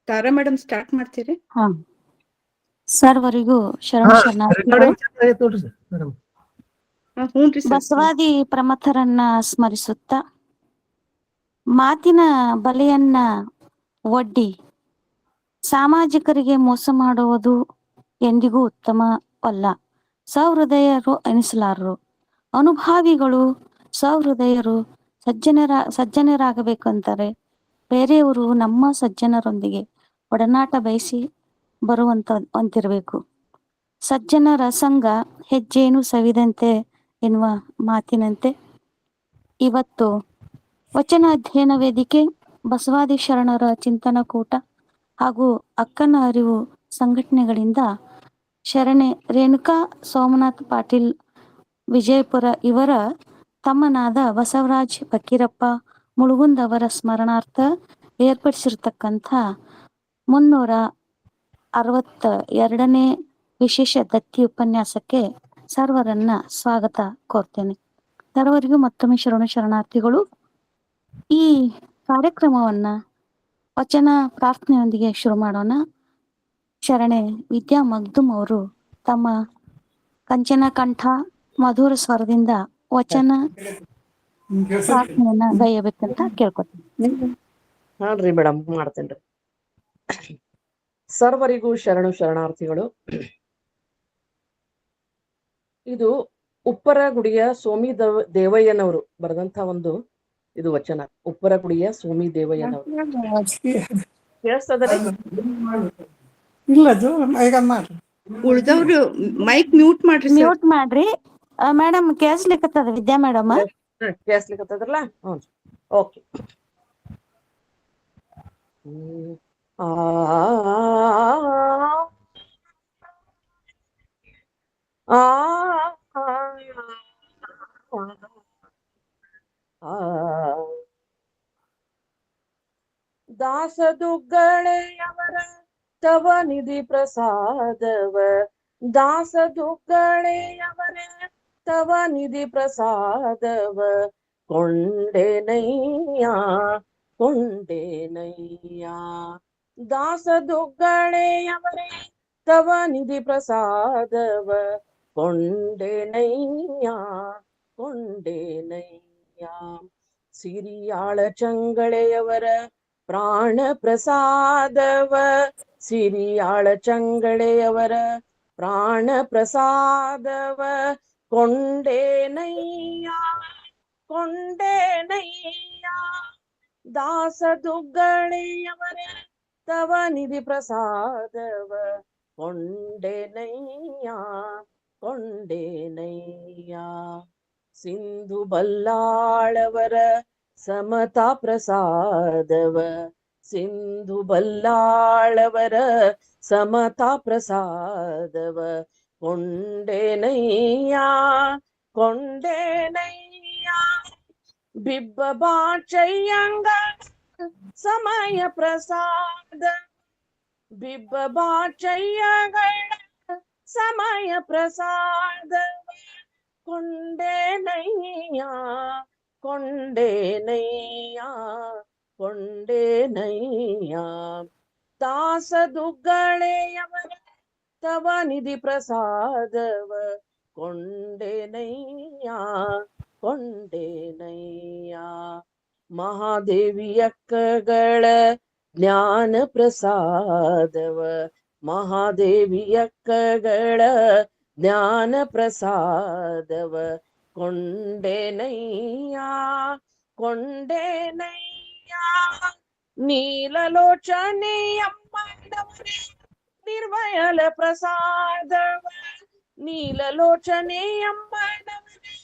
ತಾರಾ madam start ಮಾಡ್ತೀರಿ? ಹಾ, ಸರ್ವರಿಗೂ ಶರಣ ಶರಣಾರ್ಥಿಗಳು. ಬಸವಾದಿ ಪ್ರಮಥರನ್ನ ಸ್ಮರಿಸುತ್ತ ಮಾತಿನ ಬಲೆಯನ್ನ ಒಡ್ಡಿ ಸಾಮಾಜಿಕರಿಗೆ ಮೋಸ ಮಾಡುವುದು ಎಂದಿಗೂ ಉತ್ತಮವಲ್ಲ. ಸಹೃದಯರು ಎನಿಸಲಾರರು. ಅನುಭಾವಿಗಳು ಸಹೃದಯರು ಸಜ್ಜನರಾಗಬೇಕಂತಾರೆ ಬೇರೆಯವರು ನಮ್ಮ ಸಜ್ಜನರೊಂದಿಗೆ ಒಡನಾಟ ಬಯಸಿ ಅಂತಿರಬೇಕು. ಸಜ್ಜನರ ಸಂಘ ಹೆಜ್ಜೇನು ಸವಿದಂತೆ ಎನ್ನುವ ಮಾತಿನಂತೆ ಇವತ್ತು ವಚನ ಅಧ್ಯಯನ ವೇದಿಕೆ, ಬಸವಾದಿ ಶರಣರ ಚಿಂತನ ಕೂಟ ಹಾಗೂ ಅಕ್ಕನ ಅರಿವು ಸಂಘಟನೆಗಳಿಂದ ಶರಣೆ ರೇಣುಕಾ ಸೋಮನಾಥ್ ಪಾಟೀಲ್ ವಿಜಯಪುರ ಇವರ ತಮ್ಮನಾದ ಬಸವರಾಜ್ ಫಕೀರಪ್ಪ ಮುಳುಗುಂದ್ ಅವರ ಸ್ಮರಣಾರ್ಥ ಏರ್ಪಡಿಸಿರ್ತಕ್ಕಂಥ 362ನೇ ವಿಶೇಷ ದತ್ತಿ ಉಪನ್ಯಾಸಕ್ಕೆ ಸರ್ವರನ್ನ ಸ್ವಾಗತ ಕೋರ್ತೇನೆ. ಸರ್ವರಿಗೂ ಮತ್ತೊಮ್ಮೆ ಶರಣಾರ್ಥಿಗಳು. ಈ ಕಾರ್ಯಕ್ರಮವನ್ನ ವಚನ ಪ್ರಾರ್ಥನೆಯೊಂದಿಗೆ ಶುರು ಮಾಡೋಣ. ಶರಣೆ ವಿದ್ಯಾ ಮಗ್ದುಮ್ ಅವರು ತಮ್ಮ ಕಂಚನ ಕಂಠ ಮಧುರ ಸ್ವರದಿಂದ ವಚನ ಪ್ರಾರ್ಥನೆಯನ್ನ ಗೈಯಬೇಕಂತ ಕೇಳ್ಕೊತೀನಿ. ಹಾನ್ರಿ ಮೇಡಮ್, ಮಾಡ್ತೇನ್ರಿ. ಸರ್ವರಿಗೂ ಶರಣಾರ್ಥಿಗಳು. ಇದು ಉಪ್ಪರಗುಡಿಯ ಸೋಮಿ ದೇವಯ್ಯನವರು ಬರೆದಂತ ಒಂದು ಇದು ವಚನ. ಉಪ್ಪರಗುಡಿಯ ಸೋಮಿ ದೇವಯ್ಯನವರು. ಕೇಳಿಸ್ತದ್ರಿ? ಉಳ್ದವ್ರು ಮೈಕ್ ಮ್ಯೂಟ್ ಮಾಡ್ರಿ. ಮ್ಯೂಟ್ ಮಾಡ್ರಿ ಮೇಡಮ್. ಕೇಳಿಸ್ಲಿಕ್ಕತ್ತದ ವಿದ್ಯಾ ಮೇಡಮ್? ಕೇಳಿಸ್ಲಿಕ್ಕತ್ತದ್ರಲ್ಲ? ಹ್ಞೂ, ಓಕೆ. ದಾಸದುಗ್ಗಳೆಯವರ ತವ ನಿಧಿ ಪ್ರಸಾದವ, ದಾಸದುಗ್ಗಳೆಯವರ ತವ ನಿಧಿ ಪ್ರಸಾದವ ಕೊಂಡೆನಯ್ಯ ಕೊಂಡೆನಯ್ಯ. ದಾಸದುಗ್ಗಳೆಯವರೇ ತವ ನಿಧಿ ಪ್ರಸಾದವ ಕೊಂಡೆನಯ್ಯ ಕೊಂಡೆನಯ್ಯ. ಸಿರಿಯಾಳ ಚಂಗಳೆಯವರ ಪ್ರಾಣ ಪ್ರಸಾದವ, ಸಿರಿಯಾಳ ಚಂಗಳೆಯವರ ಪ್ರಾಣ ಪ್ರಸಾದವ ಕೊಂಡೆನಯ್ಯ ಕೊಂಡೆನಯ್ಯ. ದಾಸದುಗ್ಗಳೆಯವರ ತವ ನಿಧಿ ಪ್ರಸಾದವ ಕೊಂಡೆನಯ್ಯ ಕೊಂಡೆನಯ್ಯ. ಸಿಂಧು ಬಲ್ಲಾಳವರ ಸಮತಾ ಪ್ರಸಾದವ, ಸಿಂಧು ಬಲ್ಲಾಳವರ ಸಮತಾ ಪ್ರಸಾದವ ಕೊಂಡೆನಯ್ಯ ಕೊಂಡೆನಯ್ಯ. ಬಿಬ್ಬ ಬಾಚಯ್ಯಂಗ ಸಮಯ ಪ್ರಸಾದ, ಬಿಬ್ಬ ಬಾಚಯ್ಯಗಳ ಸಮಯ ಪ್ರಸಾದವ ಕೊಂಡೆನಯ್ಯ ಕೊಂಡೆನಯ್ಯ ಕೊಂಡೆನಯ್ಯ. ದಾಸದುಗ್ಗಳೆಯವರ ತವ ನಿಧಿ ಪ್ರಸಾದವ ಕೊಂಡೆನಯ್ಯ ಕೊಂಡೆನಯ್ಯ. ಮಹಾದೇವಿಯಕ್ಕಗಳ ಜ್ಞಾನ ಪ್ರಸಾದವ, ಮಹಾದೇವಿಯಕ್ಕಗಳ ಜ್ಞಾನ ಪ್ರಸಾದವ ಕೊಂಡೆನಯ್ಯ ಕೊಂಡೆನಯ್ಯ. ನೀಲಲೋಚನೆಯಮ್ಮನವರೇ ನಿರ್ವಯಲ ಪ್ರಸಾದವ, ನೀಲಲೋಚನೆಯಮ್ಮನವರೇ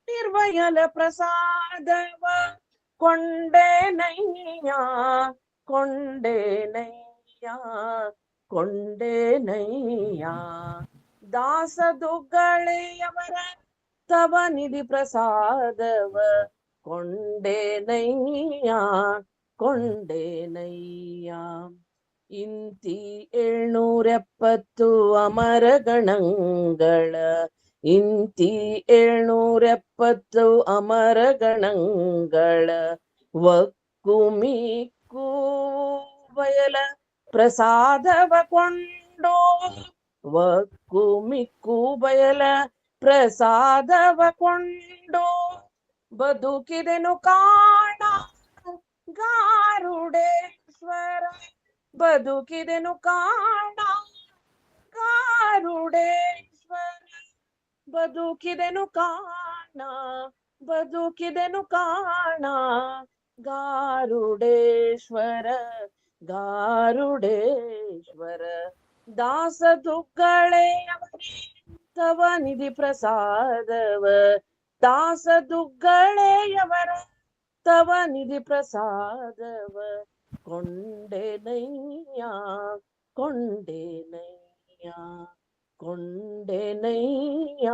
ನಿರ್ವಯಲ ಪ್ರಸಾದವ ಕೊಂಡೆನಯ್ಯ ಕೊಂಡೆನಯ್ಯ ಕೊಂಡೆನಯ್ಯ. ದಾಸದುಗ್ಗಳೆಯವರ ತವ ನಿಧಿ ಪ್ರಸಾದವ ಕೊಂಡೆನಯ್ಯ ಕೊಂಡೆನಯ್ಯ. ಇಂತಿ 770 ಅಮರ ಗಣಗಳ, ಇಂತಿ 770 ಅಮರ ಗಣಗಳ ಒಕ್ಕುಮಿಕ್ಕು ಬಯಲ ಪ್ರಸಾದವ ಕೊಂಡು ವಕ್ಕು ಮಿಕ್ಕು ಬಯಲ ಪ್ರಸಾದವ ಕೊಂಡು ಬದುಕಿದೆನು ಕಾಣ ಗಾರುಡೇಶ್ವರ ಬದುಕಿದೆನು ಕಾಣ ಗಾರುಡೇಶ್ವರ ಬದುಕಿದೆನು ಕಾಣ ಬದುಕಿದೆನು ಕಾಣ ಗಾರುಡೇಶ್ವರ ಗಾರುಡೇಶ್ವರ ದಾಸದುಗ್ಗಳೆಯವರೇ ತವ ನಿಧಿ ಪ್ರಸಾದವ ದಾಸದುಗ್ಗಳೆಯವರ ತವ ನಿಧಿ ಪ್ರಸಾದವ ಕೊಂಡೆನಯ್ಯ ಕೊಂಡೆನಯ್ಯ ಕೊಂಡೆನಯ್ಯ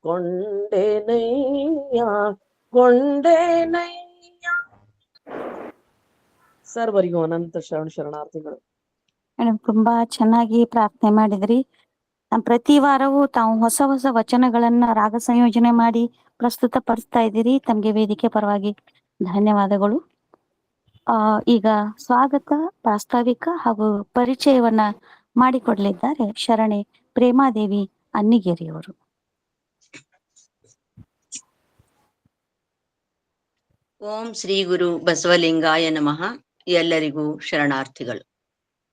ಕೊಂಡೆನಯ್ಯ ಕೊಂಡೆನಯ್ಯ. ಸರ್ವರಿಗೂ ಅನಂತ ಶರಣಾರ್ಥಿಗಳು. ಮೇಡಮ್ ತುಂಬಾ ಚೆನ್ನಾಗಿ ಪ್ರಾರ್ಥನೆ ಮಾಡಿದ್ರಿ. ಪ್ರತಿ ವಾರವೂ ತಾವು ಹೊಸ ಹೊಸ ವಚನಗಳನ್ನ ರಾಗ ಸಂಯೋಜನೆ ಮಾಡಿ ಪ್ರಸ್ತುತ ಪಡಿಸ್ತಾ ಇದ್ದೀರಿ. ತಮ್ಗೆ ವೇದಿಕೆ ಪರವಾಗಿ ಧನ್ಯವಾದಗಳು. ಈಗ ಸ್ವಾಗತ, ಪ್ರಾಸ್ತಾವಿಕ ಹಾಗೂ ಪರಿಚಯವನ್ನ ಮಾಡಿಕೊಡ್ಲಿದ್ದಾರೆ ಶರಣೆ ಪ್ರೇಮಾದೇವಿ ಅನ್ನಿಗೇರಿಯವರು. ಓಂ ಶ್ರೀ ಗುರು ಬಸವಲಿಂಗಾಯ ನಮಃ. ಎಲ್ಲರಿಗೂ ಶರಣಾರ್ಥಿಗಳು.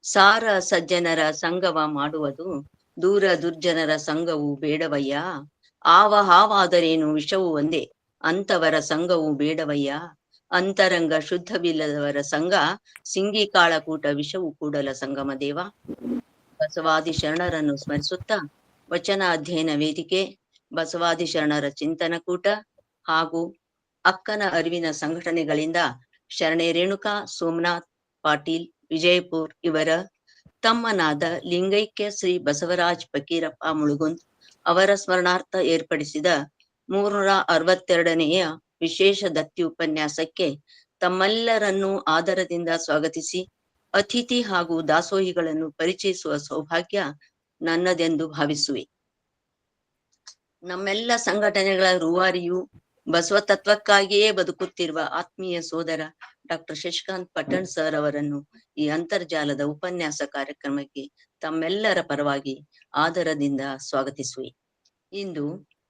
ಸಾರ ಸಜ್ಜನರ ಸಂಗವ ಮಾಡುವುದು, ದೂರ ದುರ್ಜನರ ಸಂಘವು ಬೇಡವಯ್ಯ. ಆವ ಹಾವಾದರೇನು ವಿಷವು ಒಂದೇ, ಅಂತವರ ಸಂಘವು ಬೇಡವಯ್ಯ. ಅಂತರಂಗ ಶುದ್ಧವಿಲ್ಲದವರ ಸಂಘ, ಸಿಂಗಿ ಕಾಳಕೂಟ ವಿಷವು ಕೂಡಲ ಸಂಗಮ ದೇವ. ಬಸವಾದಿ ಶರಣರನ್ನು ಸ್ಮರಿಸುತ್ತಾ ವಚನ ಅಧ್ಯಯನ ವೇದಿಕೆ, ಬಸವಾದಿ ಶರಣರ ಚಿಂತನ ಕೂಟ ಹಾಗೂ ಅಕ್ಕನ ಅರಿವಿನ ಸಂಘಟನೆಗಳಿಂದ ಶರಣೆ ರೇಣುಕಾ ಸೋಮನಾಥ್ ಪಾಟೀಲ್ ವಿಜಯಪುರ್ ಇವರ ತಮ್ಮನಾದ ಲಿಂಗೈಕ್ಯ ಶ್ರೀ ಬಸವರಾಜ್ ಫಕೀರಪ್ಪ ಮುಳುಗುಂದ್ ಅವರ ಸ್ಮರಣಾರ್ಥ ಏರ್ಪಡಿಸಿದ 362ನೆಯ ವಿಶೇಷ ದತ್ತಿ ಉಪನ್ಯಾಸಕ್ಕೆ ತಮ್ಮೆಲ್ಲರನ್ನೂ ಆದರದಿಂದ ಸ್ವಾಗತಿಸಿ ಅತಿಥಿ ಹಾಗೂ ದಾಸೋಹಿಗಳನ್ನು ಪರಿಚಯಿಸುವ ಸೌಭಾಗ್ಯ ನನ್ನದೆಂದು ಭಾವಿಸುವೆ. ನಮ್ಮೆಲ್ಲ ಸಂಘಟನೆಗಳ ರೂವಾರಿಯು ಬಸವ ತತ್ವಕ್ಕಾಗಿಯೇ ಬದುಕುತ್ತಿರುವ ಆತ್ಮೀಯ ಸೋದರ ಡಾಕ್ಟರ್ ಶಶಿಕಾಂತ್ ಪಟ್ಟಣ್ ಸರ್ ಅವರನ್ನು ಈ ಅಂತರ್ಜಾಲದ ಉಪನ್ಯಾಸ ಕಾರ್ಯಕ್ರಮಕ್ಕೆ ತಮ್ಮೆಲ್ಲರ ಪರವಾಗಿ ಆದರದಿಂದ ಸ್ವಾಗತಿಸುವೆ. ಇಂದು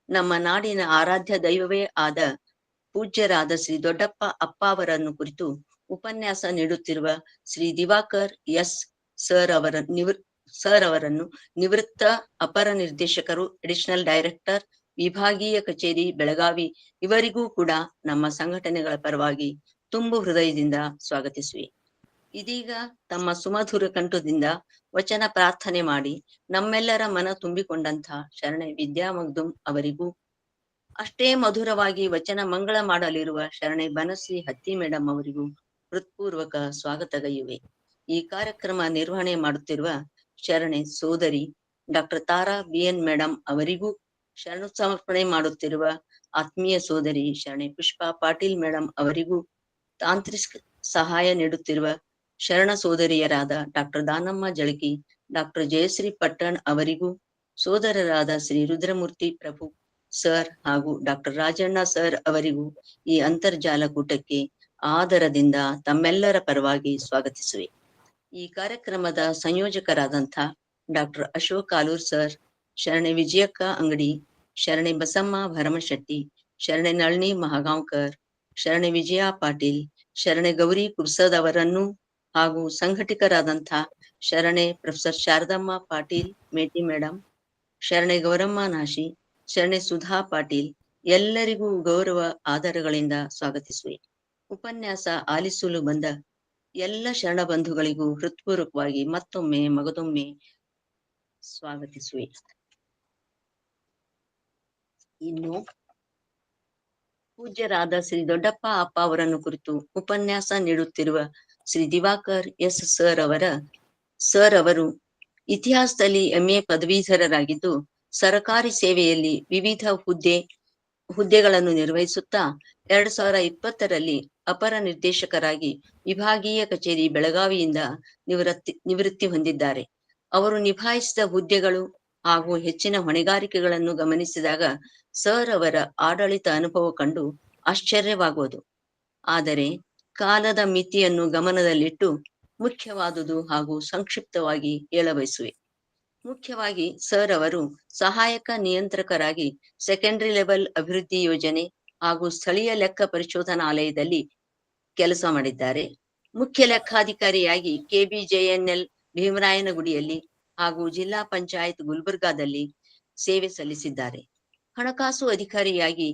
ನಮ್ಮ ನಾಡಿನ ಆರಾಧ್ಯ ದೈವವೇ ಆದ ಪೂಜ್ಯರಾದ ಶ್ರೀ ದೊಡ್ಡಪ್ಪ ಅಪ್ಪ ಅವರನ್ನು ಕುರಿತು ಉಪನ್ಯಾಸ ನೀಡುತ್ತಿರುವ ಶ್ರೀ ದಿವಾಕರ್ ಎಸ್ ಸರ್ ಅವರನ್ನು ನಿವೃತ್ತ ಅಪರ ನಿರ್ದೇಶಕರು, ಅಡಿಷನಲ್ ಡೈರೆಕ್ಟರ್, ವಿಭಾಗೀಯ ಕಚೇರಿ ಬೆಳಗಾವಿ ಇವರಿಗೂ ಕೂಡ ನಮ್ಮ ಸಂಘಟನೆಗಳ ಪರವಾಗಿ ತುಂಬು ಹೃದಯದಿಂದ ಸ್ವಾಗತಿಸುವೆ. ಇದೀಗ ತಮ್ಮ ಸುಮಧುರ ಕಂಠದಿಂದ ವಚನ ಪ್ರಾರ್ಥನೆ ಮಾಡಿ ನಮ್ಮೆಲ್ಲರ ಮನ ತುಂಬಿಕೊಂಡಂಥ ಶರಣೆ ವಿದ್ಯಾ ಮಗ್ದುಮ್ ಅವರಿಗೂ, ಅಷ್ಟೇ ಮಧುರವಾಗಿ ವಚನ ಮಂಗಳ ಮಾಡಲಿರುವ ಶರಣೆ ಬನಶ್ರೀ ಹತ್ತಿ ಮೇಡಮ್ ಅವರಿಗೂ ಹೃತ್ಪೂರ್ವಕ ಸ್ವಾಗತಗೈಯುವೆ. ಈ ಕಾರ್ಯಕ್ರಮ ನಿರ್ವಹಣೆ ಮಾಡುತ್ತಿರುವ ಶರಣೆ ಸೋದರಿ ಡಾಕ್ಟರ್ ತಾರಾ BN ಮೇಡಮ್ ಅವರಿಗೂ, ಶರಣ ಸಮರ್ಪಣೆ ಮಾಡುತ್ತಿರುವ ಆತ್ಮೀಯ ಸೋದರಿ ಶರಣೆ ಪುಷ್ಪಾ ಪಾಟೀಲ್ ಮೇಡಮ್ ಅವರಿಗೂ, ತಾಂತ್ರಿಕ ಸಹಾಯ ನೀಡುತ್ತಿರುವ ಶರಣ ಸೋದರಿಯರಾದ ಡಾಕ್ಟರ್ ದಾನಮ್ಮ ಜಳಕಿ, ಡಾಕ್ಟರ್ ಜಯಶ್ರೀ ಪಟ್ಟಣ್ ಅವರಿಗೂ, ಸೋದರರಾದ ಶ್ರೀ ರುದ್ರಮೂರ್ತಿ ಪ್ರಭು ಸರ್ ಹಾಗೂ ಡಾಕ್ಟರ್ ರಾಜಣ್ಣ ಸರ್ ಅವರಿಗೂ ಈ ಅಂತರ್ಜಾಲ ಕೂಟಕ್ಕೆ ಆದರದಿಂದ ತಮ್ಮೆಲ್ಲರ ಪರವಾಗಿ ಸ್ವಾಗತಿಸುವೆ. ಈ ಕಾರ್ಯಕ್ರಮದ ಸಂಯೋಜಕರಾದಂಥ ಡಾಕ್ಟರ್ ಅಶೋಕ್ ಆಲೂರ್ ಸರ್, ಶರಣೆ ವಿಜಯಕ್ಕ ಅಂಗಡಿ, ಶರಣೆ ಬಸಮ್ಮ ಭರಮಶೆಟ್ಟಿ, ಶರಣೆ ನಳಿನಿ ಮಹಾಗಾಂವ್ಕರ್, ಶರಣೆ ವಿಜಯ ಪಾಟೀಲ್, ಶರಣೆ ಗೌರಿ ಕುರ್ಸದ್ ಅವರನ್ನು ಹಾಗೂ ಸಂಘಟಕರಾದಂಥ ಶರಣೆ ಪ್ರೊಫೆಸರ್ ಶಾರದಮ್ಮ ಪಾಟೀಲ್ ಮೇಟಿ ಮೇಡಮ್, ಶರಣೆ ಗೌರಮ್ಮ ನಾಶಿ, ಶರಣೆ ಸುಧಾ ಪಾಟೀಲ್ ಎಲ್ಲರಿಗೂ ಗೌರವ ಆದರಗಳಿಂದ ಸ್ವಾಗತಿಸುವೆ. ಉಪನ್ಯಾಸ ಆಲಿಸಲು ಬಂದ ಎಲ್ಲ ಶರಣ ಬಂಧುಗಳಿಗೂ ಹೃತ್ಪೂರ್ವಕವಾಗಿ ಮತ್ತೊಮ್ಮೆ ಮಗದೊಮ್ಮೆ ಸ್ವಾಗತಿಸುವೆ. ಇನ್ನು ಪೂಜ್ಯರಾದ ಶ್ರೀ ದೊಡ್ಡಪ್ಪ ಅಪ್ಪ ಅವರನ್ನು ಕುರಿತು ಉಪನ್ಯಾಸ ನೀಡುತ್ತಿರುವ ಶ್ರೀ ದಿವಾಕರ್ ಎಸ್ ಸರ್ ಅವರು ಇತಿಹಾಸದಲ್ಲಿ MA ಪದವೀಧರರಾಗಿದ್ದು ಸರಕಾರಿ ಸೇವೆಯಲ್ಲಿ ವಿವಿಧ ಹುದ್ದೆಗಳನ್ನು ನಿರ್ವಹಿಸುತ್ತಾ 2020ರಲ್ಲಿ ಅಪರ ನಿರ್ದೇಶಕರಾಗಿ ವಿಭಾಗೀಯ ಕಚೇರಿ ಬೆಳಗಾವಿಯಿಂದ ನಿವೃತ್ತಿ ಹೊಂದಿದ್ದಾರೆ. ಅವರು ನಿಭಾಯಿಸಿದ ಹುದ್ದೆಗಳು ಹಾಗೂ ಹೆಚ್ಚಿನ ಹೊಣೆಗಾರಿಕೆಗಳನ್ನು ಗಮನಿಸಿದಾಗ ಸರ್ ಅವರ ಆಡಳಿತ ಅನುಭವ ಕಂಡು ಆಶ್ಚರ್ಯವಾಗುವುದು. ಆದರೆ ಕಾಲದ ಮಿತಿಯನ್ನು ಗಮನದಲ್ಲಿಟ್ಟು ಮುಖ್ಯವಾದುದು ಹಾಗೂ ಸಂಕ್ಷಿಪ್ತವಾಗಿ ಹೇಳಬಯಸುವೆ. ಮುಖ್ಯವಾಗಿ ಸರ್ ಅವರು ಸಹಾಯಕ ನಿಯಂತ್ರಕರಾಗಿ ಸೆಕೆಂಡರಿ ಲೆವೆಲ್ ಅಭಿವೃದ್ಧಿ ಯೋಜನೆ ಹಾಗೂ ಸ್ಥಳೀಯ ಲೆಕ್ಕ ಪರಿಶೋಧನಾಲಯದಲ್ಲಿ ಕೆಲಸ ಮಾಡಿದ್ದಾರೆ. ಮುಖ್ಯ ಲೆಕ್ಕಾಧಿಕಾರಿಯಾಗಿ KBJNL ಭೀಮರಾಯನಗುಡಿಯಲ್ಲಿ ಹಾಗೂ ಜಿಲ್ಲಾ ಪಂಚಾಯತ್ ಗುಲ್ಬರ್ಗಾದಲ್ಲಿ ಸೇವೆ ಸಲ್ಲಿಸಿದ್ದಾರೆ. ಹಣಕಾಸು ಅಧಿಕಾರಿಯಾಗಿ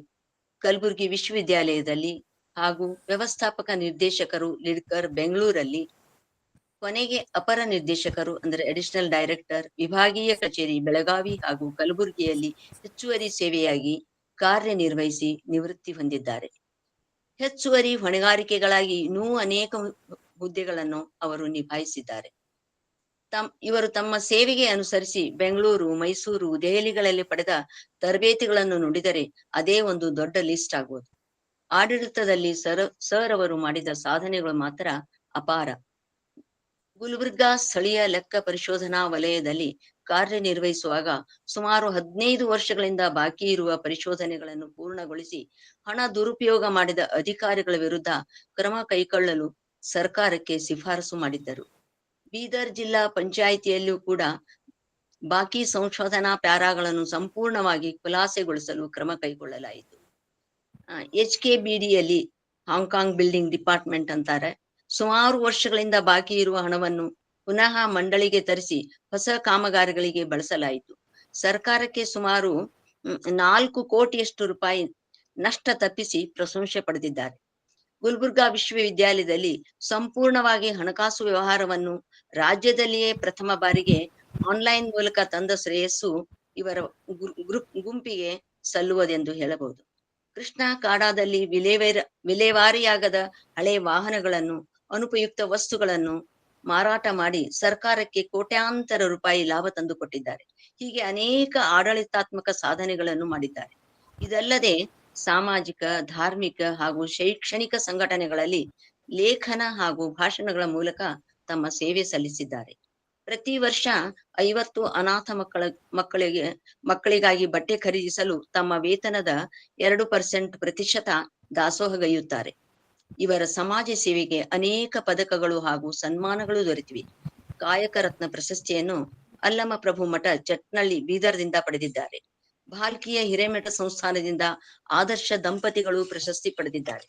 ಕಲಬುರಗಿ ವಿಶ್ವವಿದ್ಯಾಲಯದಲ್ಲಿ ಹಾಗೂ ವ್ಯವಸ್ಥಾಪಕ ನಿರ್ದೇಶಕರು ಲಿಡ್ಕರ್ ಬೆಂಗಳೂರಲ್ಲಿ, ಕೊನೆಗೆ ಅಪರ ನಿರ್ದೇಶಕರು ಅಂದರೆ ಅಡಿಷನಲ್ ಡೈರೆಕ್ಟರ್ ವಿಭಾಗೀಯ ಕಚೇರಿ ಬೆಳಗಾವಿ ಹಾಗೂ ಕಲಬುರಗಿಯಲ್ಲಿ ಹೆಚ್ಚುವರಿ ಸೇವೆಯಾಗಿ ಕಾರ್ಯನಿರ್ವಹಿಸಿ ನಿವೃತ್ತಿ ಹೊಂದಿದ್ದಾರೆ. ಹೆಚ್ಚುವರಿ ಹೊಣೆಗಾರಿಕೆಗಳಾಗಿ ಇನ್ನೂ ಅನೇಕ ಹುದ್ದೆಗಳನ್ನು ಅವರು ನಿಭಾಯಿಸಿದ್ದಾರೆ. ಇವರು ತಮ್ಮ ಸೇವೆಗೆ ಅನುಸರಿಸಿ ಬೆಂಗಳೂರು, ಮೈಸೂರು, ದೆಹಲಿಗಳಲ್ಲಿ ಪಡೆದ ತರಬೇತಿಗಳನ್ನು ನುಡಿದರೆ ಅದೇ ಒಂದು ದೊಡ್ಡ ಲಿಸ್ಟ್ ಆಗುವುದು. ಆಡಳಿತದಲ್ಲಿ ಸರ್ ಅವರು ಮಾಡಿದ ಸಾಧನೆಗಳು ಮಾತ್ರ ಅಪಾರ. ಗುಲ್ಬರ್ಗಾ ಸ್ಥಳೀಯ ಲೆಕ್ಕ ಪರಿಶೋಧನಾ ವಲಯದಲ್ಲಿ ಕಾರ್ಯನಿರ್ವಹಿಸುವಾಗ ಸುಮಾರು 15 ವರ್ಷಗಳಿಂದ ಬಾಕಿ ಇರುವ ಪರಿಶೋಧನೆಗಳನ್ನು ಪೂರ್ಣಗೊಳಿಸಿ ಹಣ ದುರುಪಯೋಗ ಮಾಡಿದ ಅಧಿಕಾರಿಗಳ ವಿರುದ್ಧ ಕ್ರಮ ಕೈಗೊಳ್ಳಲು ಸರ್ಕಾರಕ್ಕೆ ಶಿಫಾರಸು ಮಾಡಿದ್ದರು. ಬೀದರ್ ಜಿಲ್ಲಾ ಪಂಚಾಯಿತಿಯಲ್ಲೂ ಕೂಡ ಬಾಕಿ ಸಂಶೋಧನಾ ಪ್ಯಾರಾಗಳನ್ನು ಸಂಪೂರ್ಣವಾಗಿ ಖುಲಾಸೆಗೊಳಿಸಲು ಕ್ರಮ ಕೈಗೊಳ್ಳಲಾಯಿತು. HKBDಯಲ್ಲಿ ಹಾಂಗ್ಕಾಂಗ್ ಬಿಲ್ಡಿಂಗ್ ಡಿಪಾರ್ಟ್ಮೆಂಟ್ ಅಂತಾರೆ, ಸುಮಾರು ವರ್ಷಗಳಿಂದ ಬಾಕಿ ಇರುವ ಹಣವನ್ನು ಪುನಃ ಮಂಡಳಿಗೆ ತರಿಸಿ ಹೊಸ ಕಾಮಗಾರಿಗಳಿಗೆ ಬಳಸಲಾಯಿತು. ಸರ್ಕಾರಕ್ಕೆ ಸುಮಾರು 4 ಕೋಟಿಯಷ್ಟು ರೂಪಾಯಿ ನಷ್ಟ ತಪ್ಪಿಸಿ ಪ್ರಶಂಸೆ ಪಡೆದಿದ್ದಾರೆ. ಗುಲ್ಬರ್ಗಾ ವಿಶ್ವವಿದ್ಯಾಲಯದಲ್ಲಿ ಸಂಪೂರ್ಣವಾಗಿ ಹಣಕಾಸು ವ್ಯವಹಾರವನ್ನು ರಾಜ್ಯದಲ್ಲಿಯೇ ಪ್ರಥಮ ಬಾರಿಗೆ ಆನ್ಲೈನ್ ಮೂಲಕ ತಂದ ಶ್ರೇಯಸ್ಸು ಇವರ ಗುಂಪಿಗೆ ಸಲ್ಲುವುದೆಂದು ಹೇಳಬಹುದು. ಕೃಷ್ಣಾ ಕಾಡಾದಲ್ಲಿ ವಿಲೇವಾರಿಯಾಗದ ಹಳೆ ವಾಹನಗಳನ್ನು, ಅನುಪಯುಕ್ತ ವಸ್ತುಗಳನ್ನು ಮಾರಾಟ ಮಾಡಿ ಸರ್ಕಾರಕ್ಕೆ ಕೋಟ್ಯಾಂತರ ರೂಪಾಯಿ ಲಾಭ ತಂದುಕೊಟ್ಟಿದ್ದಾರೆ. ಹೀಗೆ ಅನೇಕ ಆಡಳಿತಾತ್ಮಕ ಸಾಧನೆಗಳನ್ನು ಮಾಡಿದ್ದಾರೆ. ಇದಲ್ಲದೆ ಸಾಮಾಜಿಕ, ಧಾರ್ಮಿಕ ಹಾಗೂ ಶೈಕ್ಷಣಿಕ ಸಂಘಟನೆಗಳಲ್ಲಿ ಲೇಖನ ಹಾಗೂ ಭಾಷಣಗಳ ಮೂಲಕ ತಮ್ಮ ಸೇವೆ ಸಲ್ಲಿಸಿದ್ದಾರೆ. ಪ್ರತಿ ವರ್ಷ 50 ಅನಾಥ ಮಕ್ಕಳಿಗಾಗಿ ಬಟ್ಟೆ ಖರೀದಿಸಲು ತಮ್ಮ ವೇತನದ 2% ದಾಸೋಹಗೈಯುತ್ತಾರೆ. ಇವರ ಸಮಾಜ ಸೇವೆಗೆ ಅನೇಕ ಪದಕಗಳು ಹಾಗೂ ಸನ್ಮಾನಗಳು ದೊರೆತಿವೆ. ಕಾಯಕ ರತ್ನ ಪ್ರಶಸ್ತಿಯನ್ನು ಅಲ್ಲಮ ಪ್ರಭು ಮಠ ಚಟ್ನಳ್ಳಿ ಬೀದರ್ದಿಂದ ಪಡೆದಿದ್ದಾರೆ. ಭಾಲ್ಕಿಯ ಹಿರೇಮಠ ಸಂಸ್ಥಾನದಿಂದ ಆದರ್ಶ ದಂಪತಿಗಳು ಪ್ರಶಸ್ತಿ ಪಡೆದಿದ್ದಾರೆ.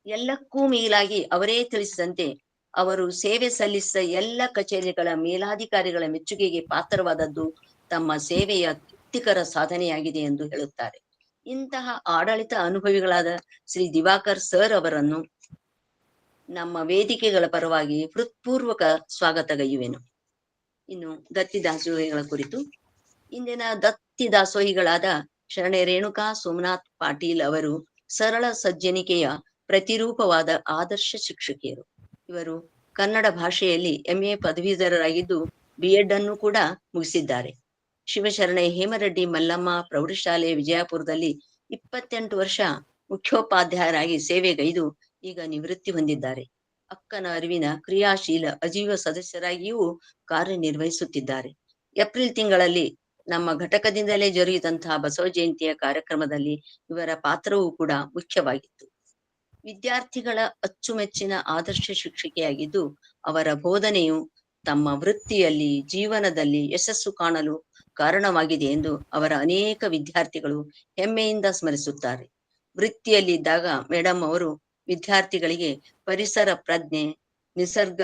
ಎಲ್ಲಕ್ಕೂ ಮೀಲಾಗಿ ಅವರೇ ತಿಳಿಸಿದಂತೆ ಅವರು ಸೇವೆ ಸಲ್ಲಿಸಿದ ಎಲ್ಲ ಕಚೇರಿಗಳ ಮೇಲಾಧಿಕಾರಿಗಳ ಮೆಚ್ಚುಗೆಗೆ ಪಾತ್ರವಾದದ್ದು ತಮ್ಮ ಸೇವೆಯ ತೃಪ್ತಿಕರ ಸಾಧನೆಯಾಗಿದೆ ಎಂದು ಹೇಳುತ್ತಾರೆ. ಇಂತಹ ಆಡಳಿತ ಅನುಭವಿಗಳಾದ ಶ್ರೀ ದಿವಾಕರ್ ಸರ್ ಅವರನ್ನು ನಮ್ಮ ವೇದಿಕೆಗಳ ಪರವಾಗಿ ಹೃತ್ಪೂರ್ವಕ ಸ್ವಾಗತಗೈಯುವೆನು. ಇನ್ನು ದತ್ತಿ ದಾಸೋಹಿಗಳ ಕುರಿತು, ಇಂದಿನ ದತ್ತಿ ದಾಸೋಹಿಗಳಾದ ಶರಣೆ ರೇಣುಕಾ ಸೋಮನಾಥ್ ಪಾಟೀಲ್ ಅವರು ಸರಳ ಸಜ್ಜನಿಕೆಯ ಪ್ರತಿರೂಪವಾದ ಆದರ್ಶ ಶಿಕ್ಷಕಿಯರು. ಇವರು ಕನ್ನಡ ಭಾಷೆಯಲ್ಲಿ MA ಪದವೀಧರರಾಗಿದ್ದು B.Ed ಅನ್ನು ಕೂಡ ಮುಗಿಸಿದ್ದಾರೆ. ಶಿವಶರಣೆ ಹೇಮರೆಡ್ಡಿ ಮಲ್ಲಮ್ಮ ಪ್ರೌಢಶಾಲೆ ವಿಜಯಪುರದಲ್ಲಿ 28 ವರ್ಷ ಮುಖ್ಯೋಪಾಧ್ಯಾಯರಾಗಿ ಸೇವೆಗೈದು ಈಗ ನಿವೃತ್ತಿ ಹೊಂದಿದ್ದಾರೆ. ಅಕ್ಕನ ಅರಿವಿನ ಕ್ರಿಯಾಶೀಲ ಅಜೀವ ಸದಸ್ಯರಾಗಿಯೂ ಕಾರ್ಯನಿರ್ವಹಿಸುತ್ತಿದ್ದಾರೆ. ಏಪ್ರಿಲ್ ತಿಂಗಳಲ್ಲಿ ನಮ್ಮ ಘಟಕದಿಂದಲೇ ಜರುಗಿದಂತಹ ಬಸವ ಜಯಂತಿಯ ಕಾರ್ಯಕ್ರಮದಲ್ಲಿ ಇವರ ಪಾತ್ರವೂ ಕೂಡ ಮುಖ್ಯವಾಗಿತ್ತು. ವಿದ್ಯಾರ್ಥಿಗಳ ಅಚ್ಚುಮೆಚ್ಚಿನ ಆದರ್ಶ ಶಿಕ್ಷಕಿಯಾಗಿದ್ದು ಅವರ ಬೋಧನೆಯು ತಮ್ಮ ವೃತ್ತಿಯಲ್ಲಿ, ಜೀವನದಲ್ಲಿ ಯಶಸ್ಸು ಕಾಣಲು ಕಾರಣವಾಗಿದೆ ಎಂದು ಅವರ ಅನೇಕ ವಿದ್ಯಾರ್ಥಿಗಳು ಹೆಮ್ಮೆಯಿಂದ ಸ್ಮರಿಸುತ್ತಾರೆ. ವೃತ್ತಿಯಲ್ಲಿದ್ದಾಗ ಮೇಡಮ್ ಅವರು ವಿದ್ಯಾರ್ಥಿಗಳಿಗೆ ಪರಿಸರ ಪ್ರಜ್ಞೆ, ನಿಸರ್ಗ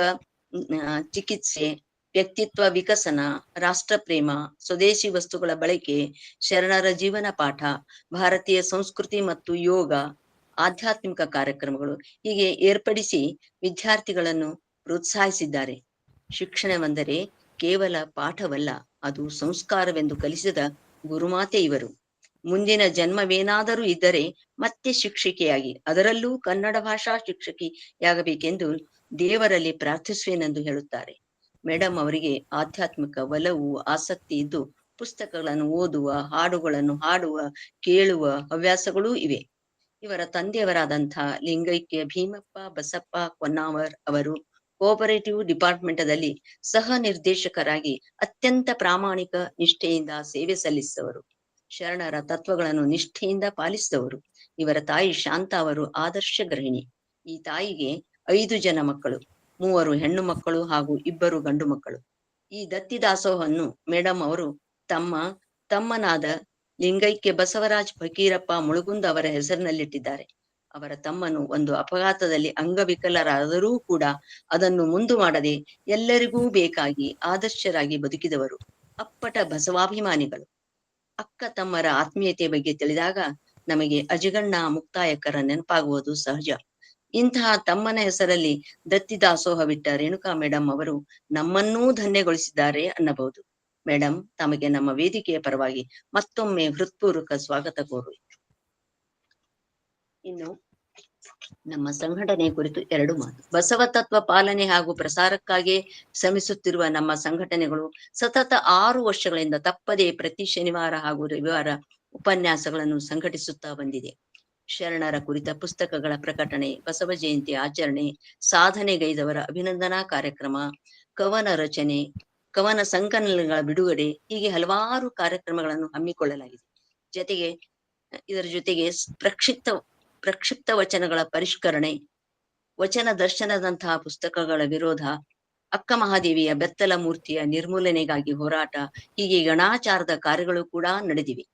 ಚಿಕಿತ್ಸೆ, ವ್ಯಕ್ತಿತ್ವ ವಿಕಸನ, ರಾಷ್ಟ್ರ ಪ್ರೇಮ, ಸ್ವದೇಶಿ ವಸ್ತುಗಳ ಬಳಕೆ, ಶರಣರ ಜೀವನ ಪಾಠ, ಭಾರತೀಯ ಸಂಸ್ಕೃತಿ ಮತ್ತು ಯೋಗ, ಆಧ್ಯಾತ್ಮಿಕ ಕಾರ್ಯಕ್ರಮಗಳು ಹೀಗೆ ಏರ್ಪಡಿಸಿ ವಿದ್ಯಾರ್ಥಿಗಳನ್ನು ಪ್ರೋತ್ಸಾಹಿಸಿದ್ದಾರೆ. ಶಿಕ್ಷಣವೆಂದರೆ ಕೇವಲ ಪಾಠವಲ್ಲ, ಅದು ಸಂಸ್ಕಾರವೆಂದು ಕಲಿಸಿದ ಗುರುಮಾತೆ ಇವರು. ಮುಂದಿನ ಜನ್ಮವೇನಾದರೂ ಇದ್ದರೆ ಮತ್ತೆ ಶಿಕ್ಷಕಿಯಾಗಿ, ಅದರಲ್ಲೂ ಕನ್ನಡ ಭಾಷಾ ಶಿಕ್ಷಕಿಯಾಗಬೇಕೆಂದು ದೇವರಲ್ಲಿ ಪ್ರಾರ್ಥಿಸುವೆನೆಂದು ಹೇಳುತ್ತಾರೆ. ಮೇಡಮ್ ಅವರಿಗೆ ಆಧ್ಯಾತ್ಮಿಕ ಒಲವು, ಆಸಕ್ತಿ ಇದ್ದು ಪುಸ್ತಕಗಳನ್ನು ಓದುವ, ಹಾಡುಗಳನ್ನು ಹಾಡುವ, ಕೇಳುವ ಹವ್ಯಾಸಗಳೂ ಇವೆ. ಇವರ ತಂದೆಯವರಾದಂತಹ ಲಿಂಗೈಕ್ಯ ಭೀಮಪ್ಪ ಬಸಪ್ಪ ಕೊನ್ನಾವರ್ ಅವರು ಕೋಆಪರೇಟಿವ್ ಡಿಪಾರ್ಟ್ಮೆಂಟದಲ್ಲಿ ಸಹ ನಿರ್ದೇಶಕರಾಗಿ ಅತ್ಯಂತ ಪ್ರಾಮಾಣಿಕ ನಿಷ್ಠೆಯಿಂದ ಸೇವೆ ಸಲ್ಲಿಸಿದವರು. ಶರಣರ ತತ್ವಗಳನ್ನು ನಿಷ್ಠೆಯಿಂದ ಪಾಲಿಸಿದವರು. ಇವರ ತಾಯಿ ಶಾಂತ ಅವರು ಆದರ್ಶ ಗೃಹಿಣಿ. ಈ ತಾಯಿಗೆ 5 ಜನ ಮಕ್ಕಳು. 3 ಹೆಣ್ಣು ಮಕ್ಕಳು ಹಾಗೂ 2 ಗಂಡು ಮಕ್ಕಳು. ಈ ದತ್ತಿ ದಾಸೋಹವನ್ನು ಮೇಡಮ್ ಅವರು ತಮ್ಮನಾದ ಲಿಂಗೈಕ್ಯ ಬಸವರಾಜ್ ಫಕೀರಪ್ಪ ಮುಳುಗುಂದ ಅವರ ಹೆಸರಿನಲ್ಲಿಟ್ಟಿದ್ದಾರೆ. ಅವರ ತಮ್ಮನು ಒಂದು ಅಪಘಾತದಲ್ಲಿ ಅಂಗವಿಕಲರಾದರೂ ಕೂಡ ಅದನ್ನು ಮುಂದು ಮಾಡದೆ ಎಲ್ಲರಿಗೂ ಬೇಕಾಗಿ ಆದರ್ಶರಾಗಿ ಬದುಕಿದವರು. ಅಪ್ಪಟ ಬಸವಾಭಿಮಾನಿಗಳು. ಅಕ್ಕ ತಮ್ಮರ ಆತ್ಮೀಯತೆ ಬಗ್ಗೆ ತಿಳಿದಾಗ ನಮಗೆ ಅಜಗಣ್ಣ ಮುಕ್ತಾಯಕ್ಕರ ನೆನಪಾಗುವುದು ಸಹಜ. ಇಂತಹ ತಮ್ಮನ ಹೆಸರಲ್ಲಿ ದತ್ತಿ ದಾಸೋಹವಿಟ್ಟ ರೇಣುಕಾ ಮೇಡಮ್ ಅವರು ನಮ್ಮನ್ನೂ ಧನ್ಯಗೊಳಿಸಿದ್ದಾರೆ ಅನ್ನಬಹುದು. ಮೇಡಮ್, ತಮಗೆ ನಮ್ಮ ವೇದಿಕೆಯ ಪರವಾಗಿ ಮತ್ತೊಮ್ಮೆ ಹೃತ್ಪೂರ್ವಕ ಸ್ವಾಗತ ಕೋರುವೆ. ಇನ್ನು ನಮ್ಮ ಸಂಘಟನೆ ಕುರಿತು 2 ಮಾತು. ಬಸವ ತತ್ವ ಪಾಲನೆ ಹಾಗೂ ಪ್ರಸಾರಕ್ಕಾಗಿಯೇ ಶ್ರಮಿಸುತ್ತಿರುವ ನಮ್ಮ ಸಂಘಟನೆಗಳು ಸತತ 6 ವರ್ಷಗಳಿಂದ ತಪ್ಪದೇ ಪ್ರತಿ ಶನಿವಾರ ಹಾಗೂ ರವಿವಾರ ಉಪನ್ಯಾಸಗಳನ್ನು ಸಂಘಟಿಸುತ್ತಾ ಬಂದಿದೆ. ಶರಣರ ಕುರಿತ ಪುಸ್ತಕಗಳ ಪ್ರಕಟಣೆ, ಬಸವ ಜಯಂತಿ ಆಚರಣೆ, ಸಾಧನೆಗೈದವರ ಅಭಿನಂದನಾ ಕಾರ್ಯಕ್ರಮ, ಕವನ ರಚನೆ, ಕವನ ಸಂಕಲನಗಳ ಬಿಡುಗಡೆ, ಹೀಗೆ ಹಲವಾರು ಕಾರ್ಯಕ್ರಮಗಳನ್ನು ಹಮ್ಮಿಕೊಳ್ಳಲಾಗಿದೆ. ಇದರ ಜೊತೆಗೆ ಪ್ರಕ್ಷಿಪ್ತ ವಚನಗಳ ಪರಿಷ್ಕರಣೆ, ವಚನ ದರ್ಶನದಂತಹ ಪುಸ್ತಕಗಳ ವಿರೋಧ, ಅಕ್ಕ ಮಹಾದೇವಿಯ ಬೆತ್ತಲ ಮೂರ್ತಿಯ ನಿರ್ಮೂಲನೆಗಾಗಿ ಹೋರಾಟ, ಹೀಗೆ ಗಣಾಚಾರದ ಕಾರ್ಯಗಳು ಕೂಡ ನಡೆದಿವೆ.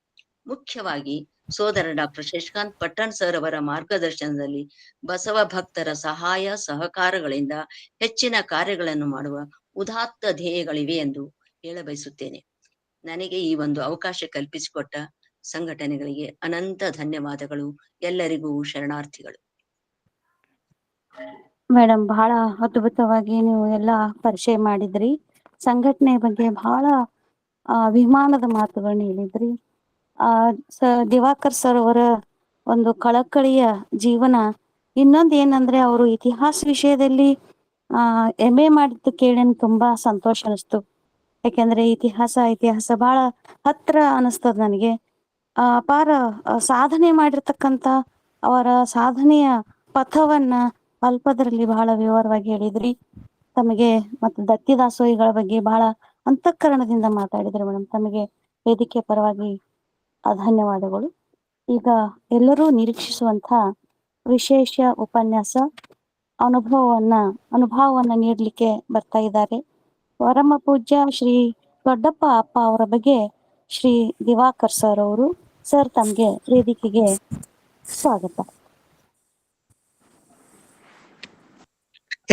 ಮುಖ್ಯವಾಗಿ ಸೋದರ ಡಾಕ್ಟರ್ ಶಶಿಕಾಂತ್ ಪಟ್ಟಣ್ ಸರ್ ಅವರ ಮಾರ್ಗದರ್ಶನದಲ್ಲಿ ಬಸವ ಭಕ್ತರ ಸಹಾಯ ಸಹಕಾರಗಳಿಂದ ಹೆಚ್ಚಿನ ಕಾರ್ಯಗಳನ್ನು ಮಾಡುವ ಉದಾತ್ತ ಧ್ಯೇಯಗಳಿವೆ ಎಂದು ಹೇಳಬಯಸುತ್ತೇನೆ. ನನಗೆ ಈ ಒಂದು ಅವಕಾಶ ಕಲ್ಪಿಸಿಕೊಟ್ಟ ಸಂಘಟನೆಗಳಿಗೆ ಅನಂತ ಧನ್ಯವಾದಗಳು. ಎಲ್ಲರಿಗೂ ಶರಣಾರ್ಥಿಗಳು. ಮೇಡಮ್, ಬಹಳ ಅದ್ಭುತವಾಗಿ ನೀವು ಎಲ್ಲ ಪರಿಚಯ ಮಾಡಿದ್ರಿ. ಸಂಘಟನೆ ಬಗ್ಗೆ ಬಹಳ ಅಭಿಮಾನದ ಮಾತುಗಳನ್ನ ಹೇಳಿದ್ರಿ. ದಿವಾಕರ್ ಸರ್ ಅವರ ಒಂದು ಕಳಕಳಿಯ ಜೀವನ. ಇನ್ನೊಂದು ಏನಂದ್ರೆ, ಅವರು ಇತಿಹಾಸ ವಿಷಯದಲ್ಲಿ MA ಮಾಡಿದ್ದು ಕೇಳಿ ತುಂಬಾ ಸಂತೋಷ ಅನಿಸ್ತು. ಯಾಕೆಂದ್ರೆ ಇತಿಹಾಸ ಬಹಳ ಹತ್ರ ಅನಿಸ್ತದ ನನಗೆ. ಅಪಾರ ಸಾಧನೆ ಮಾಡಿರ್ತಕ್ಕಂಥ ಅವರ ಸಾಧನೆಯ ಪಥವನ್ನ ಅಲ್ಪದರಲ್ಲಿ ಬಹಳ ವಿವರವಾಗಿ ಹೇಳಿದ್ರಿ. ತಮಗೆ ಮತ್ತು ದತ್ತಿ ದಾಸೋಹಿಗಳ ಬಗ್ಗೆ ಬಹಳ ಅಂತಃಕರಣದಿಂದ ಮಾತಾಡಿದ್ರಿ ಮೇಡಮ್. ತಮಗೆ ವೇದಿಕೆ ಪರವಾಗಿ ಧನ್ಯವಾದಗಳು. ಈಗ ಎಲ್ಲರೂ ನಿರೀಕ್ಷಿಸುವಂತ ವಿಶೇಷ ಉಪನ್ಯಾಸ ಅನುಭವವನ್ನ ನೀಡಲಿಕ್ಕೆ ಬರ್ತಾ ಇದ್ದಾರೆ. ಪರಮ ಪೂಜ್ಯ ಶ್ರೀ ದೊಡ್ಡಪ್ಪ ಅಪ್ಪ ಅವರ ಬಗ್ಗೆ ಶ್ರೀ ದಿವಾಕರ್ ಸರ್ ಅವರು. ಸರ್, ತಮ್ಗೆ ವೇದಿಕೆಗೆ ಸ್ವಾಗತ.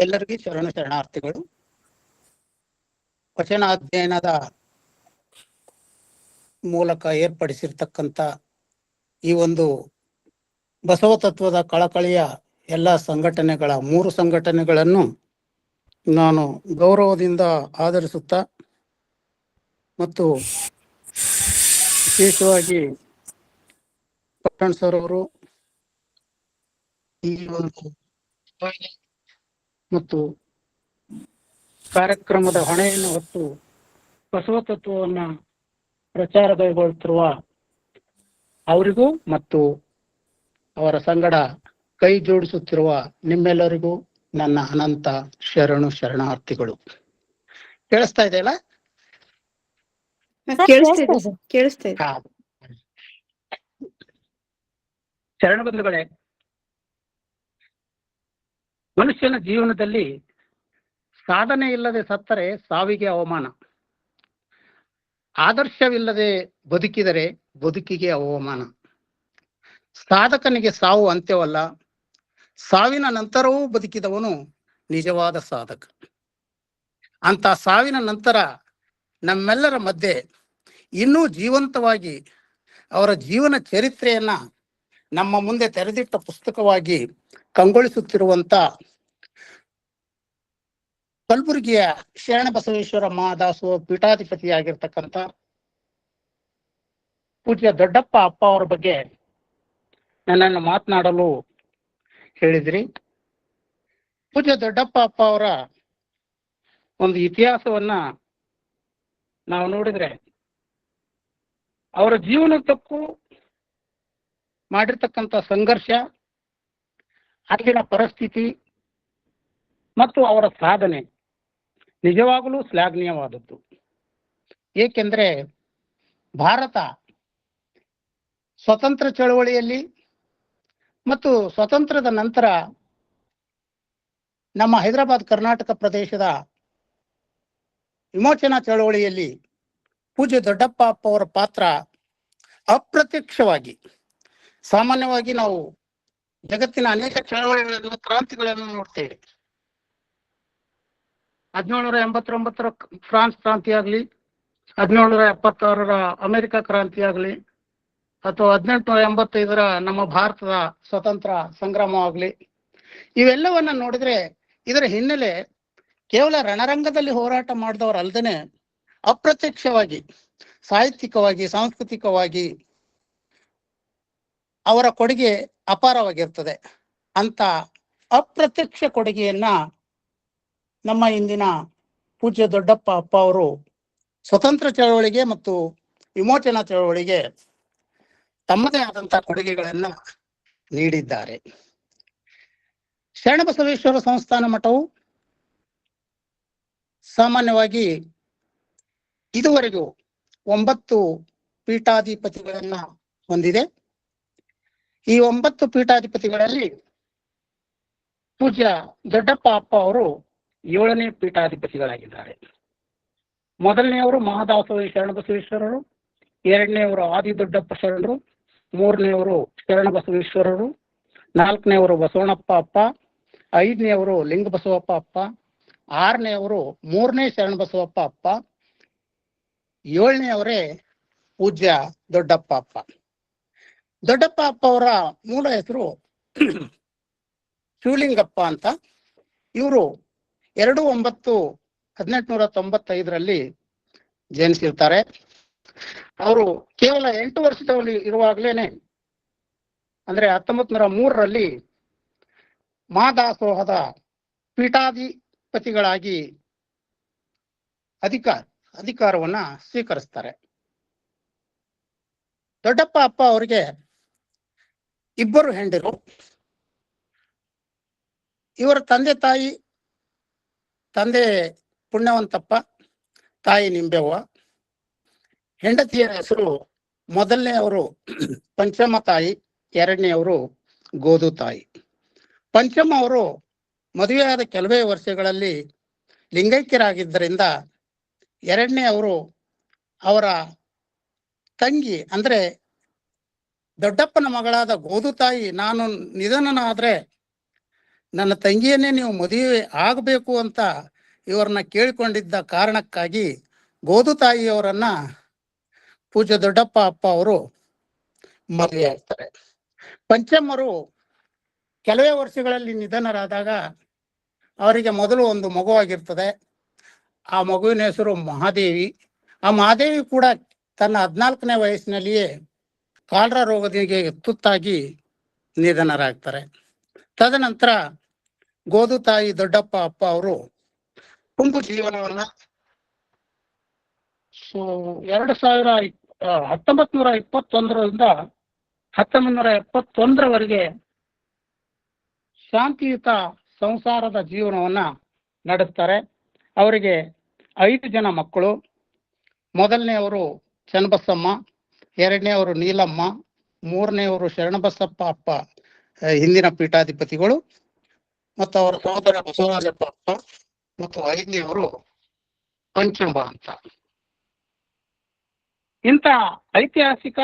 ಎಲ್ಲರಿಗೂ ಶರಣಾರ್ಥಿಗಳು. ವಚನ ಅಧ್ಯಯನದ ಮೂಲಕ ಏರ್ಪಡಿಸಿರ್ತಕ್ಕಂಥ ಈ ಒಂದು ಬಸವ ತತ್ವದ ಕಳಕಳಿಯ ಎಲ್ಲ ಸಂಘಟನೆಗಳ 3 ಸಂಘಟನೆಗಳನ್ನು ನಾನು ಗೌರವದಿಂದ ಆಧರಿಸುತ್ತಾ ಮತ್ತು ವಿಶೇಷವಾಗಿ ಪಟ್ಟಣ್ ಸರ್ ಅವರು ಈ ಒಂದು ಮತ್ತು ಕಾರ್ಯಕ್ರಮದ ಹೊಣೆಯನ್ನು ಹೊತ್ತು ಬಸವ ತತ್ವವನ್ನ ಪ್ರಚಾರ ಕೈಗೊಳ್ಳುತ್ತಿರುವ ಅವರಿಗೂ ಮತ್ತು ಅವರ ಸಂಗಡ ಕೈ ಜೋಡಿಸುತ್ತಿರುವ ನಿಮ್ಮೆಲ್ಲರಿಗೂ ನನ್ನ ಅನಂತ ಶರಣಾರ್ಥಿಗಳು. ಕೇಳಿಸ್ತಾ ಇದೆಯಲ್ಲ? ಕೇಳಿಸ್ತಾ ಇದೆ. ಶರಣ ಬಂಧುಗಳೇ, ಮನುಷ್ಯನ ಜೀವನದಲ್ಲಿ ಸಾಧನೆ ಇಲ್ಲದೆ ಸತ್ತರೆ ಸಾವಿಗೆ ಅವಮಾನ, ಆದರ್ಶವಿಲ್ಲದೆ ಬದುಕಿದರೆ ಬದುಕಿಗೆ ಅವಮಾನ. ಸಾಧಕನಿಗೆ ಸಾವು ಅಂತ್ಯವಲ್ಲ, ಸಾವಿನ ನಂತರವೂ ಬದುಕಿದವನು ನಿಜವಾದ ಸಾಧಕ. ಅಂತ ಸಾವಿನ ನಂತರ ನಮ್ಮೆಲ್ಲರ ಮಧ್ಯೆ ಇನ್ನೂ ಜೀವಂತವಾಗಿ ಅವರ ಜೀವನ ಚರಿತ್ರೆಯನ್ನ ನಮ್ಮ ಮುಂದೆ ತೆರೆದಿಟ್ಟ ಪುಸ್ತಕವಾಗಿ ಕಂಗೊಳಿಸುತ್ತಿರುವಂತ ಕಲಬುರಗಿಯ ಶರಣ ಬಸವೇಶ್ವರ ಮಹಾದಾಸೋಹ ಪೀಠಾಧಿಪತಿಯಾಗಿರ್ತಕ್ಕಂಥ ಪೂಜ್ಯ ದೊಡ್ಡಪ್ಪ ಅಪ್ಪ ಅವರ ಬಗ್ಗೆ ನನ್ನನ್ನು ಮಾತನಾಡಲು ಹೇಳಿದ್ರಿ. ಪೂಜ್ಯ ದೊಡ್ಡಪ್ಪ ಅಪ್ಪ ಅವರ ಒಂದು ಇತಿಹಾಸವನ್ನ ನಾವು ನೋಡಿದ್ರೆ, ಅವರ ಜೀವನಕ್ಕೂ ಮಾಡಿರ್ತಕ್ಕಂಥ ಸಂಘರ್ಷ, ಅಲ್ಲಿನ ಪರಿಸ್ಥಿತಿ ಮತ್ತು ಅವರ ಸಾಧನೆ ನಿಜವಾಗಲೂ ಶ್ಲಾಘನೀಯವಾದದ್ದು. ಏಕೆಂದ್ರೆ ಭಾರತ ಸ್ವತಂತ್ರ ಚಳವಳಿಯಲ್ಲಿ ಮತ್ತು ಸ್ವತಂತ್ರದ ನಂತರ ನಮ್ಮ ಹೈದರಾಬಾದ್ ಕರ್ನಾಟಕ ಪ್ರದೇಶದ ವಿಮೋಚನಾ ಚಳವಳಿಯಲ್ಲಿ ಪೂಜ್ಯ ದೊಡ್ಡಪ್ಪ ಅಪ್ಪ ಅವರ ಪಾತ್ರ ಅಪ್ರತ್ಯಕ್ಷವಾಗಿ, ಸಾಮಾನ್ಯವಾಗಿ ನಾವು ಜಗತ್ತಿನ ಅನೇಕ ಚಳವಳಿಗಳನ್ನು, ಕ್ರಾಂತಿಗಳನ್ನು ನೋಡ್ತೇವೆ. 1789 ಫ್ರಾನ್ಸ್ ಕ್ರಾಂತಿ ಆಗಲಿ, 1776 ಅಮೆರಿಕ ಕ್ರಾಂತಿ ಆಗಲಿ, ಅಥವಾ 1885 ನಮ್ಮ ಭಾರತದ ಸ್ವತಂತ್ರ ಸಂಗ್ರಾಮವಾಗಲಿ, ಇವೆಲ್ಲವನ್ನ ನೋಡಿದ್ರೆ ಇದರ ಹಿನ್ನೆಲೆ ಕೇವಲ ರಣರಂಗದಲ್ಲಿ ಹೋರಾಟ ಮಾಡಿದವರಲ್ಲದೆ ಅಪ್ರತ್ಯಕ್ಷವಾಗಿ, ಸಾಹಿತ್ಯಿಕವಾಗಿ, ಸಾಂಸ್ಕೃತಿಕವಾಗಿ ಅವರ ಕೊಡುಗೆ ಅಪಾರವಾಗಿರ್ತದೆ. ಅಂತ ಅಪ್ರತ್ಯಕ್ಷ ಕೊಡುಗೆಯನ್ನ ನಮ್ಮ ಇಂದಿನ ಪೂಜ್ಯ ದೊಡ್ಡಪ್ಪ ಅಪ್ಪ ಅವರು ಸ್ವತಂತ್ರ ಚಳವಳಿಗೆ ಮತ್ತು ವಿಮೋಚನಾ ಚಳವಳಿಗೆ ತಮ್ಮದೇ ಆದಂತಹ ಕೊಡುಗೆಗಳನ್ನ ನೀಡಿದ್ದಾರೆ. ಶರಣಬಸವೇಶ್ವರ ಸಂಸ್ಥಾನ ಮಠವು ಸಾಮಾನ್ಯವಾಗಿ ಇದುವರೆಗೂ 9 ಪೀಠಾಧಿಪತಿಗಳನ್ನ ಹೊಂದಿದೆ. ಈ 9 ಪೀಠಾಧಿಪತಿಗಳಲ್ಲಿ ಪೂಜ್ಯ ದೊಡ್ಡಪ್ಪ ಅಪ್ಪ ಅವರು 7ನೇ ಪೀಠಾಧಿಪತಿಗಳಾಗಿದ್ದಾರೆ. ಮೊದಲನೆಯವರು ಮಹಾದಾಸೋಹಿ ಶರಣಬಸವೇಶ್ವರರು, 2ನೇವರು ಆದಿ ದೊಡ್ಡಪ್ಪ ಶರಣರು, 3ನೇವರು ಶರಣಬಸವೇಶ್ವರರು, 4ನೇವರು ಬಸವಣ್ಣಪ್ಪ ಅಪ್ಪ, 5ನೇವರು ಲಿಂಗಬಸವಪ್ಪ ಅಪ್ಪ, 6ನೇವರು 3ನೇ ಶರಣಬಸವಪ್ಪ ಅಪ್ಪ, 7ನೇವರೇ ಪೂಜ್ಯ ದೊಡ್ಡಪ್ಪ ಅಪ್ಪ. ದೊಡ್ಡಪ್ಪ ಅಪ್ಪ ಅವರ ಮೂಲ ಹೆಸರು ಶಿವಲಿಂಗಪ್ಪ ಅಂತ. ಇವರು 2/9/1895 ಜನಿಸಿರ್ತಾರೆ. ಅವರು ಕೇವಲ 8 ವರ್ಷದಲ್ಲಿ ಇರುವಾಗಲೇನೆ, ಅಂದ್ರೆ 1903 ಮಹಾದಾಸೋಹದ ಪೀಠಾಧಿಪತಿಗಳಾಗಿ ಅಧಿಕಾರವನ್ನ ಸ್ವೀಕರಿಸ್ತಾರೆ. ದೊಡ್ಡಪ್ಪ ಅಪ್ಪ ಅವರಿಗೆ 2 ಹೆಂಡರು. ಇವರ ತಂದೆ ಪುಣ್ಯವಂತಪ್ಪ, ತಾಯಿ ನಿಂಬೆವ್ವ. ಹೆಂಡತಿಯರ ಹೆಸರು ಮೊದಲನೆಯವರು ಪಂಚಮ ತಾಯಿ, 2ನೇವರು ಗೋದು ತಾಯಿ. ಪಂಚಮ ಅವರು ಮದುವೆಯಾದ ಕೆಲವೇ ವರ್ಷಗಳಲ್ಲಿ ಲಿಂಗೈಕ್ಯರಾಗಿದ್ದರಿಂದ 2ನೇ ಅವರು ಅವರ ತಂಗಿ, ಅಂದ್ರೆ ದೊಡ್ಡಪ್ಪನ ಮಗಳಾದ ಗೋದು ತಾಯಿ, ನಾನು ನಿಧನನಾದ್ರೆ ನನ್ನ ತಂಗಿಯನ್ನೇ ನೀವು ಮದುವೆ ಆಗಬೇಕು ಅಂತ ಇವರನ್ನ ಕೇಳಿಕೊಂಡಿದ್ದ ಕಾರಣಕ್ಕಾಗಿ ಗೋದು ತಾಯಿಯವರನ್ನ ಪೂಜ್ಯ ದೊಡ್ಡಪ್ಪ ಅಪ್ಪ ಅವರು ಮದುವೆ ಆಗ್ತಾರೆ. ಪಂಚಮರು ಕೆಲವೇ ವರ್ಷಗಳಲ್ಲಿ ನಿಧನರಾದಾಗ ಅವರಿಗೆ ಮೊದಲು ಒಂದು ಮಗುವಾಗಿರ್ತದೆ. ಆ ಮಗುವಿನ ಹೆಸರು ಮಹಾದೇವಿ. ಆ ಮಹಾದೇವಿ ಕೂಡ ತನ್ನ 14ನೇ ವಯಸ್ಸಿನಲ್ಲಿಯೇ ಕಾಲರಾ ರೋಗದಿಗೆ ತುತ್ತಾಗಿ ನಿಧನರಾಗ್ತಾರೆ. ತದನಂತರ ಗೋದು ತಾಯಿ ದೊಡ್ಡಪ್ಪ ಅಪ್ಪ ಅವರು ಕುಂಬು ಜೀವನವನ್ನ 1921ರಿಂದ 1971ರವರೆಗೆ ಶಾಂತಿಯುತ ಸಂಸಾರದ ಜೀವನವನ್ನ ನಡೆಸ್ತಾರೆ. ಅವರಿಗೆ 5 ಜನ ಮಕ್ಕಳು. ಮೊದಲನೆಯವರು ಚನ್ನಬಸಮ್ಮ, 2ನೇವರು ನೀಲಮ್ಮ, 3ನೇವರು ಶರಣಬಸಪ್ಪ ಅಪ್ಪ, ಹಿಂದಿನ ಪೀಠಾಧಿಪತಿಗಳು, ಮತ್ತು ಅವರ ಸಹೋದರ ಬಸವರಾಜಪ್ಪ ಅಪ್ಪ, ಮತ್ತು 5ನೇವರು ಪಂಚಮ ಅಂತ. ಇಂಥ ಐತಿಹಾಸಿಕ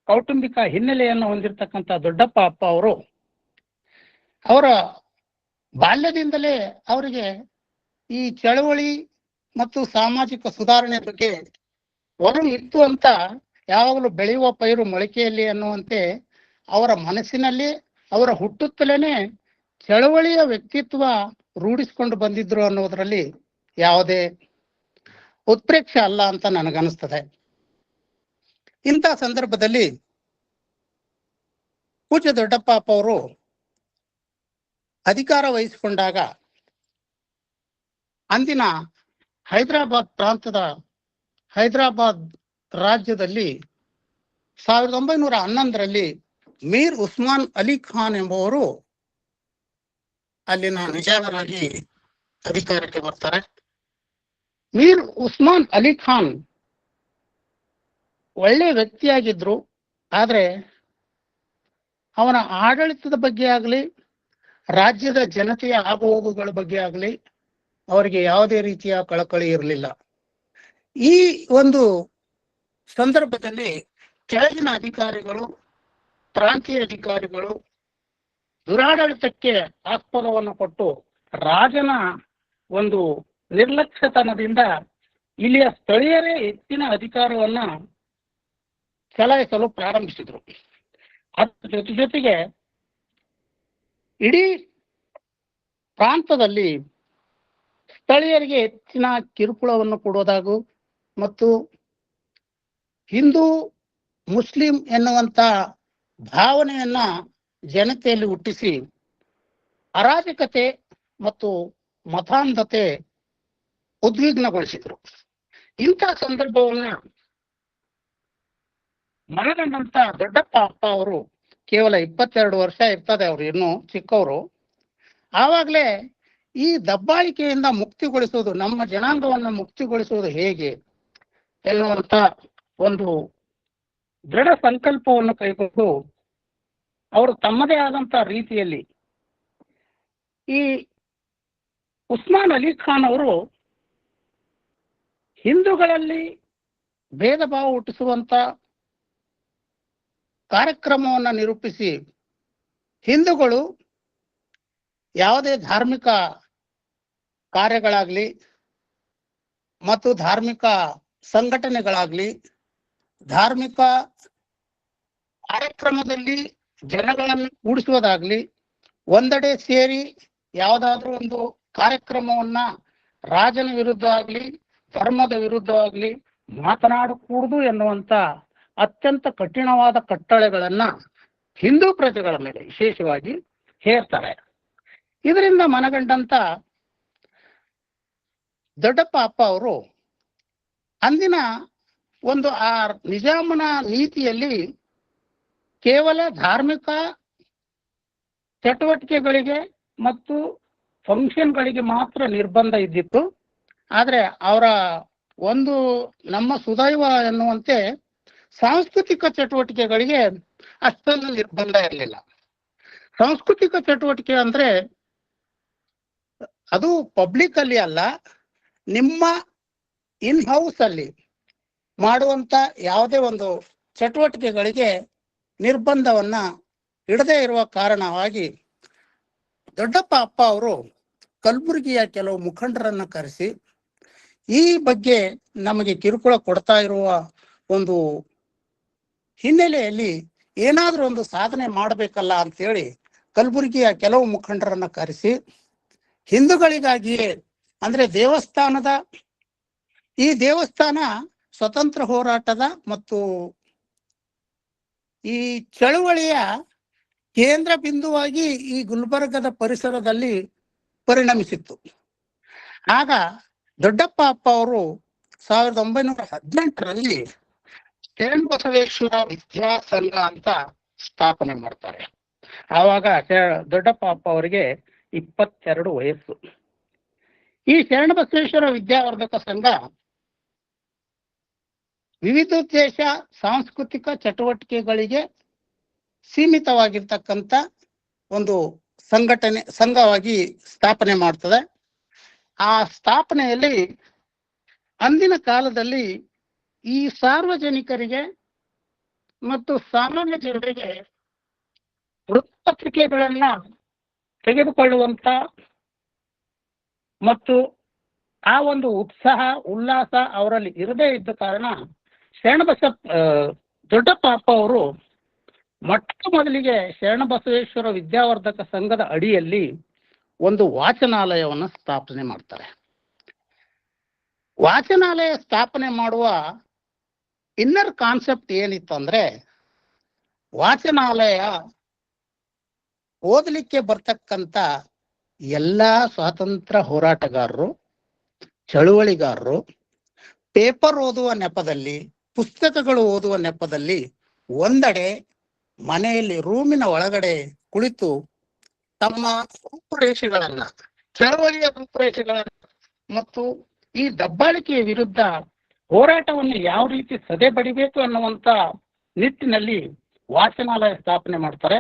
ಕೌಟುಂಬಿಕ ಹಿನ್ನೆಲೆಯನ್ನು ಹೊಂದಿರತಕ್ಕಂಥ ದೊಡ್ಡಪ್ಪ ಅಪ್ಪ ಅವರು ಅವರ ಬಾಲ್ಯದಿಂದಲೇ ಅವರಿಗೆ ಈ ಚಳವಳಿ ಮತ್ತು ಸಾಮಾಜಿಕ ಸುಧಾರಣೆ ಬಗ್ಗೆ ಒಲವು ಇತ್ತು ಅಂತ, ಯಾವಾಗಲೂ ಬೆಳೆಯುವ ಪೈರು ಮೊಳಕೆಯಲ್ಲಿ ಅನ್ನುವಂತೆ ಅವರ ಮನಸ್ಸಿನಲ್ಲಿ ಅವರ ಹುಟ್ಟುತ್ತಲೇನೆ ಚಳವಳಿಯ ವ್ಯಕ್ತಿತ್ವ ರೂಢಿಸಿಕೊಂಡು ಬಂದಿದ್ರು ಅನ್ನೋದರಲ್ಲಿ ಯಾವುದೇ ಉತ್ಪ್ರೇಕ್ಷೆ ಅಲ್ಲ ಅಂತ ನನಗನ್ನಿಸ್ತದೆ. ಇಂಥ ಸಂದರ್ಭದಲ್ಲಿ ಪೂಜ್ಯ ದೊಡ್ಡಪ್ಪ ಅಪ್ಪ ಅವರು ಅಧಿಕಾರ ವಹಿಸಿಕೊಂಡಾಗ ಅಂದಿನ ಹೈದರಾಬಾದ್ ರಾಜ್ಯದಲ್ಲಿ 1911ರಲ್ಲಿ ಮೀರ್ ಉಸ್ಮಾನ್ ಅಲಿ ಖಾನ್ ಎಂಬುವರು ಅಲ್ಲಿನ ನಿಜಾಮರಾಗಿ ಅಧಿಕಾರಕ್ಕೆ ಬರ್ತಾರೆ. ಮೀರ್ ಉಸ್ಮಾನ್ ಅಲಿ ಖಾನ್ ಒಳ್ಳೆ ವ್ಯಕ್ತಿಯಾಗಿದ್ರು, ಆದ್ರೆ ಅವನ ಆಡಳಿತದ ಬಗ್ಗೆ ಆಗಲಿ, ರಾಜ್ಯದ ಜನತೆಯ ಆಗುಹೋಗುಗಳ ಬಗ್ಗೆ ಆಗಲಿ ಅವರಿಗೆ ಯಾವುದೇ ರೀತಿಯ ಕಳಕಳಿ ಇರಲಿಲ್ಲ. ಈ ಒಂದು ಸಂದರ್ಭದಲ್ಲಿ ಕೆಳಗಿನ ಅಧಿಕಾರಿಗಳು, ಪ್ರಾಂತೀಯ ಅಧಿಕಾರಿಗಳು ದುರಾಡಳಿತಕ್ಕೆ ಆಸ್ಪದವನ್ನು ಕೊಟ್ಟು ರಾಜನ ಒಂದು ನಿರ್ಲಕ್ಷ್ಯತನದಿಂದ ಇಲ್ಲಿಯ ಸ್ಥಳೀಯರೇ ಹೆಚ್ಚಿನ ಅಧಿಕಾರವನ್ನ ಚಲಾಯಿಸಲು ಪ್ರಾರಂಭಿಸಿದ್ರು. ಅದ್ರ ಜೊತೆಗೆ ಇಡೀ ಪ್ರಾಂತದಲ್ಲಿ ಸ್ಥಳೀಯರಿಗೆ ಹೆಚ್ಚಿನ ಕಿರುಕುಳವನ್ನು ಕೊಡೋದಾಗೂ ಮತ್ತು ಹಿಂದೂ ಮುಸ್ಲಿಂ ಎನ್ನುವಂತ ಭಾವನೆಯನ್ನ ಜನತೆಯಲ್ಲಿ ಹುಟ್ಟಿಸಿ ಅರಾಜಕತೆ ಮತ್ತು ಮತಾಂಧತೆ ಉದ್ವಿಗ್ನಗೊಳಿಸಿದ್ರು. ಇಂಥ ಸಂದರ್ಭವನ್ನ ಮನಗಂಡಂತ ದೊಡ್ಡಪ್ಪ ಅಪ್ಪ ಅವರು ಕೇವಲ 22 ವರ್ಷ ಇರ್ತದೆ, ಅವರು ಇನ್ನೂ ಚಿಕ್ಕವರು. ಆವಾಗಲೇ ಈ ದಬ್ಬಾಳಿಕೆಯಿಂದ ಮುಕ್ತಿಗೊಳಿಸುವುದು, ನಮ್ಮ ಜನಾಂಗವನ್ನು ಮುಕ್ತಿಗೊಳಿಸುವುದು ಹೇಗೆ ಎನ್ನುವಂತ ಒಂದು ದೃಢ ಸಂಕಲ್ಪವನ್ನು ಕೈಗೊಂಡು ಅವರು ತಮ್ಮದೇ ಆದಂತ ರೀತಿಯಲ್ಲಿ ಈ ಉಸ್ಮಾನ್ ಅಲಿ ಖಾನ್ ಅವರು ಹಿಂದೂಗಳಲ್ಲಿ ಭೇದ ಭಾವ ಹುಟ್ಟಿಸುವಂತ ಕಾರ್ಯಕ್ರಮವನ್ನು ನಿರೂಪಿಸಿ ಹಿಂದೂಗಳು ಯಾವುದೇ ಧಾರ್ಮಿಕ ಕಾರ್ಯಗಳಾಗ್ಲಿ ಮತ್ತು ಧಾರ್ಮಿಕ ಸಂಘಟನೆಗಳಾಗ್ಲಿ ಧಾರ್ಮಿಕ ಕಾರ್ಯಕ್ರಮದಲ್ಲಿ ಜನಗಳನ್ನು ಕೂಡಿಸುವುದಾಗ್ಲಿ ಒಂದೆಡೆ ಸೇರಿ ಯಾವುದಾದ್ರೂ ಒಂದು ಕಾರ್ಯಕ್ರಮವನ್ನ ರಾಜನ ವಿರುದ್ಧ ಆಗ್ಲಿ ಧರ್ಮದ ವಿರುದ್ಧ ಆಗ್ಲಿ ಮಾತನಾಡಕೂಡದು ಎನ್ನುವಂತ ಅತ್ಯಂತ ಕಠಿಣವಾದ ಕಟ್ಟಳೆಗಳನ್ನ ಹಿಂದೂ ಪ್ರಜೆಗಳ ಮೇಲೆ ವಿಶೇಷವಾಗಿ ಹೇರ್ತಾರೆ. ಇದರಿಂದ ಮನಗಂಡಂತ ದೊಡ್ಡಪ್ಪ ಅಪ್ಪ ಅವರು ಅಂದಿನ ಒಂದು ಆ ನಿಜಾಮನ ನೀತಿಯಲ್ಲಿ ಕೇವಲ ಧಾರ್ಮಿಕ ಚಟುವಟಿಕೆಗಳಿಗೆ ಮತ್ತು ಫಂಕ್ಷನ್ಗಳಿಗೆ ಮಾತ್ರ ನಿರ್ಬಂಧ ಇದ್ದಿತ್ತು. ಆದರೆ ಅವರ ಒಂದು ನಮ್ಮ ಸುದೈವ ಎನ್ನುವಂತೆ ಸಾಂಸ್ಕೃತಿಕ ಚಟುವಟಿಕೆಗಳಿಗೆ ಅಷ್ಟೊಂದು ನಿರ್ಬಂಧ ಇರಲಿಲ್ಲ. ಸಾಂಸ್ಕೃತಿಕ ಚಟುವಟಿಕೆ ಅಂದ್ರೆ ಅದು ಪಬ್ಲಿಕ್ ಅಲ್ಲಿ ಅಲ್ಲ, ನಿಮ್ಮ ಇನ್ ಹೌಸ್ ಅಲ್ಲಿ ಮಾಡುವಂತ ಯಾವುದೇ ಒಂದು ಚಟುವಟಿಕೆಗಳಿಗೆ ನಿರ್ಬಂಧವನ್ನ ಇಡದೇ ಇರುವ ಕಾರಣವಾಗಿ ದೊಡ್ಡಪ್ಪ ಅಪ್ಪ ಅವರು ಕಲಬುರಗಿಯ ಕೆಲವು ಮುಖಂಡರನ್ನ ಕರೆಸಿ ಈ ಬಗ್ಗೆ ನಮಗೆ ಕಿರುಕುಳ ಕೊಡ್ತಾ ಇರುವ ಒಂದು ಹಿನ್ನೆಲೆಯಲ್ಲಿ ಏನಾದ್ರೂ ಒಂದು ಸಾಧನೆ ಮಾಡಬೇಕಲ್ಲ ಅಂತೇಳಿ ಕಲಬುರಗಿಯ ಕೆಲವು ಮುಖಂಡರನ್ನ ಕರೆಸಿ ಹಿಂದೂಗಳಿಗಾಗಿಯೇ ಅಂದ್ರೆ ಈ ದೇವಸ್ಥಾನ ಸ್ವತಂತ್ರ ಹೋರಾಟದ ಮತ್ತು ಈ ಚಳುವಳಿಯ ಕೇಂದ್ರ ಬಿಂದುವಾಗಿ ಈ ಗುಲ್ಬರ್ಗದ ಪರಿಸರದಲ್ಲಿ ಪರಿಣಮಿಸಿತ್ತು. ಆಗ ದೊಡ್ಡಪ್ಪ ಅಪ್ಪ ಅವರು 1918ರಲ್ಲಿ ಶರಣಬಸವೇಶ್ವರ ವಿದ್ಯಾಸಂಘ ಅಂತ ಸ್ಥಾಪನೆ ಮಾಡ್ತಾರೆ. ಆವಾಗ ದೊಡ್ಡಪ್ಪ ಅಪ್ಪ ಅವರಿಗೆ 22 ವಯಸ್ಸು. ಈ ಶರಣಬಸವೇಶ್ವರ ವಿದ್ಯಾವರ್ಧಕ ಸಂಘ ವಿವಿಧೋದ್ದೇಶ ಸಾಂಸ್ಕೃತಿಕ ಚಟುವಟಿಕೆಗಳಿಗೆ ಸೀಮಿತವಾಗಿರ್ತಕ್ಕಂಥ ಒಂದು ಸಂಘವಾಗಿ ಸ್ಥಾಪನೆ ಮಾಡ್ತದೆ. ಆ ಸ್ಥಾಪನೆಯಲ್ಲಿ ಅಂದಿನ ಕಾಲದಲ್ಲಿ ಈ ಸಾರ್ವಜನಿಕರಿಗೆ ಮತ್ತು ಸಾಮಾನ್ಯ ಜನರಿಗೆ ವೃತ್ತಪತ್ರಿಕೆಗಳನ್ನ ತೆಗೆದುಕೊಳ್ಳುವಂತ ಮತ್ತು ಆ ಒಂದು ಉತ್ಸಾಹ ಉಲ್ಲಾಸ ಅವರಲ್ಲಿ ಇರದೇ ಇದ್ದ ಕಾರಣ ದೊಡ್ಡಪ್ಪ ಅಪ್ಪ ಅವರು ಮೊಟ್ಟ ಮೊದಲಿಗೆ ಶರಣಬಸವೇಶ್ವರ ವಿದ್ಯಾವರ್ಧಕ ಸಂಘದ ಅಡಿಯಲ್ಲಿ ಒಂದು ವಾಚನಾಲಯವನ್ನು ಸ್ಥಾಪನೆ ಮಾಡ್ತಾರೆ. ವಾಚನಾಲಯ ಸ್ಥಾಪನೆ ಮಾಡುವ ಇನ್ನರ್ ಕಾನ್ಸೆಪ್ಟ್ ಏನಿತ್ತು ಅಂದ್ರೆ, ವಾಚನಾಲಯ ಓದಲಿಕ್ಕೆ ಬರ್ತಕ್ಕಂಥ ಎಲ್ಲಾ ಸ್ವಾತಂತ್ರ್ಯ ಹೋರಾಟಗಾರರು, ಚಳುವಳಿಗಾರರು ಪೇಪರ್ ಓದುವ ನೆಪದಲ್ಲಿ, ಪುಸ್ತಕಗಳು ಓದುವ ನೆಪದಲ್ಲಿ ಒಂದೆಡೆ ಮನೆಯಲ್ಲಿ ರೂಮಿನ ಒಳಗಡೆ ಕುಳಿತು ತಮ್ಮ ರೂಪುರೇಷೆಗಳನ್ನ, ಚಳವಳಿಯ ರೂಪುರೇಷೆಗಳನ್ನ ಮತ್ತು ಈ ದಬ್ಬಾಳಿಕೆಯ ವಿರುದ್ಧ ಹೋರಾಟವನ್ನು ಯಾವ ರೀತಿ ಸದೆ ಬಡಿಬೇಕು ಅನ್ನುವಂತ ನಿಟ್ಟಿನಲ್ಲಿ ವಾಚನಾಲಯ ಸ್ಥಾಪನೆ ಮಾಡ್ತಾರೆ.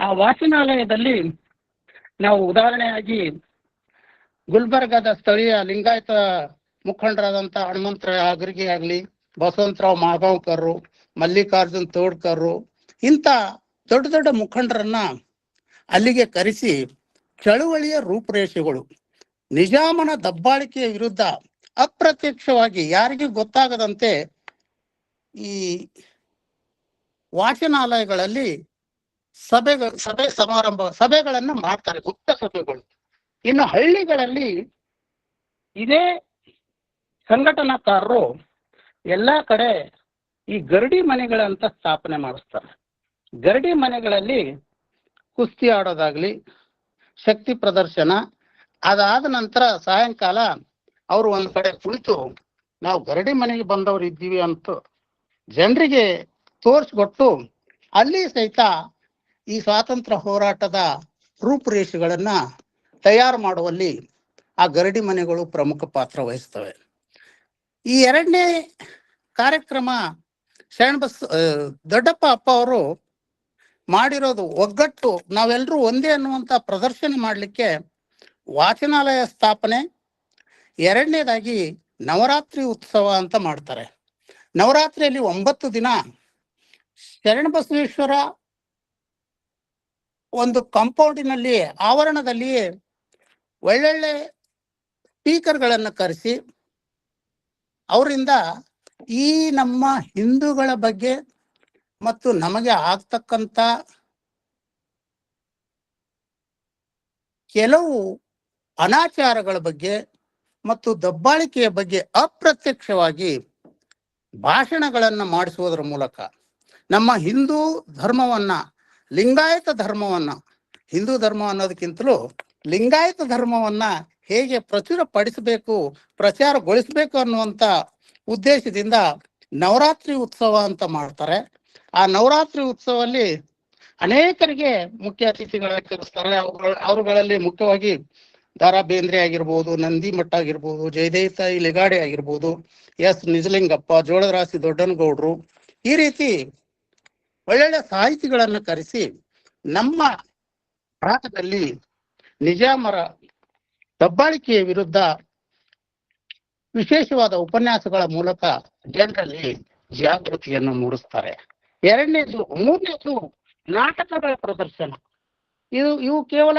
ಆ ವಾಚನಾಲಯದಲ್ಲಿ ನಾವು ಉದಾಹರಣೆಯಾಗಿ ಗುಲ್ಬರ್ಗದ ಸ್ಥಳೀಯ ಲಿಂಗಾಯತ ಮುಖಂಡರಾದಂಥ ಹನುಮಂತರಾವ್ ಆಗರಿಗೆ ಆಗಲಿ, ಬಸವಂತರಾವ್ ಮಾಗಾಂವ್ಕರ್, ಮಲ್ಲಿಕಾರ್ಜುನ್ ತೋಡ್ಕರ್, ಇಂಥ ದೊಡ್ಡ ದೊಡ್ಡ ಮುಖಂಡರನ್ನ ಅಲ್ಲಿಗೆ ಕರೆಸಿ ಚಳುವಳಿಯ ರೂಪುರೇಷೆಗಳು, ನಿಜಾಮನ ದಬ್ಬಾಳಿಕೆಯ ವಿರುದ್ಧ ಅಪ್ರತ್ಯಕ್ಷವಾಗಿ ಯಾರಿಗೂ ಗೊತ್ತಾಗದಂತೆ ಈ ವಾಚನಾಲಯಗಳಲ್ಲಿ ಸಭೆಗಳನ್ನ ಮಾಡ್ತಾರೆ, ಗುಪ್ತ ಸಭೆಗಳು. ಇನ್ನು ಹಳ್ಳಿಗಳಲ್ಲಿ ಇದೇ ಸಂಘಟನಾಕಾರರು ಎಲ್ಲಾ ಕಡೆ ಈ ಗರಡಿ ಮನೆಗಳಂತ ಸ್ಥಾಪನೆ ಮಾಡಿಸ್ತಾರೆ. ಗರಡಿ ಮನೆಗಳಲ್ಲಿ ಕುಸ್ತಿ ಆಡೋದಾಗ್ಲಿ, ಶಕ್ತಿ ಪ್ರದರ್ಶನ, ಅದಾದ ನಂತರ ಸಾಯಂಕಾಲ ಅವರು ಒಂದ್ ಕಡೆ ಕುಳಿತು ನಾವು ಗರಡಿ ಮನೆಗೆ ಬಂದವರು ಇದ್ದೀವಿ ಅಂತ ಜನರಿಗೆ ತೋರಿಸ್ಕೊಟ್ಟು ಅಲ್ಲಿ ಸಹಿತ ಈ ಸ್ವಾತಂತ್ರ್ಯ ಹೋರಾಟದ ರೂಪುರೇಷೆಗಳನ್ನ ತಯಾರು ಮಾಡುವಲ್ಲಿ ಆ ಗರಡಿ ಮನೆಗಳು ಪ್ರಮುಖ ಪಾತ್ರ ವಹಿಸ್ತವೆ. ಈ ಎರಡನೇ ಕಾರ್ಯಕ್ರಮ ದೊಡ್ಡಪ್ಪ ಅಪ್ಪ ಅವರು ಮಾಡಿರೋದು ಒಗ್ಗಟ್ಟು, ನಾವೆಲ್ಲರೂ ಒಂದೇ ಅನ್ನುವಂಥ ಪ್ರದರ್ಶನ ಮಾಡಲಿಕ್ಕೆ ವಾಚನಾಲಯ ಸ್ಥಾಪನೆ. ಎರಡನೇದಾಗಿ ನವರಾತ್ರಿ ಉತ್ಸವ ಅಂತ ಮಾಡ್ತಾರೆ. ನವರಾತ್ರಿಯಲ್ಲಿ 9 ದಿನ ಶರಣಬಸವೇಶ್ವರ ಒಂದು ಕಾಂಪೌಂಡಿನಲ್ಲಿ, ಆವರಣದಲ್ಲಿ ಒಳ್ಳೊಳ್ಳೆ ಸ್ಪೀಕರ್ಗಳನ್ನು ಕರೆಸಿ ಅವರಿಂದ ಈ ನಮ್ಮ ಹಿಂದೂಗಳ ಬಗ್ಗೆ ಮತ್ತು ನಮಗೆ ಆಗ್ತಕ್ಕಂಥ ಕೆಲವು ಅನಾಚಾರಗಳ ಬಗ್ಗೆ ಮತ್ತು ದಬ್ಬಾಳಿಕೆಯ ಬಗ್ಗೆ ಅಪ್ರತ್ಯಕ್ಷವಾಗಿ ಭಾಷಣಗಳನ್ನ ಮಾಡಿಸುವುದರ ಮೂಲಕ ನಮ್ಮ ಹಿಂದೂ ಧರ್ಮವನ್ನ, ಲಿಂಗಾಯತ ಧರ್ಮವನ್ನ, ಹಿಂದೂ ಧರ್ಮ ಅನ್ನೋದಕ್ಕಿಂತಲೂ ಲಿಂಗಾಯತ ಧರ್ಮವನ್ನ ಹೇಗೆ ಪ್ರಚುರಪಡಿಸಬೇಕು, ಪ್ರಚಾರಗೊಳಿಸಬೇಕು ಅನ್ನುವಂಥ ಉದ್ದೇಶದಿಂದ ನವರಾತ್ರಿ ಉತ್ಸವ ಅಂತ ಮಾಡ್ತಾರೆ. ಆ ನವರಾತ್ರಿ ಉತ್ಸವದಲ್ಲಿ ಅನೇಕರಿಗೆ ಮುಖ್ಯ ಅತಿಥಿಗಳಾಗಿ ಕರೆಸ್ತಾರೆ. ಅವರುಗಳಲ್ಲಿ ಮುಖ್ಯವಾಗಿ ದಾರಾ ಬೇಂದ್ರೆ ಆಗಿರ್ಬೋದು, ನಂದಿ ಮಠ ಆಗಿರ್ಬೋದು, ಜಯದೇವತಾಯಿ ಲೆಗಾಡೆ ಆಗಿರ್ಬೋದು, ಎಸ್ ನಿಜಲಿಂಗಪ್ಪ, ಜೋಳದರಾಸಿ ದೊಡ್ಡನಗೌಡರು, ಈ ರೀತಿ ಒಳ್ಳೊಳ್ಳೆ ಸಾಹಿತಿಗಳನ್ನು ಕರೆಸಿ ನಮ್ಮ ಭಾರತದಲ್ಲಿ ನಿಜಾಮರ ದಬ್ಬಾಳಿಕೆಯ ವಿರುದ್ಧ ವಿಶೇಷವಾದ ಉಪನ್ಯಾಸಗಳ ಮೂಲಕ ಜನರಲ್ಲಿ ಜಾಗೃತಿಯನ್ನು ಮೂಡಿಸ್ತಾರೆ. ಮೂರನೇದು ನಾಟಕಗಳ ಪ್ರದರ್ಶನ. ಇವು ಕೇವಲ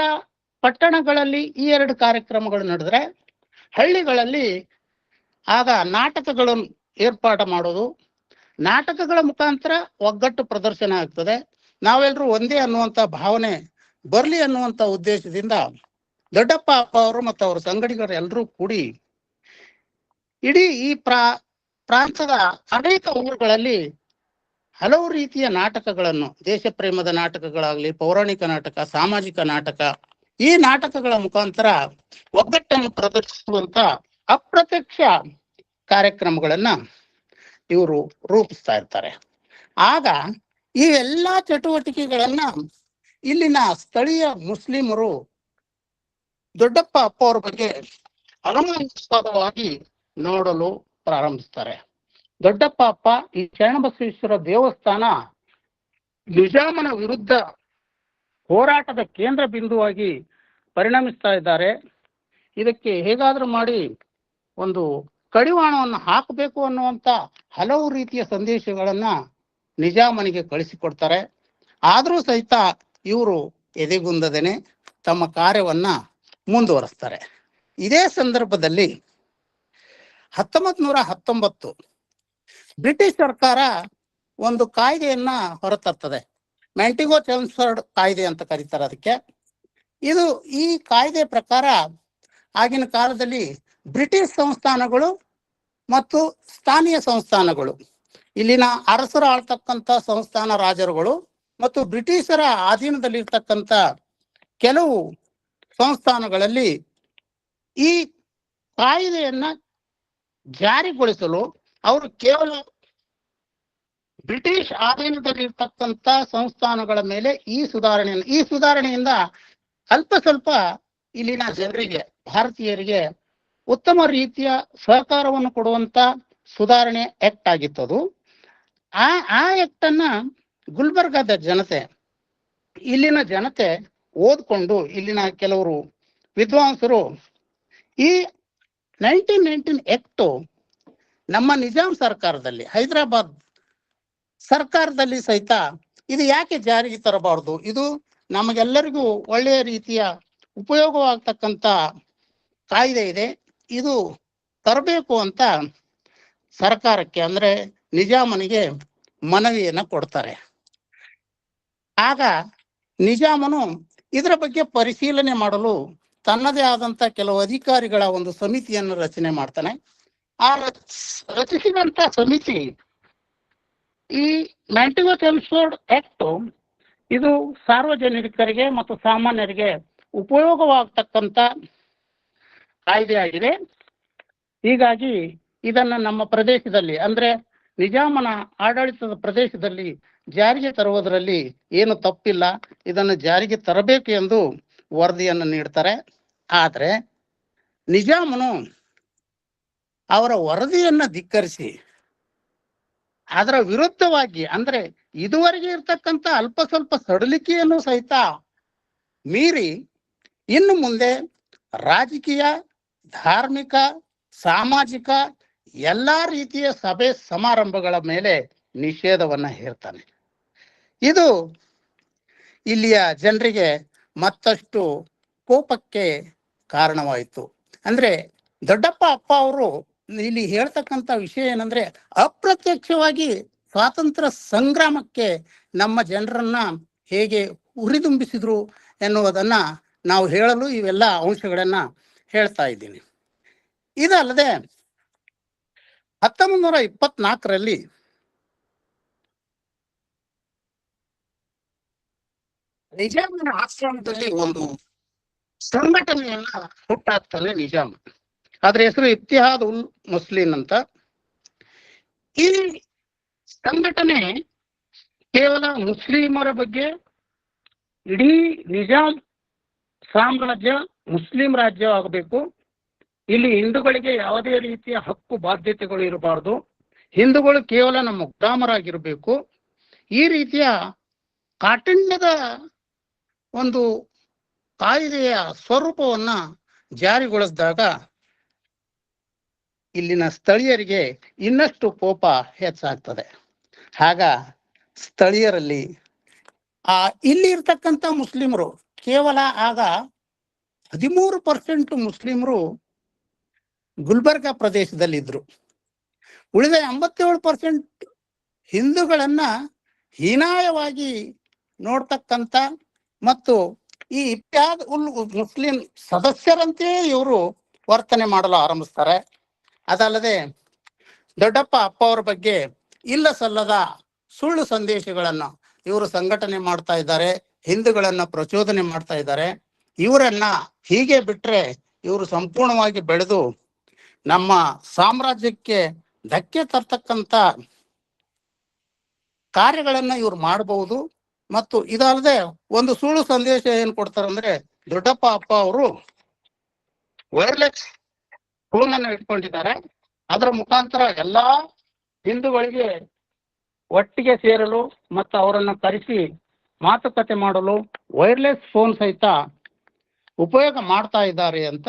ಪಟ್ಟಣಗಳಲ್ಲಿ ಈ 2 ಕಾರ್ಯಕ್ರಮಗಳು ನಡೆದ್ರೆ, ಹಳ್ಳಿಗಳಲ್ಲಿ ಆಗ ನಾಟಕಗಳನ್ನು ಏರ್ಪಾಡು ಮಾಡೋದು, ನಾಟಕಗಳ ಮುಖಾಂತರ ಒಗ್ಗಟ್ಟು ಪ್ರದರ್ಶನ ಆಗ್ತದೆ. ನಾವೆಲ್ಲರೂ ಒಂದೇ ಅನ್ನುವಂಥ ಭಾವನೆ ಬರಲಿ ಅನ್ನುವಂಥ ಉದ್ದೇಶದಿಂದ ದೊಡ್ಡಪ್ಪ ಅಪ್ಪ ಅವರು ಮತ್ತು ಅವರ ಸಂಗಡಿಗರು ಎಲ್ಲರೂ ಕೂಡಿ ಇಡೀ ಈ ಪ್ರಾಂತದ ಅನೇಕ ಊರುಗಳಲ್ಲಿ ಹಲವು ರೀತಿಯ ನಾಟಕಗಳನ್ನು, ದೇಶ ಪ್ರೇಮದ ನಾಟಕಗಳಾಗ್ಲಿ, ಪೌರಾಣಿಕ ನಾಟಕ, ಸಾಮಾಜಿಕ ನಾಟಕ, ಈ ನಾಟಕಗಳ ಮುಖಾಂತರ ಒಗ್ಗಟ್ಟನ್ನು ಪ್ರದರ್ಶಿಸುವಂತ ಅಪ್ರತ್ಯಕ್ಷ ಕಾರ್ಯಕ್ರಮಗಳನ್ನ ಇವರು ರೂಪಿಸ್ತಾ ಇರ್ತಾರೆ. ಆಗ ಈ ಎಲ್ಲಾ ಚಟುವಟಿಕೆಗಳನ್ನ ಇಲ್ಲಿನ ಸ್ಥಳೀಯ ಮುಸ್ಲಿಮರು ದೊಡ್ಡಪ್ಪ ಅಪ್ಪ ಅವ್ರ ಬಗ್ಗೆ ಅನುಮಾನಾಸ್ಪದವಾಗಿ ನೋಡಲು ಪ್ರಾರಂಭಿಸ್ತಾರೆ. ದೊಡ್ಡಪ್ಪ ಅಪ್ಪ ಈ ಶರಣಬಸವೇಶ್ವರ ದೇವಸ್ಥಾನ ನಿಜಾಮನ ವಿರುದ್ಧ ಹೋರಾಟದ ಕೇಂದ್ರ ಬಿಂದುವಾಗಿ ಪರಿಣಮಿಸ್ತಾ ಇದ್ದಾರೆ, ಇದಕ್ಕೆ ಹೇಗಾದ್ರೂ ಮಾಡಿ ಒಂದು ಕಡಿವಾಣವನ್ನು ಹಾಕಬೇಕು ಅನ್ನುವಂತ ಹಲವು ರೀತಿಯ ಸಂದೇಶಗಳನ್ನ ನಿಜಾಮನಿಗೆ ಕಳಿಸಿಕೊಡ್ತಾರೆ. ಆದರೂ ಸಹಿತ ಇವರು ಎದೆಗುಂದದೇನೆ ತಮ್ಮ ಕಾರ್ಯವನ್ನ ಮುಂದುವರಿಸ್ತಾರೆ. ಇದೇ ಸಂದರ್ಭದಲ್ಲಿ 1919 ಬ್ರಿಟಿಷ್ ಸರ್ಕಾರ ಒಂದು ಕಾಯ್ದೆಯನ್ನ ಹೊರತರ್ತದೆ, ಮ್ಯಾಂಟಿಗೋ ಚೆಮ್ಸ್ಫರ್ಡ್ ಕಾಯ್ದೆ ಅಂತ ಕರೀತಾರೆ ಅದಕ್ಕೆ. ಈ ಕಾಯ್ದೆ ಪ್ರಕಾರ ಆಗಿನ ಕಾಲದಲ್ಲಿ ಬ್ರಿಟಿಷ್ ಸಂಸ್ಥಾನಗಳು ಮತ್ತು ಸ್ಥಾನೀಯ ಸಂಸ್ಥಾನಗಳು, ಇಲ್ಲಿನ ಅರಸರು ಆಳ್ತಕ್ಕಂಥ ಸಂಸ್ಥಾನ ರಾಜರುಗಳು ಮತ್ತು ಬ್ರಿಟಿಷರ ಅಧೀನದಲ್ಲಿರ್ತಕ್ಕಂಥ ಕೆಲವು ಸಂಸ್ಥಾನಗಳಲ್ಲಿ ಈ ಕಾಯ್ದೆಯನ್ನ ಜಾರಿಗೊಳಿಸಲು ಅವರು ಕೇವಲ ಬ್ರಿಟಿಷ್ ಅಧೀನದಲ್ಲಿರ್ತಕ್ಕಂಥ ಸಂಸ್ಥಾನಗಳ ಮೇಲೆ ಈ ಸುಧಾರಣೆಯಿಂದ ಅಲ್ಪ ಸ್ವಲ್ಪ ಇಲ್ಲಿನ ಜನರಿಗೆ, ಭಾರತೀಯರಿಗೆ ಉತ್ತಮ ರೀತಿಯ ಸಹಕಾರವನ್ನು ಕೊಡುವಂತ ಸುಧಾರಣೆ ಆಕ್ಟ್ ಆಗಿತ್ತದು. ಆ ಆಕ್ಟ್ ಅನ್ನ ಗುಲ್ಬರ್ಗದ ಜನತೆ, ಇಲ್ಲಿನ ಜನತೆ ಓದ್ಕೊಂಡು ಇಲ್ಲಿನ ಕೆಲವರು ವಿದ್ವಾಂಸರು ಈ 1919 ಆಕ್ಟ್ ನಮ್ಮ ನಿಜಾಂ ಸರ್ಕಾರದಲ್ಲಿ, ಹೈದರಾಬಾದ್ ಸರ್ಕಾರದಲ್ಲಿ ಸಹಿತ ಇದು ಯಾಕೆ ಜಾರಿಗೆ ತರಬಾರದು, ಇದು ನಮಗೆಲ್ಲರಿಗೂ ಒಳ್ಳೆಯ ರೀತಿಯ ಉಪಯೋಗವಾಗ್ತಕ್ಕಂಥ ಕಾಯ್ದೆ ಇದೆ, ಇದು ತರಬೇಕು ಅಂತ ಸರ್ಕಾರಕ್ಕೆ ಅಂದ್ರೆ ನಿಜಾಮನಿಗೆ ಮನವಿಯನ್ನ ಕೊಡ್ತಾರೆ. ಆಗ ನಿಜಾಮನು ಇದರ ಬಗ್ಗೆ ಪರಿಶೀಲನೆ ಮಾಡಲು ತನ್ನದೇ ಆದಂತ ಕೆಲವು ಅಧಿಕಾರಿಗಳ ಒಂದು ಸಮಿತಿಯನ್ನು ರಚನೆ ಮಾಡ್ತಾನೆ. ಆ ರಚಿಸಿದಂತ ಸಮಿತಿ ಈ ಮ್ಯಾಂಟಿಗೋ-ಚೆಮ್ಸ್ಫೋರ್ಡ್ ಆಕ್ಟ್ ಇದು ಸಾರ್ವಜನಿಕರಿಗೆ ಮತ್ತು ಸಾಮಾನ್ಯರಿಗೆ ಉಪಯೋಗವಾಗತಕ್ಕಂತ ಕಾಯ್ದೆ ಆಗಿದೆ. ಹೀಗಾಗಿ ಇದನ್ನ ನಮ್ಮ ಪ್ರದೇಶದಲ್ಲಿ ಅಂದ್ರೆ ನಿಜಾಮನ ಆಡಳಿತದ ಪ್ರದೇಶದಲ್ಲಿ ಜಾರಿಗೆ ತರುವುದರಲ್ಲಿ ಏನು ತಪ್ಪಿಲ್ಲ, ಇದನ್ನು ಜಾರಿಗೆ ತರಬೇಕು ಎಂದು ವರದಿಯನ್ನು ನೀಡ್ತಾರೆ. ಆದ್ರೆ ನಿಜಾಮನು ಅವರ ವರದಿಯನ್ನ ಧಿಕ್ಕರಿಸಿ ಅದರ ವಿರುದ್ಧವಾಗಿ ಅಂದ್ರೆ ಇದುವರೆಗೆ ಇರ್ತಕ್ಕಂಥ ಅಲ್ಪ ಸ್ವಲ್ಪ ಸಡಿಲಿಕೆಯನ್ನು ಸಹಿತ ಮೀರಿ ಇನ್ನು ಮುಂದೆ ರಾಜಕೀಯ, ಧಾರ್ಮಿಕ, ಸಾಮಾಜಿಕ ಎಲ್ಲಾ ರೀತಿಯ ಸಭೆ ಸಮಾರಂಭಗಳ ಮೇಲೆ ನಿಷೇಧವನ್ನ ಹೇರ್ತಾನೆ. ಇದು ಇಲ್ಲಿಯ ಜನರಿಗೆ ಮತ್ತಷ್ಟು ಕೋಪಕ್ಕೆ ಕಾರಣವಾಯಿತು. ಅಂದ್ರೆ ದೊಡ್ಡಪ್ಪ ಅಪ್ಪ ಅವರು ಇಲ್ಲಿ ಹೇಳ್ತಕ್ಕಂಥ ವಿಷಯ ಏನಂದ್ರೆ ಅಪ್ರತ್ಯಕ್ಷವಾಗಿ ಸ್ವಾತಂತ್ರ್ಯ ಸಂಗ್ರಾಮಕ್ಕೆ ನಮ್ಮ ಜನರನ್ನ ಹೇಗೆ ಹುರಿದುಂಬಿಸಿದ್ರು ಎನ್ನುವುದನ್ನ ನಾವು ಹೇಳಲು ಇವೆಲ್ಲ ಅಂಶಗಳನ್ನ ಹೇಳ್ತಾ ಇದ್ದೀನಿ. ಇದಲ್ಲದೆ 1924ರಲ್ಲಿ ನಿಜಾಮನ ಆಶ್ರಮದಲ್ಲಿ ಒಂದು ಸಂಘಟನೆಯನ್ನ ಹುಟ್ಟಾಕ್ತಾನೆ ನಿಜಾಮ್. ಅದ್ರ ಹೆಸರು ಇತ್ತಿಹಾದ್ ಉಲ್ ಮುಸ್ಲಿಂ ಅಂತ. ಈ ಸಂಘಟನೆ ಕೇವಲ ಮುಸ್ಲಿಮರ ಬಗ್ಗೆ, ಇಡೀ ನಿಜಾಂ ಸಾಮ್ರಾಜ್ಯ ಮುಸ್ಲಿಂ ರಾಜ್ಯ ಆಗಬೇಕು, ಇಲ್ಲಿ ಹಿಂದೂಗಳಿಗೆ ಯಾವುದೇ ರೀತಿಯ ಹಕ್ಕು ಬಾಧ್ಯತೆಗಳು ಇರಬಾರ್ದು, ಹಿಂದೂಗಳು ಕೇವಲ ನಮ್ಮ ಗುಲಾಮರಾಗಿರ್ಬೇಕು, ಈ ರೀತಿಯ ಕಾಠಿಣ್ಯದ ಒಂದು ಕಾಯ್ದೆಯ ಸ್ವರೂಪವನ್ನ ಜಾರಿಗೊಳಿಸಿದಾಗ ಇಲ್ಲಿನ ಸ್ಥಳೀಯರಿಗೆ ಇನ್ನಷ್ಟು ಕೋಪ ಹೆಚ್ಚಾಗ್ತದೆ. ಆಗ ಸ್ಥಳೀಯರಲ್ಲಿ ಇಲ್ಲಿ ಇರ್ತಕ್ಕಂಥ ಮುಸ್ಲಿಮರು ಕೇವಲ ಆಗ 13% ಮುಸ್ಲಿಮರು ಗುಲ್ಬರ್ಗಾ ಪ್ರದೇಶದಲ್ಲಿ ಇದ್ರು. ಉಳಿದ 87% ಹಿಂದೂಗಳನ್ನ ಹೀನಾಯವಾಗಿ ನೋಡ್ತಕ್ಕಂಥ ಮತ್ತು ಈ ಇತ್ತಿಹಾದ್ ಉಲ್ ಮುಸ್ಲಿಂ ಸದಸ್ಯರಂತೆಯೇ ಇವರು ವರ್ತನೆ ಮಾಡಲು ಆರಂಭಿಸ್ತಾರೆ. ಅದಲ್ಲದೆ ದೊಡ್ಡಪ್ಪ ಅಪ್ಪ ಅವರ ಬಗ್ಗೆ ಇಲ್ಲ ಸಲ್ಲದ ಸುಳ್ಳು ಸಂದೇಶಗಳನ್ನು ಇವರು ಸಂಘಟನೆ ಮಾಡ್ತಾ ಇದ್ದಾರೆ, ಹಿಂದೂಗಳನ್ನ ಪ್ರಚೋದನೆ ಮಾಡ್ತಾ ಇದ್ದಾರೆ. ಇವರನ್ನ ಹೀಗೆ ಬಿಟ್ರೆ ಇವರು ಸಂಪೂರ್ಣವಾಗಿ ಬೆಳೆದು ನಮ್ಮ ಸಾಮ್ರಾಜ್ಯಕ್ಕೆ ಧಕ್ಕೆ ತರ್ತಕ್ಕಂಥ ಕಾರ್ಯಗಳನ್ನ ಇವ್ರು ಮಾಡಬಹುದು. ಮತ್ತು ಇದಲ್ಲದೆ ಒಂದು ಸುಳ್ಳು ಸಂದೇಶ ಏನ್ ಕೊಡ್ತಾರೆ ಅಂದ್ರೆ ದೊಡ್ಡಪ್ಪ ಅಪ್ಪ ಅವರು ವೈರ್ಲೆಸ್ ಫೋನ್ ಅನ್ನು ಇಟ್ಕೊಂಡಿದ್ದಾರೆ, ಅದರ ಮುಖಾಂತರ ಎಲ್ಲಾ ಹಿಂದೂಗಳಿಗೆ ಒಟ್ಟಿಗೆ ಸೇರಲು ಮತ್ತು ಅವರನ್ನ ಕರೆಸಿ ಮಾತುಕತೆ ಮಾಡಲು ವೈರ್ಲೆಸ್ ಫೋನ್ ಸಹಿತ ಉಪಯೋಗ ಮಾಡ್ತಾ ಇದ್ದಾರೆ ಅಂತ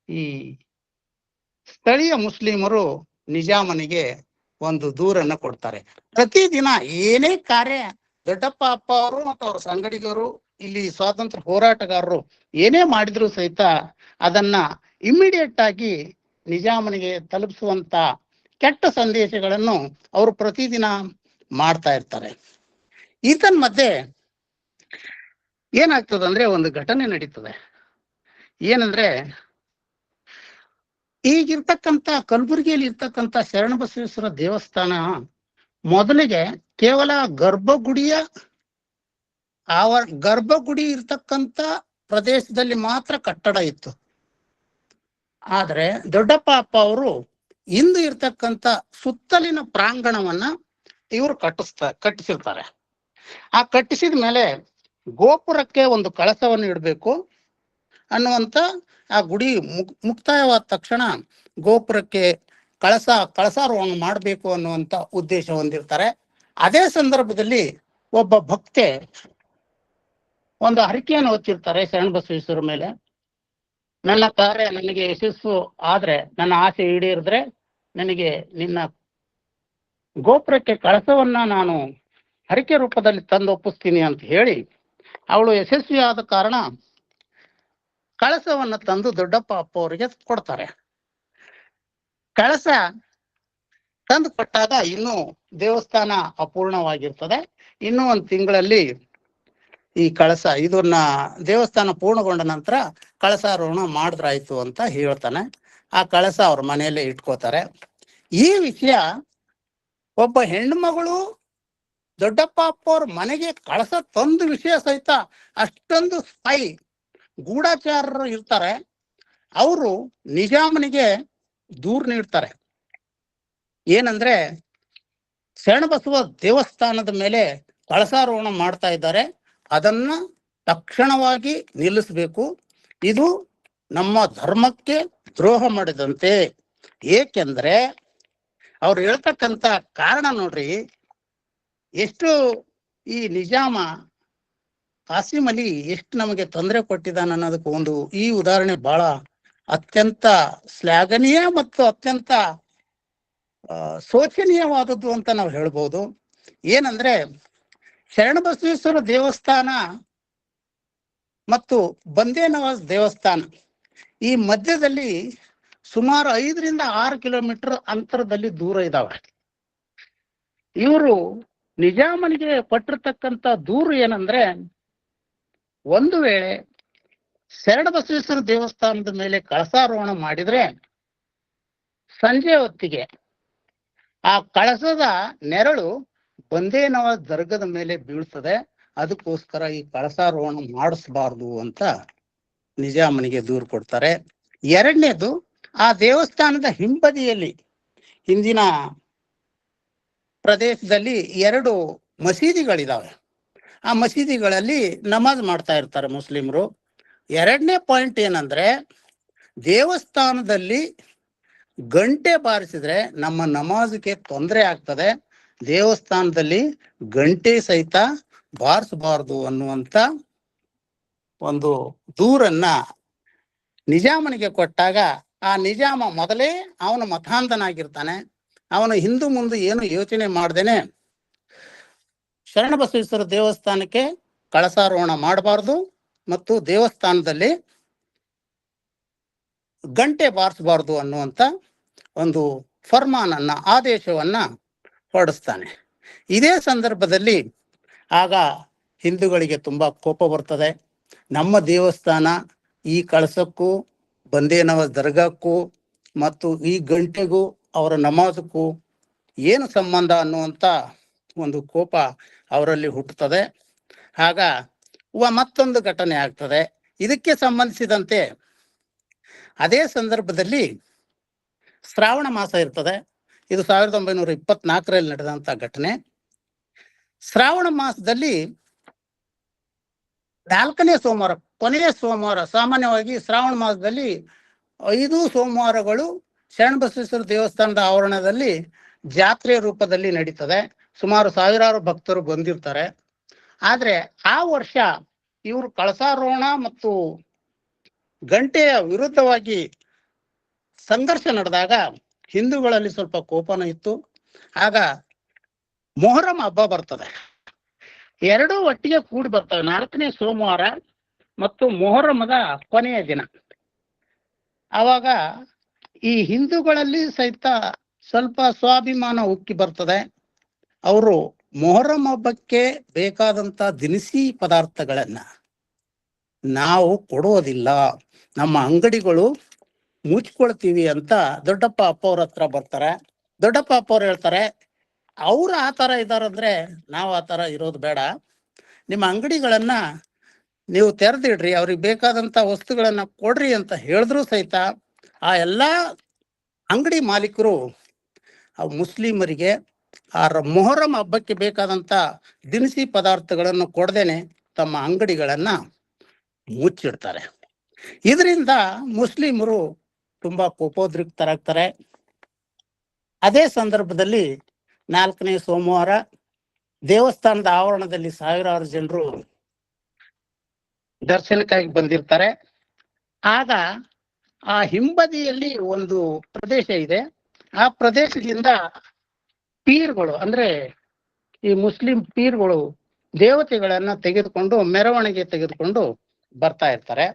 ಈ ಸ್ಥಳೀಯ ಮುಸ್ಲಿಮರು ನಿಜಾಮನಿಗೆ ಒಂದು ದೂರನ್ನ ಕೊಡ್ತಾರೆ. ಪ್ರತಿದಿನ ಏನೇ ಕಾರ್ಯ ದೊಡ್ಡಪ್ಪ ಅಪ್ಪ ಅವರು ಮತ್ತು ಅವ್ರ ಸಂಗಡಿಗರು, ಇಲ್ಲಿ ಸ್ವಾತಂತ್ರ್ಯ ಹೋರಾಟಗಾರರು ಏನೇ ಮಾಡಿದ್ರು ಸಹಿತ ಅದನ್ನ ಇಮ್ಮಿಡಿಯೇಟ್ ಆಗಿ ನಿಜಾಮನಿಗೆ ತಲುಪಿಸುವಂತ ಕೆಟ್ಟ ಸಂದೇಶಗಳನ್ನು ಅವರು ಪ್ರತಿದಿನ ಮಾಡ್ತಾ ಇರ್ತಾರೆ. ಈತನ್ ಮಧ್ಯೆ ಏನಾಗ್ತದಂದ್ರೆ ಒಂದು ಘಟನೆ ನಡೀತದೆ. ಏನಂದ್ರೆ ಈಗಿರ್ತಕ್ಕಂಥ ಕಲಬುರಗಿಯಲ್ಲಿ ಇರ್ತಕ್ಕಂಥ ಶರಣಬಸವೇಶ್ವರ ದೇವಸ್ಥಾನ ಮೊದಲಿಗೆ ಕೇವಲ ಗರ್ಭಗುಡಿ ಇರ್ತಕ್ಕಂಥ ಪ್ರದೇಶದಲ್ಲಿ ಮಾತ್ರ ಕಟ್ಟಡ ಇತ್ತು. ಆದ್ರೆ ದೊಡ್ಡಪ್ಪ ಅಪ್ಪ ಅವರು ಇಂದು ಇರ್ತಕ್ಕಂಥ ಸುತ್ತಲಿನ ಪ್ರಾಂಗಣವನ್ನ ಇವರು ಕಟ್ಟಿಸಿರ್ತಾರೆ. ಆ ಕಟ್ಟಿಸಿದ ಮೇಲೆ ಗೋಪುರಕ್ಕೆ ಒಂದು ಕಳಸವನ್ನು ಇಡಬೇಕು ಅನ್ನುವಂತ, ಆ ಗುಡಿ ಮುಕ್ತಾಯವಾದ ತಕ್ಷಣ ಗೋಪುರಕ್ಕೆ ಕಳಸಾರೋಹಣ ಮಾಡಬೇಕು ಅನ್ನುವಂತ ಉದ್ದೇಶ ಹೊಂದಿರ್ತಾರೆ. ಅದೇ ಸಂದರ್ಭದಲ್ಲಿ ಒಬ್ಬ ಭಕ್ತೆ ಒಂದು ಹರಕೆಯನ್ನು ಹೊತ್ತಿರ್ತಾರೆ ಶರಣಬಸವೇಶ್ವರ ಮೇಲೆ. ನನ್ನ ಕಾರ್ಯ ನನಗೆ ಯಶಸ್ಸು ಆದ್ರೆ, ನನ್ನ ಆಸೆ ಈಡೇರಿದ್ರೆ ನನಗೆ ನಿನ್ನ ಗೋಪುರಕ್ಕೆ ಕಳಸವನ್ನ ನಾನು ಹರಕೆ ರೂಪದಲ್ಲಿ ತಂದು ಒಪ್ಪಿಸ್ತೀನಿ ಅಂತ ಹೇಳಿ ಅವಳು ಯಶಸ್ವಿ ಆದ ಕಾರಣ ಕಳಸವನ್ನ ತಂದು ದೊಡ್ಡಪ್ಪ ಅಪ್ಪ ಅವರಿಗೆ ಕೊಡ್ತಾರೆ. ಕಳಸ ತಂದು ಕೊಟ್ಟಾಗ ಇನ್ನೂ ದೇವಸ್ಥಾನ ಅಪೂರ್ಣವಾಗಿರ್ತದೆ. ಇನ್ನೂ ಒಂದು ತಿಂಗಳಲ್ಲಿ ಈ ಕಳಸ ಇದನ್ನ ದೇವಸ್ಥಾನ ಪೂರ್ಣಗೊಂಡ ನಂತರ ಕಳಸಾರೋಹಣ ಮಾಡಿದ್ರಾಯ್ತು ಅಂತ ಹೇಳ್ತಾನೆ. ಆ ಕಳಸ ಅವ್ರ ಮನೆಯಲ್ಲೇ ಇಟ್ಕೋತಾರೆ. ಈ ವಿಷಯ ಒಬ್ಬ ಹೆಣ್ಣು ಮಗಳು ದೊಡ್ಡಪ್ಪ ಅಪ್ಪ ಅವ್ರ ಮನೆಗೆ ಕಳಸ ತಂದು ವಿಷಯ ಸಹಿತ ಅಷ್ಟೊಂದು ಸ್ಪೈ ಗೂಢಚಾರರು ಇರ್ತಾರೆ. ಅವರು ನಿಜಾಮನಿಗೆ ದೂರು ನೀಡ್ತಾರೆ. ಏನಂದ್ರೆ, ಶರಣಬಸವ ದೇವಸ್ಥಾನದ ಮೇಲೆ ಕಳಸಾರೋಹಣ ಮಾಡ್ತಾ ಇದ್ದಾರೆ, ಅದನ್ನ ತಕ್ಷಣವಾಗಿ ನಿಲ್ಲಿಸಬೇಕು. ಇದು ನಮ್ಮ ಧರ್ಮಕ್ಕೆ ದ್ರೋಹ ಮಾಡಿದಂತೆ. ಏಕೆಂದ್ರೆ ಅವ್ರು ಹೇಳ್ತಕ್ಕಂತ ಕಾರಣ ನೋಡ್ರಿ, ಎಷ್ಟು ಈ ನಿಜಾಮ ಕಾಸಿಂ ಅಲಿ ಎಷ್ಟು ನಮಗೆ ತೊಂದರೆ ಕೊಟ್ಟಿದ್ದಾನ ಅನ್ನೋದಕ್ಕೆ ಒಂದು ಈ ಉದಾಹರಣೆ ಬಹಳ ಅತ್ಯಂತ ಶ್ಲಾಘನೀಯ ಮತ್ತು ಅತ್ಯಂತ ಶೋಚನೀಯವಾದದ್ದು ಅಂತ ನಾವು ಹೇಳ್ಬೋದು. ಏನಂದ್ರೆ, ಶರಣಬಸವೇಶ್ವರ ದೇವಸ್ಥಾನ ಮತ್ತು ಬಂದೇ ನವಾಜ್ ದೇವಸ್ಥಾನ ಈ ಮಧ್ಯದಲ್ಲಿ ಸುಮಾರು 5-6 ಕಿಲೋಮೀಟರ್ ಅಂತರದಲ್ಲಿ ದೂರ ಇದಾವೆ. ಇವರು ನಿಜಾಮನಿಗೆ ಪಟ್ಟಿರ್ತಕ್ಕಂಥ ದೂರು ಏನಂದ್ರೆ, ಒಂದು ವೇಳೆ ಶರಣಬಸವೇಶ್ವರ ದೇವಸ್ಥಾನದ ಮೇಲೆ ಕಳಸಾರೋಹಣ ಮಾಡಿದ್ರೆ ಸಂಜೆ ಹೊತ್ತಿಗೆ ಆ ಕಳಸದ ನೆರಳು ಬಂದೇ ನವಾಜ್ ದರ್ಗದ ಮೇಲೆ ಬೀಳ್ತದೆ, ಅದಕ್ಕೋಸ್ಕರ ಈ ಕಳಸಾರೋಹಣ ಮಾಡಿಸಬಾರ್ದು ಅಂತ ನಿಜಾಮನಿಗೆ ದೂರು ಕೊಡ್ತಾರೆ. ಎರಡನೇದು, ಆ ದೇವಸ್ಥಾನದ ಹಿಂಬದಿಯಲ್ಲಿ ಹಿಂದಿನ ಪ್ರದೇಶದಲ್ಲಿ 2 ಮಸೀದಿಗಳಿದಾವೆ. ಆ ಮಸೀದಿಗಳಲ್ಲಿ ನಮಾಜ್ ಮಾಡ್ತಾ ಇರ್ತಾರೆ ಮುಸ್ಲಿಮರು. ಎರಡನೇ ಪಾಯಿಂಟ್ ಏನಂದ್ರೆ, ದೇವಸ್ಥಾನದಲ್ಲಿ ಗಂಟೆ ಬಾರಿಸಿದ್ರೆ ನಮ್ಮ ನಮಾಜ್ಗೆ ತೊಂದರೆ ಆಗ್ತದೆ, ದೇವಸ್ಥಾನದಲ್ಲಿ ಗಂಟೆ ಸಹಿತ ಬಾರಿಸಬಾರ್ದು ಅನ್ನುವಂತ ಒಂದು ದೂರನ್ನ ನಿಜಾಮನಿಗೆ ಕೊಟ್ಟಾಗ, ಆ ನಿಜಾಮ ಮೊದಲೇ ಅವನು ಮತಾಂಧನಾಗಿರ್ತಾನೆ. ಅವನು ಹಿಂದು ಮುಂದೆ ಏನು ಯೋಚನೆ ಮಾಡ್ದೇನೆ ಶರಣಬಸವೇಶ್ವರ ದೇವಸ್ಥಾನಕ್ಕೆ ಕಳಸಾರೋಹಣ ಮಾಡಬಾರ್ದು ಮತ್ತು ದೇವಸ್ಥಾನದಲ್ಲಿ ಗಂಟೆ ಬಾರಿಸಬಾರ್ದು ಅನ್ನುವಂತ ಒಂದು ಫರ್ಮಾನನ್ನ, ಆದೇಶವನ್ನ ಹೊರಡಿಸ್ತಾನೆ. ಇದೇ ಸಂದರ್ಭದಲ್ಲಿ ಆಗ ಹಿಂದೂಗಳಿಗೆ ತುಂಬಾ ಕೋಪ ಬರ್ತದೆ. ನಮ್ಮ ದೇವಸ್ಥಾನ ಈ ಕಳಸಕ್ಕೂ ಬಂದೇ ನವಾಜ್ ದರ್ಗಾಕ್ಕೂ ಮತ್ತು ಈ ಗಂಟೆಗೂ ಅವರ ನಮಾಜಕ್ಕೂ ಏನು ಸಂಬಂಧ ಅನ್ನುವಂಥ ಒಂದು ಕೋಪ ಅವರಲ್ಲಿ ಹುಟ್ಟುತ್ತದೆ. ಆಗ ಮತ್ತೊಂದು ಘಟನೆ ಆಗ್ತದೆ. ಇದಕ್ಕೆ ಸಂಬಂಧಿಸಿದಂತೆ ಅದೇ ಸಂದರ್ಭದಲ್ಲಿ ಶ್ರಾವಣ ಮಾಸ ಇರ್ತದೆ. ಇದು 1924ರಲ್ಲಿ ನಡೆದಂತ ಘಟನೆ. ಶ್ರಾವಣ ಮಾಸದಲ್ಲಿ 4ನೇ ಸೋಮವಾರ, ಕೊನೆಯ ಸೋಮವಾರ, ಸಾಮಾನ್ಯವಾಗಿ ಶ್ರಾವಣ ಮಾಸದಲ್ಲಿ 5 ಸೋಮವಾರಗಳು ಶರಣಬಸವೇಶ್ವರ ದೇವಸ್ಥಾನದ ಆವರಣದಲ್ಲಿ ಜಾತ್ರೆ ರೂಪದಲ್ಲಿ ನಡೀತದೆ. ಸುಮಾರು 1000 ಭಕ್ತರು ಬಂದಿರ್ತಾರೆ. ಆದ್ರೆ ಆ ವರ್ಷ ಇವರು ಕಳಸಾರೋಹಣ ಮತ್ತು ಗಂಟೆಯ ವಿರುದ್ಧವಾಗಿ ಸಂಘರ್ಷ ನಡೆದಾಗ ಹಿಂದೂಗಳಲ್ಲಿ ಸ್ವಲ್ಪ ಕೋಪನ ಇತ್ತು. ಆಗ ಮೊಹರಂ ಹಬ್ಬ ಬರ್ತದೆ. 2 ಒಟ್ಟಿಗೆ ಕೂಡಿ ಬರ್ತವೆ, 4ನೇ ಸೋಮವಾರ ಮತ್ತು ಮೊಹರಮದ ಕೊನೆಯ ದಿನ. ಆವಾಗ ಈ ಹಿಂದೂಗಳಲ್ಲಿ ಸಹಿತ ಸ್ವಲ್ಪ ಸ್ವಾಭಿಮಾನ ಉಕ್ಕಿ ಬರ್ತದೆ. ಅವರು ಮೊಹರಂ ಹಬ್ಬಕ್ಕೆ ಬೇಕಾದಂತ ದಿನಸಿ ಪದಾರ್ಥಗಳನ್ನ ನಾವು ಕೊಡೋದಿಲ್ಲ, ನಮ್ಮ ಅಂಗಡಿಗಳು ಮುಚ್ಕೊಳ್ತೀವಿ ಅಂತ ದೊಡ್ಡಪ್ಪ ಅಪ್ಪ ಅವ್ರ ಹತ್ರ ಬರ್ತಾರೆ. ದೊಡ್ಡಪ್ಪ ಅಪ್ಪ ಅವ್ರು ಹೇಳ್ತಾರೆ, ಅವ್ರು ಆ ಥರ ಇದಾರಂದ್ರೆ ನಾವು ಆ ಥರ ಇರೋದು ಬೇಡ, ನಿಮ್ಮ ಅಂಗಡಿಗಳನ್ನ ನೀವು ತೆರೆದಿಡ್ರಿ, ಅವ್ರಿಗೆ ಬೇಕಾದಂತ ವಸ್ತುಗಳನ್ನ ಕೊಡ್ರಿ ಅಂತ ಹೇಳಿದ್ರು ಸಹಿತ ಆ ಎಲ್ಲ ಅಂಗಡಿ ಮಾಲೀಕರು ಮುಸ್ಲಿಮರಿಗೆ ಆ ಮೊಹರಂ ಹಬ್ಬಕ್ಕೆ ಬೇಕಾದಂತ ದಿನಸಿ ಪದಾರ್ಥಗಳನ್ನು ಕೊಡದೇನೆ ತಮ್ಮ ಅಂಗಡಿಗಳನ್ನ ಮುಚ್ಚಿಡ್ತಾರೆ. ಇದರಿಂದ ಮುಸ್ಲಿಮರು ತುಂಬಾ ಕೋಪೋದ್ರಿಕ್ತರಾಗ್ತಾರೆ. ಅದೇ ಸಂದರ್ಭದಲ್ಲಿ 4ನೇ ಸೋಮವಾರ ದೇವಸ್ಥಾನದ ಆವರಣದಲ್ಲಿ 1000 ಜನರು ದರ್ಶನಕ್ಕಾಗಿ ಬಂದಿರ್ತಾರೆ. ಆಗ ಆ ಹಿಂಬದಿಯಲ್ಲಿ ಒಂದು ಪ್ರದೇಶ ಇದೆ. ಆ ಪ್ರದೇಶದಿಂದ ಪೀರ್ಗಳು ಅಂದ್ರೆ ಈ ಮುಸ್ಲಿಂ ಪೀರ್ಗಳು ದೇವತೆಗಳನ್ನ ತೆಗೆದುಕೊಂಡು ಮೆರವಣಿಗೆ ತೆಗೆದುಕೊಂಡು ಬರ್ತಾ ಇರ್ತಾರೆ.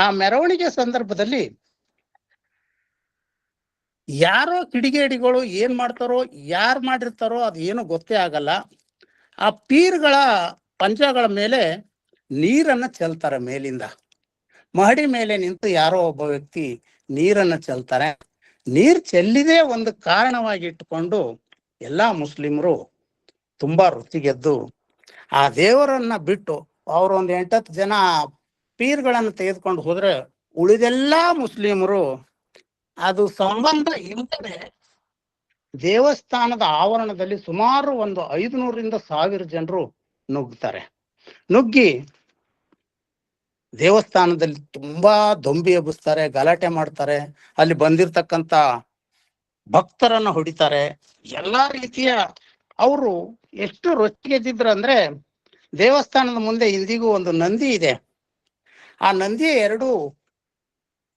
ಆ ಮೆರವಣಿಗೆ ಸಂದರ್ಭದಲ್ಲಿ ಯಾರೋ ಕಿಡಿಗೇಡಿಗಳು ಏನ್ ಮಾಡ್ತಾರೋ, ಯಾರು ಮಾಡಿರ್ತಾರೋ ಅದು ಏನು ಗೊತ್ತೇ ಆಗಲ್ಲ. ಆ ಪೀರ್ಗಳ ಪಂಜಗಳ ಮೇಲೆ ನೀರನ್ನ ಚೆಲ್ತಾರೆ. ಮೇಲಿಂದ ಮಹಡಿ ಮೇಲೆ ನಿಂತು ಯಾರೋ ಒಬ್ಬ ವ್ಯಕ್ತಿ ನೀರನ್ನ ಚೆಲ್ತಾರೆ. ನೀರ್ ಚೆಲ್ಲಿದೇ ಒಂದು ಕಾರಣವಾಗಿ ಇಟ್ಟುಕೊಂಡು ಎಲ್ಲಾ ಮುಸ್ಲಿಮರು ತುಂಬಾ ರುಚಿಗೆದ್ದು ಆ ದೇವರನ್ನ ಬಿಟ್ಟು ಅವರು ಒಂದು 8-10 ಜನ ಪೀರ್ಗಳನ್ನು ತೆಗೆದುಕೊಂಡು ಹೋದ್ರೆ ಉಳಿದೆಲ್ಲಾ ಮುಸ್ಲಿಮರು ಅದು ಸಂಬಂಧ ಇಲ್ಲದೆ ದೇವಸ್ಥಾನದ ಆವರಣದಲ್ಲಿ ಸುಮಾರು ಒಂದು 500ರಿಂದ 1000 ಜನರು ನುಗ್ತಾರೆ. ನುಗ್ಗಿ ದೇವಸ್ಥಾನದಲ್ಲಿ ತುಂಬಾ ದೊಂಬಿ ಎಬ್ಬಿಸ್ತಾರೆ, ಗಲಾಟೆ ಮಾಡ್ತಾರೆ. ಅಲ್ಲಿ ಬಂದಿರ್ತಕ್ಕಂಥ ಭಕ್ತರನ್ನ ಹೊಡಿತಾರೆ. ಎಲ್ಲಾ ರೀತಿಯ ಅವರು ಎಷ್ಟು ರೊಚ್ಚಿಗೆದ್ದಿದ್ರು ಅಂದ್ರೆ ದೇವಸ್ಥಾನದ ಮುಂದೆ ಇಂದಿಗೂ ಒಂದು ನಂದಿ ಇದೆ. ಆ ನಂದಿಯ 2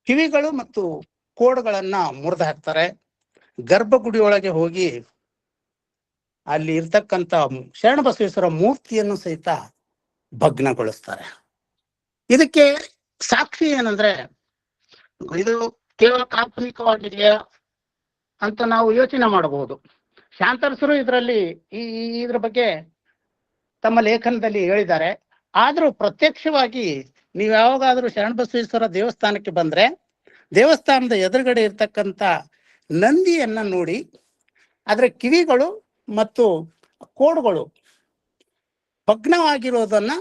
ಕಿವಿಗಳು ಮತ್ತು ಕೋಡ್ಗಳನ್ನ ಮುರಿದು ಹಾಕ್ತಾರೆ. ಗರ್ಭಗುಡಿಯೊಳಗೆ ಹೋಗಿ ಅಲ್ಲಿ ಇರ್ತಕ್ಕಂಥ ಶರಣಬಸವೇಶ್ವರ ಮೂರ್ತಿಯನ್ನು ಸಹಿತ ಭಗ್ನಗೊಳಿಸ್ತಾರೆ. ಇದಕ್ಕೆ ಸಾಕ್ಷಿ ಏನಂದ್ರೆ ಇದು ಕೇವಲ ಕಾಲ್ಪನಿಕವಾಗಿದೆಯಾ ಅಂತ ನಾವು ಯೋಚನೆ ಮಾಡಬಹುದು. ಶಾಂತರಸರು ಇದರಲ್ಲಿ ಇದ್ರ ಬಗ್ಗೆ ತಮ್ಮ ಲೇಖನದಲ್ಲಿ ಹೇಳಿದ್ದಾರೆ. ಆದ್ರೂ ಪ್ರತ್ಯಕ್ಷವಾಗಿ ನೀವು ಯಾವಾಗಾದ್ರೂ ಶರಣಬಸವೇಶ್ವರ ದೇವಸ್ಥಾನಕ್ಕೆ ಬಂದ್ರೆ ದೇವಸ್ಥಾನದ ಎದುರುಗಡೆ ಇರ್ತಕ್ಕಂಥ ನಂದಿಯನ್ನ ನೋಡಿ ಅದರ ಕಿವಿಗಳು ಮತ್ತು ಕೋಡ್ಗಳು ಭಗ್ನವಾಗಿರೋದನ್ನ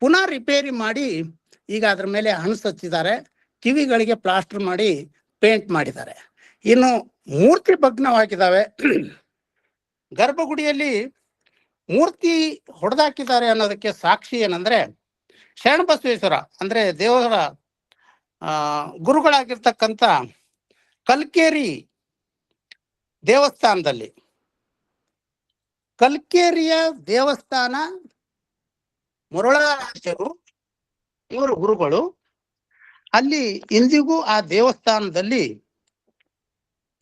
ಪುನಃ ರಿಪೇರಿ ಮಾಡಿ ಈಗ ಅದ್ರ ಮೇಲೆ ಹಚ್ಚಿದ್ದಾರೆ. ಕಿವಿಗಳಿಗೆ ಪ್ಲಾಸ್ಟರ್ ಮಾಡಿ ಪೇಂಟ್ ಮಾಡಿದ್ದಾರೆ. ಇನ್ನು ಮೂರ್ತಿ ಭಗ್ನವಾಗಿದ್ದಾವೆ. ಗರ್ಭಗುಡಿಯಲ್ಲಿ ಮೂರ್ತಿ ಹೊಡೆದಾಕಿದ್ದಾರೆ ಅನ್ನೋದಕ್ಕೆ ಸಾಕ್ಷಿ ಏನಂದ್ರೆ ಶರಣಬಸವೇಶ್ವರ ಅಂದ್ರೆ ದೇವರ ಗುರುಗಳಾಗಿರ್ತಕ್ಕಂಥ ಕಲ್ಕೇರಿ ದೇವಸ್ಥಾನದಲ್ಲಿ, ಕಲ್ಕೇರಿಯ ದೇವಸ್ಥಾನ ಮುರುಳರಾಜರು ಇವರು ಗುರುಗಳು. ಅಲ್ಲಿ ಇಂದಿಗೂ ಆ ದೇವಸ್ಥಾನದಲ್ಲಿ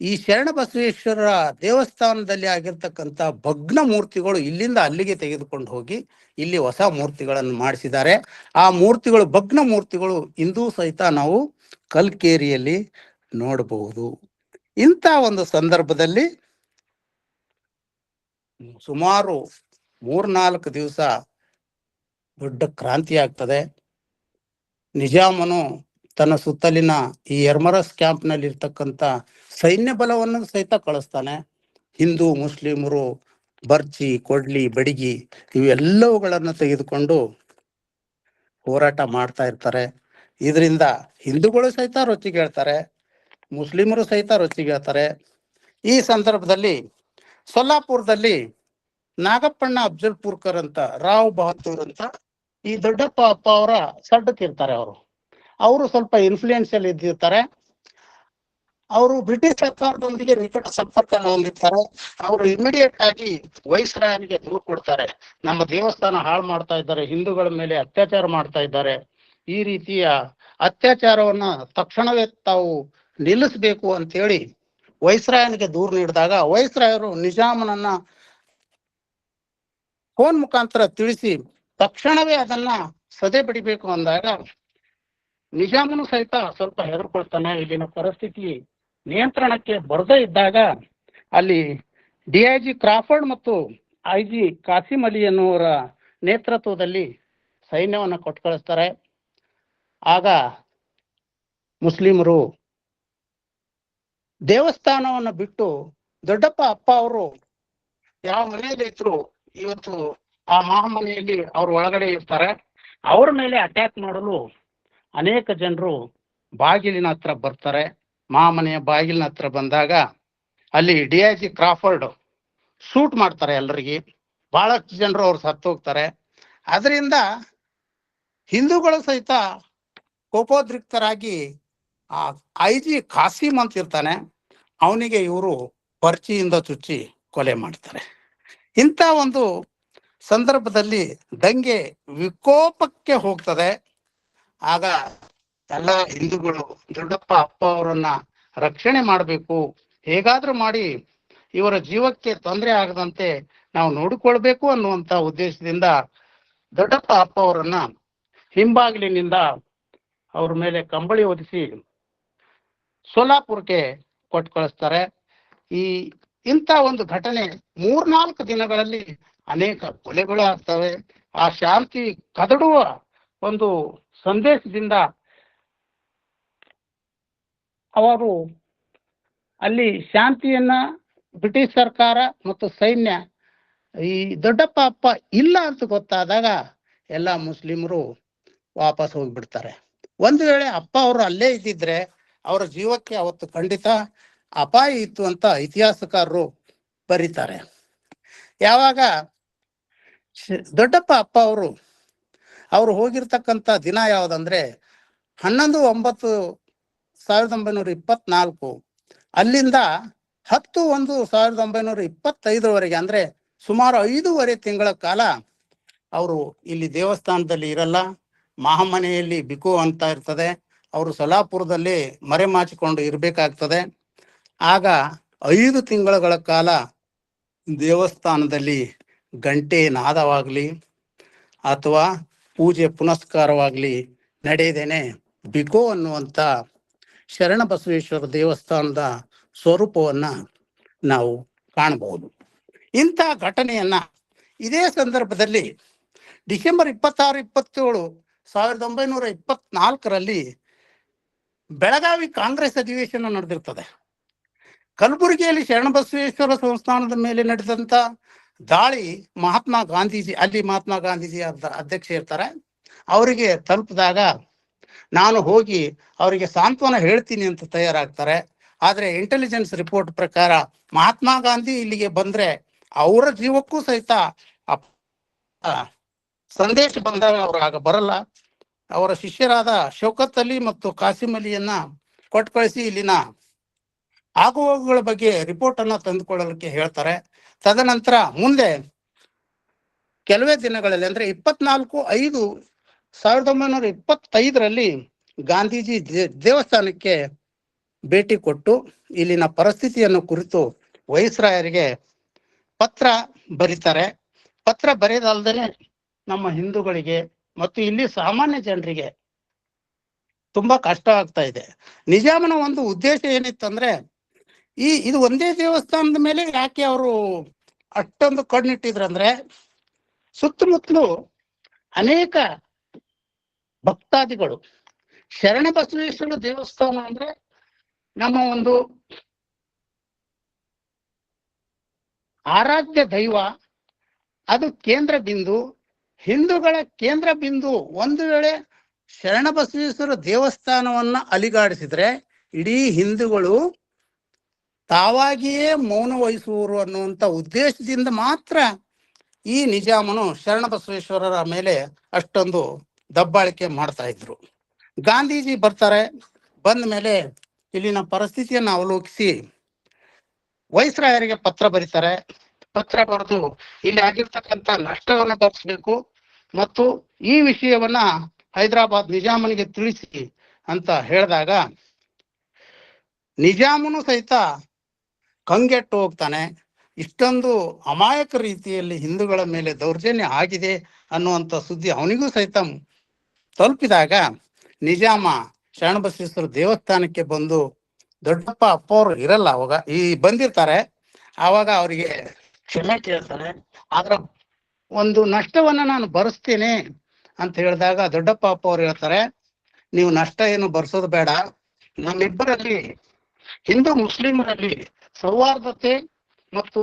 ಈ ಶರಣಬಸವೇಶ್ವರ ದೇವಸ್ಥಾನದಲ್ಲಿ ಆಗಿರ್ತಕ್ಕಂಥ ಭಗ್ನ ಮೂರ್ತಿಗಳು ಇಲ್ಲಿಂದ ಅಲ್ಲಿಗೆ ತೆಗೆದುಕೊಂಡು ಹೋಗಿ ಇಲ್ಲಿ ಹೊಸ ಮೂರ್ತಿಗಳನ್ನು ಮಾಡಿಸಿದ್ದಾರೆ. ಆ ಮೂರ್ತಿಗಳು ಭಗ್ನ ಮೂರ್ತಿಗಳು ಇಂದೂ ಸಹಿತ ನಾವು ಕಲ್ಕೇರಿಯಲ್ಲಿ ನೋಡಬಹುದು. ಇಂಥ ಒಂದು ಸಂದರ್ಭದಲ್ಲಿ ಸುಮಾರು 3-4 ದಿವಸ ದೊಡ್ಡ ಕ್ರಾಂತಿ ಆಗ್ತದೆ. ನಿಜಾಮನು ತನ್ನ ಸುತ್ತಲಿನ ಈ ಎರ್ಮರಸ್ ಕ್ಯಾಂಪ್ನಲ್ಲಿ ಇರ್ತಕ್ಕಂಥ ಸೈನ್ಯ ಬಲವನ್ನು ಸಹಿತ ಕಳಿಸ್ತಾನೆ. ಹಿಂದೂ ಮುಸ್ಲಿಮರು ಬರ್ಚಿ, ಕೊಡ್ಲಿ, ಬಡಿಗಿ ಇವೆಲ್ಲವುಗಳನ್ನು ತೆಗೆದುಕೊಂಡು ಹೋರಾಟ ಮಾಡ್ತಾ ಇರ್ತಾರೆ. ಇದರಿಂದ ಹಿಂದೂಗಳು ಸಹಿತ ರೊಚ್ಚಿಗೇಳ್ತಾರೆ, ಮುಸ್ಲಿಮರು ಸಹಿತ ರೊಚ್ಚಿಗೇಳ್ತಾರೆ. ಈ ಸಂದರ್ಭದಲ್ಲಿ ಸೊಲ್ಲಾಪುರದಲ್ಲಿ ನಾಗಪ್ಪಣ್ಣ ಅಫ್ಜಲ್ಪುರ್ಕರ್ ಅಂತ, ರಾವ್ ಬಹದ್ದೂರ್ ಅಂತ ಈ ದೊಡ್ಡಪ್ಪ ಅಪ್ಪ ಅವರ ಸಡ್ಡಕ್ಕಿರ್ತಾರೆ. ಅವರು ಸ್ವಲ್ಪ ಇನ್ಫ್ಲೂಯೆನ್ಸಿಯಲ್ ಇದ್ದಿರ್ತಾರೆ. ಅವರು ಬ್ರಿಟಿಷ್ ಸರ್ಕಾರದೊಂದಿಗೆ ನಿಕಟ ಸಂಪರ್ಕ ಹೊಂದಿರ್ತಾರೆ. ಅವರು ಇಮಿಡಿಯೇಟ್ ಆಗಿ ವೈಸ್ರಾಯನಿಗೆ ದೂರು ಕೊಡ್ತಾರೆ, ನಮ್ಮ ದೇವಸ್ಥಾನ ಹಾಳು ಮಾಡ್ತಾ ಇದ್ದಾರೆ, ಹಿಂದೂಗಳ ಮೇಲೆ ಅತ್ಯಾಚಾರ ಮಾಡ್ತಾ ಇದ್ದಾರೆ, ಈ ರೀತಿಯ ಅತ್ಯಾಚಾರವನ್ನ ತಕ್ಷಣವೇ ತಾವು ನಿಲ್ಲಿಸಬೇಕು ಅಂತೇಳಿ ವೈಸ್ರಾಯನಿಗೆ ದೂರು ನೀಡಿದಾಗ ವೈಸ್ರಾಯರು ನಿಜಾಮನನ್ನ ಫೋನ್ ಮುಖಾಂತರ ತಿಳಿಸಿ ತಕ್ಷಣವೇ ಅದನ್ನ ಸದೆ ಬಡಿಬೇಕು ಅಂದಾಗ ನಿಜಾಮನು ಸಹಿತ ಸ್ವಲ್ಪ ಹೆದರ್ಕೊಳ್ತಾನೆ. ಇಲ್ಲಿನ ಪರಿಸ್ಥಿತಿ ನಿಯಂತ್ರಣಕ್ಕೆ ಬರದೇ ಇದ್ದಾಗ ಅಲ್ಲಿ DIG ಕ್ರಾಫರ್ಡ್ ಮತ್ತು IG ಕಾಸಿಂ ಅಲಿ ಎನ್ನುವರ ನೇತೃತ್ವದಲ್ಲಿ ಸೈನ್ಯವನ್ನು ಕೊಟ್ಟು ಕಳಿಸ್ತಾರೆ. ಆಗ ಮುಸ್ಲಿಮರು ದೇವಸ್ಥಾನವನ್ನು ಬಿಟ್ಟು ದೊಡ್ಡಪ್ಪ ಅಪ್ಪ ಅವರು ಯಾವ ಮನೆಯಲ್ಲಿ ಇದ್ರು ಇವತ್ತು ಆ ಮಹಾಮನೆಯಲ್ಲಿ ಅವ್ರ ಒಳಗಡೆ ಇರ್ತಾರೆ. ಅವ್ರ ಮೇಲೆ ಅಟ್ಯಾಕ್ ಮಾಡಲು ಅನೇಕ ಜನರು ಬಾಗಿಲಿನ ಹತ್ರ ಬರ್ತಾರೆ. ಮಹಾಮನೆಯ ಬಾಗಿಲಿನ ಹತ್ರ ಬಂದಾಗ ಅಲ್ಲಿ DIG ಕ್ರಾಫರ್ಡ್ ಶೂಟ್ ಮಾಡ್ತಾರೆ ಎಲ್ಲರಿಗೆ. ಬಹಳಷ್ಟು ಜನರು ಅವ್ರು ಸತ್ತೋಗ್ತಾರೆ. ಅದರಿಂದ ಹಿಂದೂಗಳು ಸಹಿತ ಕೋಪೋದ್ರಿಕ್ತರಾಗಿ ಆ IG ಕಾಸಿಂ ಅಂತ ಇರ್ತಾನೆ, ಅವನಿಗೆ ಇವರು ಪರ್ಚಿಯಿಂದ ಚುಚ್ಚಿ ಕೊಲೆ ಮಾಡ್ತಾರೆ. ಇಂಥ ಒಂದು ಸಂದರ್ಭದಲ್ಲಿ ದಂಗೆ ವಿಕೋಪಕ್ಕೆ ಹೋಗ್ತದೆ. ಆಗ ಎಲ್ಲ ಹಿಂದೂಗಳು ದೊಡ್ಡಪ್ಪ ಅಪ್ಪ ಅವರನ್ನ ರಕ್ಷಣೆ ಮಾಡಬೇಕು, ಹೇಗಾದ್ರೂ ಮಾಡಿ ಇವರ ಜೀವಕ್ಕೆ ತೊಂದರೆ ಆಗದಂತೆ ನಾವು ನೋಡಿಕೊಳ್ಬೇಕು ಅನ್ನುವಂತ ಉದ್ದೇಶದಿಂದ ದೊಡ್ಡಪ್ಪ ಅಪ್ಪ ಅವರನ್ನ ಹಿಂಬಾಗಿಲಿನಿಂದ ಅವ್ರ ಮೇಲೆ ಕಂಬಳಿ ಹೊದಿಸಿ ಸೋಲಾಪುರಕ್ಕೆ ಕೊಟ್ಟು ಕಳಿಸ್ತಾರೆ. ಇಂಥ ಒಂದು ಘಟನೆ 3-4 ದಿನಗಳಲ್ಲಿ ಅನೇಕ ಕೊಲೆಗಳು ಆಗ್ತವೆ. ಆ ಶಾಂತಿ ಕದಡುವ ಒಂದು ಸಂದೇಶದಿಂದ ಅವರು ಅಲ್ಲಿ ಶಾಂತಿಯನ್ನ ಬ್ರಿಟಿಷ್ ಸರ್ಕಾರ ಮತ್ತು ಸೈನ್ಯ ಈ ದೊಡ್ಡಪ್ಪ ಅಪ್ಪ ಇಲ್ಲ ಅಂತ ಗೊತ್ತಾದಾಗ ಎಲ್ಲ ಮುಸ್ಲಿಮರು ವಾಪಸ್ ಹೋಗ್ಬಿಡ್ತಾರೆ. ಒಂದು ವೇಳೆ ಅಪ್ಪ ಅವರು ಅಲ್ಲೇ ಇದ್ದಿದ್ರೆ ಅವರ ಜೀವಕ್ಕೆ ಅವತ್ತು ಖಂಡಿತ ಅಪಾಯ ಇತ್ತು ಅಂತ ಇತಿಹಾಸಕಾರರು ಬರೀತಾರೆ. ಯಾವಾಗ ದೊಡ್ಡಪ್ಪ ಅಪ್ಪ ಅವರು ಹೋಗಿರ್ತಕ್ಕಂಥ ದಿನ ಯಾವುದಂದ್ರೆ 11/9/1924, ಅಲ್ಲಿಂದ 10/1/1925 ಅಂದ್ರೆ ಸುಮಾರು 5.5 ತಿಂಗಳ ಕಾಲ ಅವರು ಇಲ್ಲಿ ದೇವಸ್ಥಾನದಲ್ಲಿ ಇರಲ್ಲ. ಮಹಾಮನೆಯಲ್ಲಿ ಬಿಕು ಅಂತ ಇರ್ತದೆ, ಅವರು ಸೊಲಾಪುರದಲ್ಲಿ ಮರೆಮಾಚಿಕೊಂಡು ಇರಬೇಕಾಗ್ತದೆ. ಆಗ 5 ತಿಂಗಳ ಕಾಲ ದೇವಸ್ಥಾನದಲ್ಲಿ ಗಂಟೆ ನಾದವಾಗ್ಲಿ ಅಥವಾ ಪೂಜೆ ಪುನಸ್ಕಾರವಾಗ್ಲಿ ನಡೆಯದೇನೆ ಬಿಕೋ ಅನ್ನುವಂಥ ಶರಣಬಸವೇಶ್ವರ ದೇವಸ್ಥಾನದ ಸ್ವರೂಪವನ್ನ ನಾವು ಕಾಣಬಹುದು. ಇಂಥ ಘಟನೆಯನ್ನ ಇದೇ ಸಂದರ್ಭದಲ್ಲಿ ಡಿಸೆಂಬರ್ 26-27, 1924 ಬೆಳಗಾವಿ ಕಾಂಗ್ರೆಸ್ ಅಧಿವೇಶನ ನಡೆದಿರ್ತದೆ. ಕಲಬುರಗಿಯಲ್ಲಿ ಶರಣಬಸವೇಶ್ವರ ಸಂಸ್ಥಾನದ ಮೇಲೆ ನಡೆದಂತ ದಾಳಿ ಮಹಾತ್ಮ ಗಾಂಧೀಜಿ, ಅಲ್ಲಿ ಮಹಾತ್ಮ ಗಾಂಧೀಜಿ ಅಧ್ಯಕ್ಷ ಇರ್ತಾರೆ, ಅವರಿಗೆ ತಲುಪಿದಾಗ ನಾನು ಹೋಗಿ ಅವರಿಗೆ ಸಾಂತ್ವನ ಹೇಳ್ತೀನಿ ಅಂತ ತಯಾರಾಗ್ತಾರೆ. ಆದ್ರೆ ಇಂಟೆಲಿಜೆನ್ಸ್ ರಿಪೋರ್ಟ್ ಪ್ರಕಾರ ಮಹಾತ್ಮ ಗಾಂಧಿ ಇಲ್ಲಿಗೆ ಬಂದ್ರೆ ಅವರ ಜೀವಕ್ಕೂ ಸಹಿತ ಸಂದೇಶ ಬಂದಾಗ ಅವರು ಆಗ ಬರಲ್ಲ. ಅವರ ಶಿಷ್ಯರಾದ ಶೌಕತ್ ಅಲಿ ಮತ್ತು ಕಾಸಿಂ ಅಲಿಯನ್ನ ಕೊಟ್ಟು ಕಳಿಸಿ ಇಲ್ಲಿನ ಆಗುಹೋಗುಗಳ ಬಗ್ಗೆ ರಿಪೋರ್ಟ್ ಅನ್ನ ತಂದುಕೊಳ್ಳಲಿಕ್ಕೆ ಹೇಳ್ತಾರೆ. ತದನಂತರ ಮುಂದೆ ಕೆಲವೇ ದಿನಗಳಲ್ಲಿ ಅಂದ್ರೆ 24/5/1925 ಗಾಂಧೀಜಿ ದೇವಸ್ಥಾನಕ್ಕೆ ಭೇಟಿ ಕೊಟ್ಟು ಇಲ್ಲಿನ ಪರಿಸ್ಥಿತಿಯನ್ನು ಕುರಿತು ವೈಸ್ರಾಯರಿಗೆ ಪತ್ರ ಬರೀತಾರೆ. ಪತ್ರ ಬರೆಯದಲ್ಲದೆ ನಮ್ಮ ಹಿಂದೂಗಳಿಗೆ ಮತ್ತು ಇಲ್ಲಿ ಸಾಮಾನ್ಯ ಜನರಿಗೆ ತುಂಬಾ ಕಷ್ಟ ಆಗ್ತಾ ಇದೆ. ನಿಜಾಮನ ಒಂದು ಉದ್ದೇಶ ಏನಿತ್ತಂದ್ರೆ ಇದು ಒಂದೇ ದೇವಸ್ಥಾನದ ಮೇಲೆ ಯಾಕೆ ಅವರು ಅಷ್ಟೊಂದು ಕಣ್ಣಿಟ್ಟಿದ್ರಂದ್ರೆ ಸುತ್ತಮುತ್ತಲು ಅನೇಕ ಭಕ್ತಾದಿಗಳು ಶರಣಬಸವೇಶ್ವರ ದೇವಸ್ಥಾನ ಅಂದ್ರೆ ನಮ್ಮ ಒಂದು ಆರಾಧ್ಯ ದೈವ, ಅದು ಕೇಂದ್ರ ಬಿಂದು, ಹಿಂದೂಗಳ ಕೇಂದ್ರ ಬಿಂದು. ಒಂದು ವೇಳೆ ಶರಣಬಸವೇಶ್ವರ ದೇವಸ್ಥಾನವನ್ನ ಅಲಿಗಾಡಿಸಿದ್ರೆ ಇಡೀ ಹಿಂದೂಗಳು ತಾವಾಗಿಯೇ ಮೌನ ವಹಿಸುವರು ಅನ್ನುವಂಥ ಉದ್ದೇಶದಿಂದ ಮಾತ್ರ ಈ ನಿಜಾಮನು ಶರಣಬಸವೇಶ್ವರರ ಮೇಲೆ ಅಷ್ಟೊಂದು ದಬ್ಬಾಳಿಕೆ ಮಾಡ್ತಾ ಇದ್ರು. ಗಾಂಧೀಜಿ ಬರ್ತಾರೆ. ಬಂದ ಮೇಲೆ ಇಲ್ಲಿನ ಪರಿಸ್ಥಿತಿಯನ್ನು ಅವಲೋಕಿಸಿ ವೈಸ್ರಾಯರಿಗೆ ಪತ್ರ ಬರೀತಾರೆ. ಪತ್ರ ಬರೆದು ಇಲ್ಲಿ ಆಗಿರ್ತಕ್ಕಂಥ ನಷ್ಟವನ್ನ ಭರಿಸಬೇಕು ಮತ್ತು ಈ ವಿಷಯವನ್ನ ಹೈದರಾಬಾದ್ ನಿಜಾಮನಿಗೆ ತಿಳಿಸಿ ಅಂತ ಹೇಳಿದಾಗ ನಿಜಾಮನು ಸಹಿತ ಕಂಗೆಟ್ಟು ಹೋಗ್ತಾನೆ. ಇಷ್ಟೊಂದು ಅಮಾಯಕ ರೀತಿಯಲ್ಲಿ ಹಿಂದೂಗಳ ಮೇಲೆ ದೌರ್ಜನ್ಯ ಆಗಿದೆ ಅನ್ನುವಂಥ ಸುದ್ದಿ ಅವನಿಗೂ ಸಹಿತ ತಲುಪಿದಾಗ ನಿಜಾಮ ಶರಣಬಸವೇಶ್ವರ ದೇವಸ್ಥಾನಕ್ಕೆ ಬಂದು, ದೊಡ್ಡಪ್ಪ ಅಪ್ಪ ಅವರು ಇರಲ್ಲ ಅವಾಗ, ಬಂದಿರ್ತಾರೆ, ಆವಾಗ ಅವರಿಗೆ ಕ್ಷಮೆ ಕೇಳ್ತಾರೆ. ಆದ್ರ ಒಂದು ನಷ್ಟವನ್ನ ನಾನು ಭರಿಸ್ತೇನೆ ಅಂತ ಹೇಳಿದಾಗ ದೊಡ್ಡಪ್ಪ ಅಪ್ಪ ಅವ್ರು ಹೇಳ್ತಾರೆ, ನೀವು ನಷ್ಟ ಏನು ಭರಿಸೋದು ಬೇಡ, ನಮ್ಮಿಬ್ಬರಲ್ಲಿ ಹಿಂದೂ ಮುಸ್ಲಿಮರಲ್ಲಿ ಸೌಹಾರ್ದತೆ ಮತ್ತು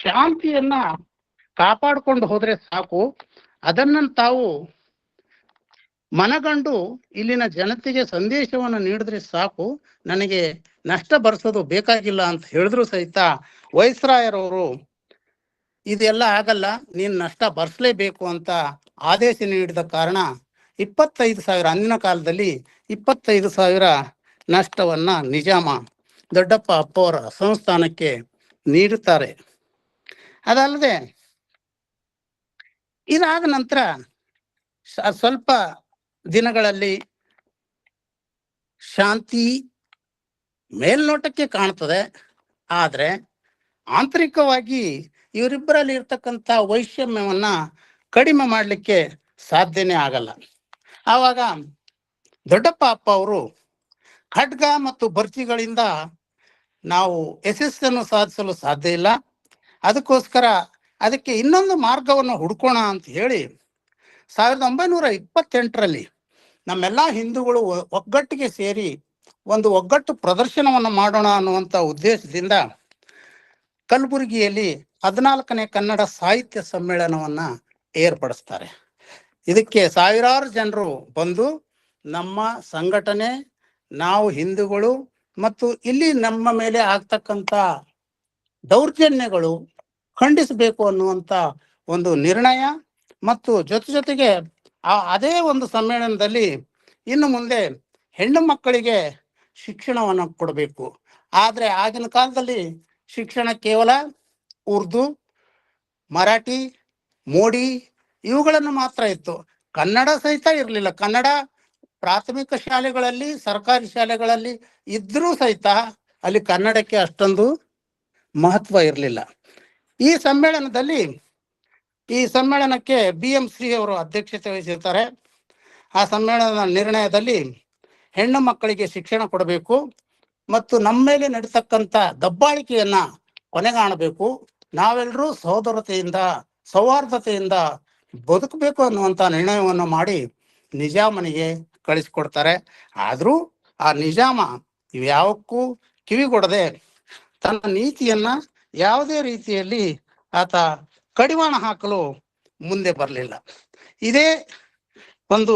ಶಾಂತಿಯನ್ನ ಕಾಪಾಡಿಕೊಂಡು ಹೋದ್ರೆ ಸಾಕು. ಅದನ್ನ ತಾವು ಮನಗಂಡು ಇಲ್ಲಿನ ಜನತೆಗೆ ಸಂದೇಶವನ್ನು ನೀಡಿದ್ರೆ ಸಾಕು, ನನಗೆ ನಷ್ಟ ಭರಿಸೋದು ಬೇಕಾಗಿಲ್ಲ ಅಂತ ಹೇಳಿದ್ರು ಸಹಿತ ವೈಸ್ರಾಯರವರು ಇದೆಲ್ಲ ಆಗಲ್ಲ, ನೀನ್ ನಷ್ಟ ಭರಿಸಲೇಬೇಕು ಅಂತ ಆದೇಶ ನೀಡಿದ ಕಾರಣ 25,000, ಅಂದಿನ ಕಾಲದಲ್ಲಿ 25,000 ನಷ್ಟವನ್ನ ನಿಜಾಮ ದೊಡ್ಡಪ್ಪ ಅಪ್ಪ ಅವರ ಸಂಸ್ಥಾನಕ್ಕೆ ನೀಡುತ್ತಾರೆ. ಅದಲ್ಲದೆ ಇದಾದ ನಂತರ ಸ್ವಲ್ಪ ದಿನಗಳಲ್ಲಿ ಶಾಂತಿ ಮೇಲ್ನೋಟಕ್ಕೆ ಕಾಣ್ತದೆ, ಆದ್ರೆ ಆಂತರಿಕವಾಗಿ ಇವರಿಬ್ಬರಲ್ಲಿ ಇರ್ತಕ್ಕಂಥ ವೈಷಮ್ಯವನ್ನ ಕಡಿಮೆ ಮಾಡಲಿಕ್ಕೆ ಸಾಧ್ಯನೇ ಆಗಲ್ಲ. ಆವಾಗ ದೊಡ್ಡಪ್ಪ ಅಪ್ಪ ಅವರು ಖಡ್ಗ ಮತ್ತು ಬರ್ಚಿಗಳಿಂದ ನಾವು ಯಶಸ್ಸನ್ನು ಸಾಧಿಸಲು ಸಾಧ್ಯ ಇಲ್ಲ, ಅದಕ್ಕೋಸ್ಕರ ಅದಕ್ಕೆ ಇನ್ನೊಂದು ಮಾರ್ಗವನ್ನು ಹುಡ್ಕೋಣ ಅಂತ ಹೇಳಿ 1928ರಲ್ಲಿ ನಮ್ಮೆಲ್ಲ ಹಿಂದೂಗಳು ಒಗ್ಗಟ್ಟಿಗೆ ಸೇರಿ ಒಂದು ಒಗ್ಗಟ್ಟು ಪ್ರದರ್ಶನವನ್ನು ಮಾಡೋಣ ಅನ್ನುವಂಥ ಉದ್ದೇಶದಿಂದ ಕಲಬುರಗಿಯಲ್ಲಿ 14ನೇ ಕನ್ನಡ ಸಾಹಿತ್ಯ ಸಮ್ಮೇಳನವನ್ನ ಏರ್ಪಡಿಸ್ತಾರೆ. ಇದಕ್ಕೆ ಸಾವಿರಾರು ಜನರು ಬಂದು ನಮ್ಮ ಸಂಘಟನೆ, ನಾವು ಹಿಂದೂಗಳು ಮತ್ತು ಇಲ್ಲಿ ನಮ್ಮ ಮೇಲೆ ಆಗ್ತಕ್ಕಂಥ ದೌರ್ಜನ್ಯಗಳು ಖಂಡಿಸಬೇಕು ಅನ್ನುವಂಥ ಒಂದು ನಿರ್ಣಯ ಮತ್ತು ಜೊತೆಗೆ ಅದೇ ಒಂದು ಸಮ್ಮೇಳನದಲ್ಲಿ ಇನ್ನು ಮುಂದೆ ಹೆಣ್ಣು ಮಕ್ಕಳಿಗೆ ಶಿಕ್ಷಣವನ್ನು ಕೊಡಬೇಕು. ಆದರೆ ಆಗಿನ ಕಾಲದಲ್ಲಿ ಶಿಕ್ಷಣ ಕೇವಲ ಉರ್ದು, ಮರಾಠಿ, ಮೋಡಿ ಇವುಗಳನ್ನು ಮಾತ್ರ ಇತ್ತು, ಕನ್ನಡ ಸಹಿತ ಇರಲಿಲ್ಲ. ಕನ್ನಡ ಪ್ರಾಥಮಿಕ ಶಾಲೆಗಳಲ್ಲಿ, ಸರ್ಕಾರಿ ಶಾಲೆಗಳಲ್ಲಿ ಇದ್ರೂ ಸಹಿತ ಅಲ್ಲಿ ಕನ್ನಡಕ್ಕೆ ಅಷ್ಟೊಂದು ಮಹತ್ವ ಇರಲಿಲ್ಲ. ಈ ಸಮ್ಮೇಳನಕ್ಕೆ BM ಶ್ರೀ ಅವರು ಅಧ್ಯಕ್ಷತೆ ವಹಿಸಿರ್ತಾರೆ. ಆ ಸಮ್ಮೇಳನದ ನಿರ್ಣಯದಲ್ಲಿ ಹೆಣ್ಣು ಮಕ್ಕಳಿಗೆ ಶಿಕ್ಷಣ ಕೊಡಬೇಕು ಮತ್ತು ನಮ್ಮ ಮೇಲೆ ನಡೀತಕ್ಕಂಥ ದಬ್ಬಾಳಿಕೆಯನ್ನ ಕೊನೆಗಾಣಬೇಕು, ನಾವೆಲ್ಲರೂ ಸಹೋದರತೆಯಿಂದ ಸೌಹಾರ್ದತೆಯಿಂದ ಬದುಕಬೇಕು ಅನ್ನುವಂಥ ನಿರ್ಣಯವನ್ನು ಮಾಡಿ ನಿಜಾಮನಿಗೆ ಕಳಿಸಿಕೊಡ್ತಾರೆ. ಆದರೂ ಆ ನಿಜಾಮ ಇವ್ಯಾವಕ್ಕೂ ಕಿವಿಗೊಡದೆ ತನ್ನ ನೀತಿಯನ್ನ ಯಾವುದೇ ರೀತಿಯಲ್ಲಿ ಆತ ಕಡಿವಾಣ ಹಾಕಲು ಮುಂದೆ ಬರಲಿಲ್ಲ. ಇದೇ ಒಂದು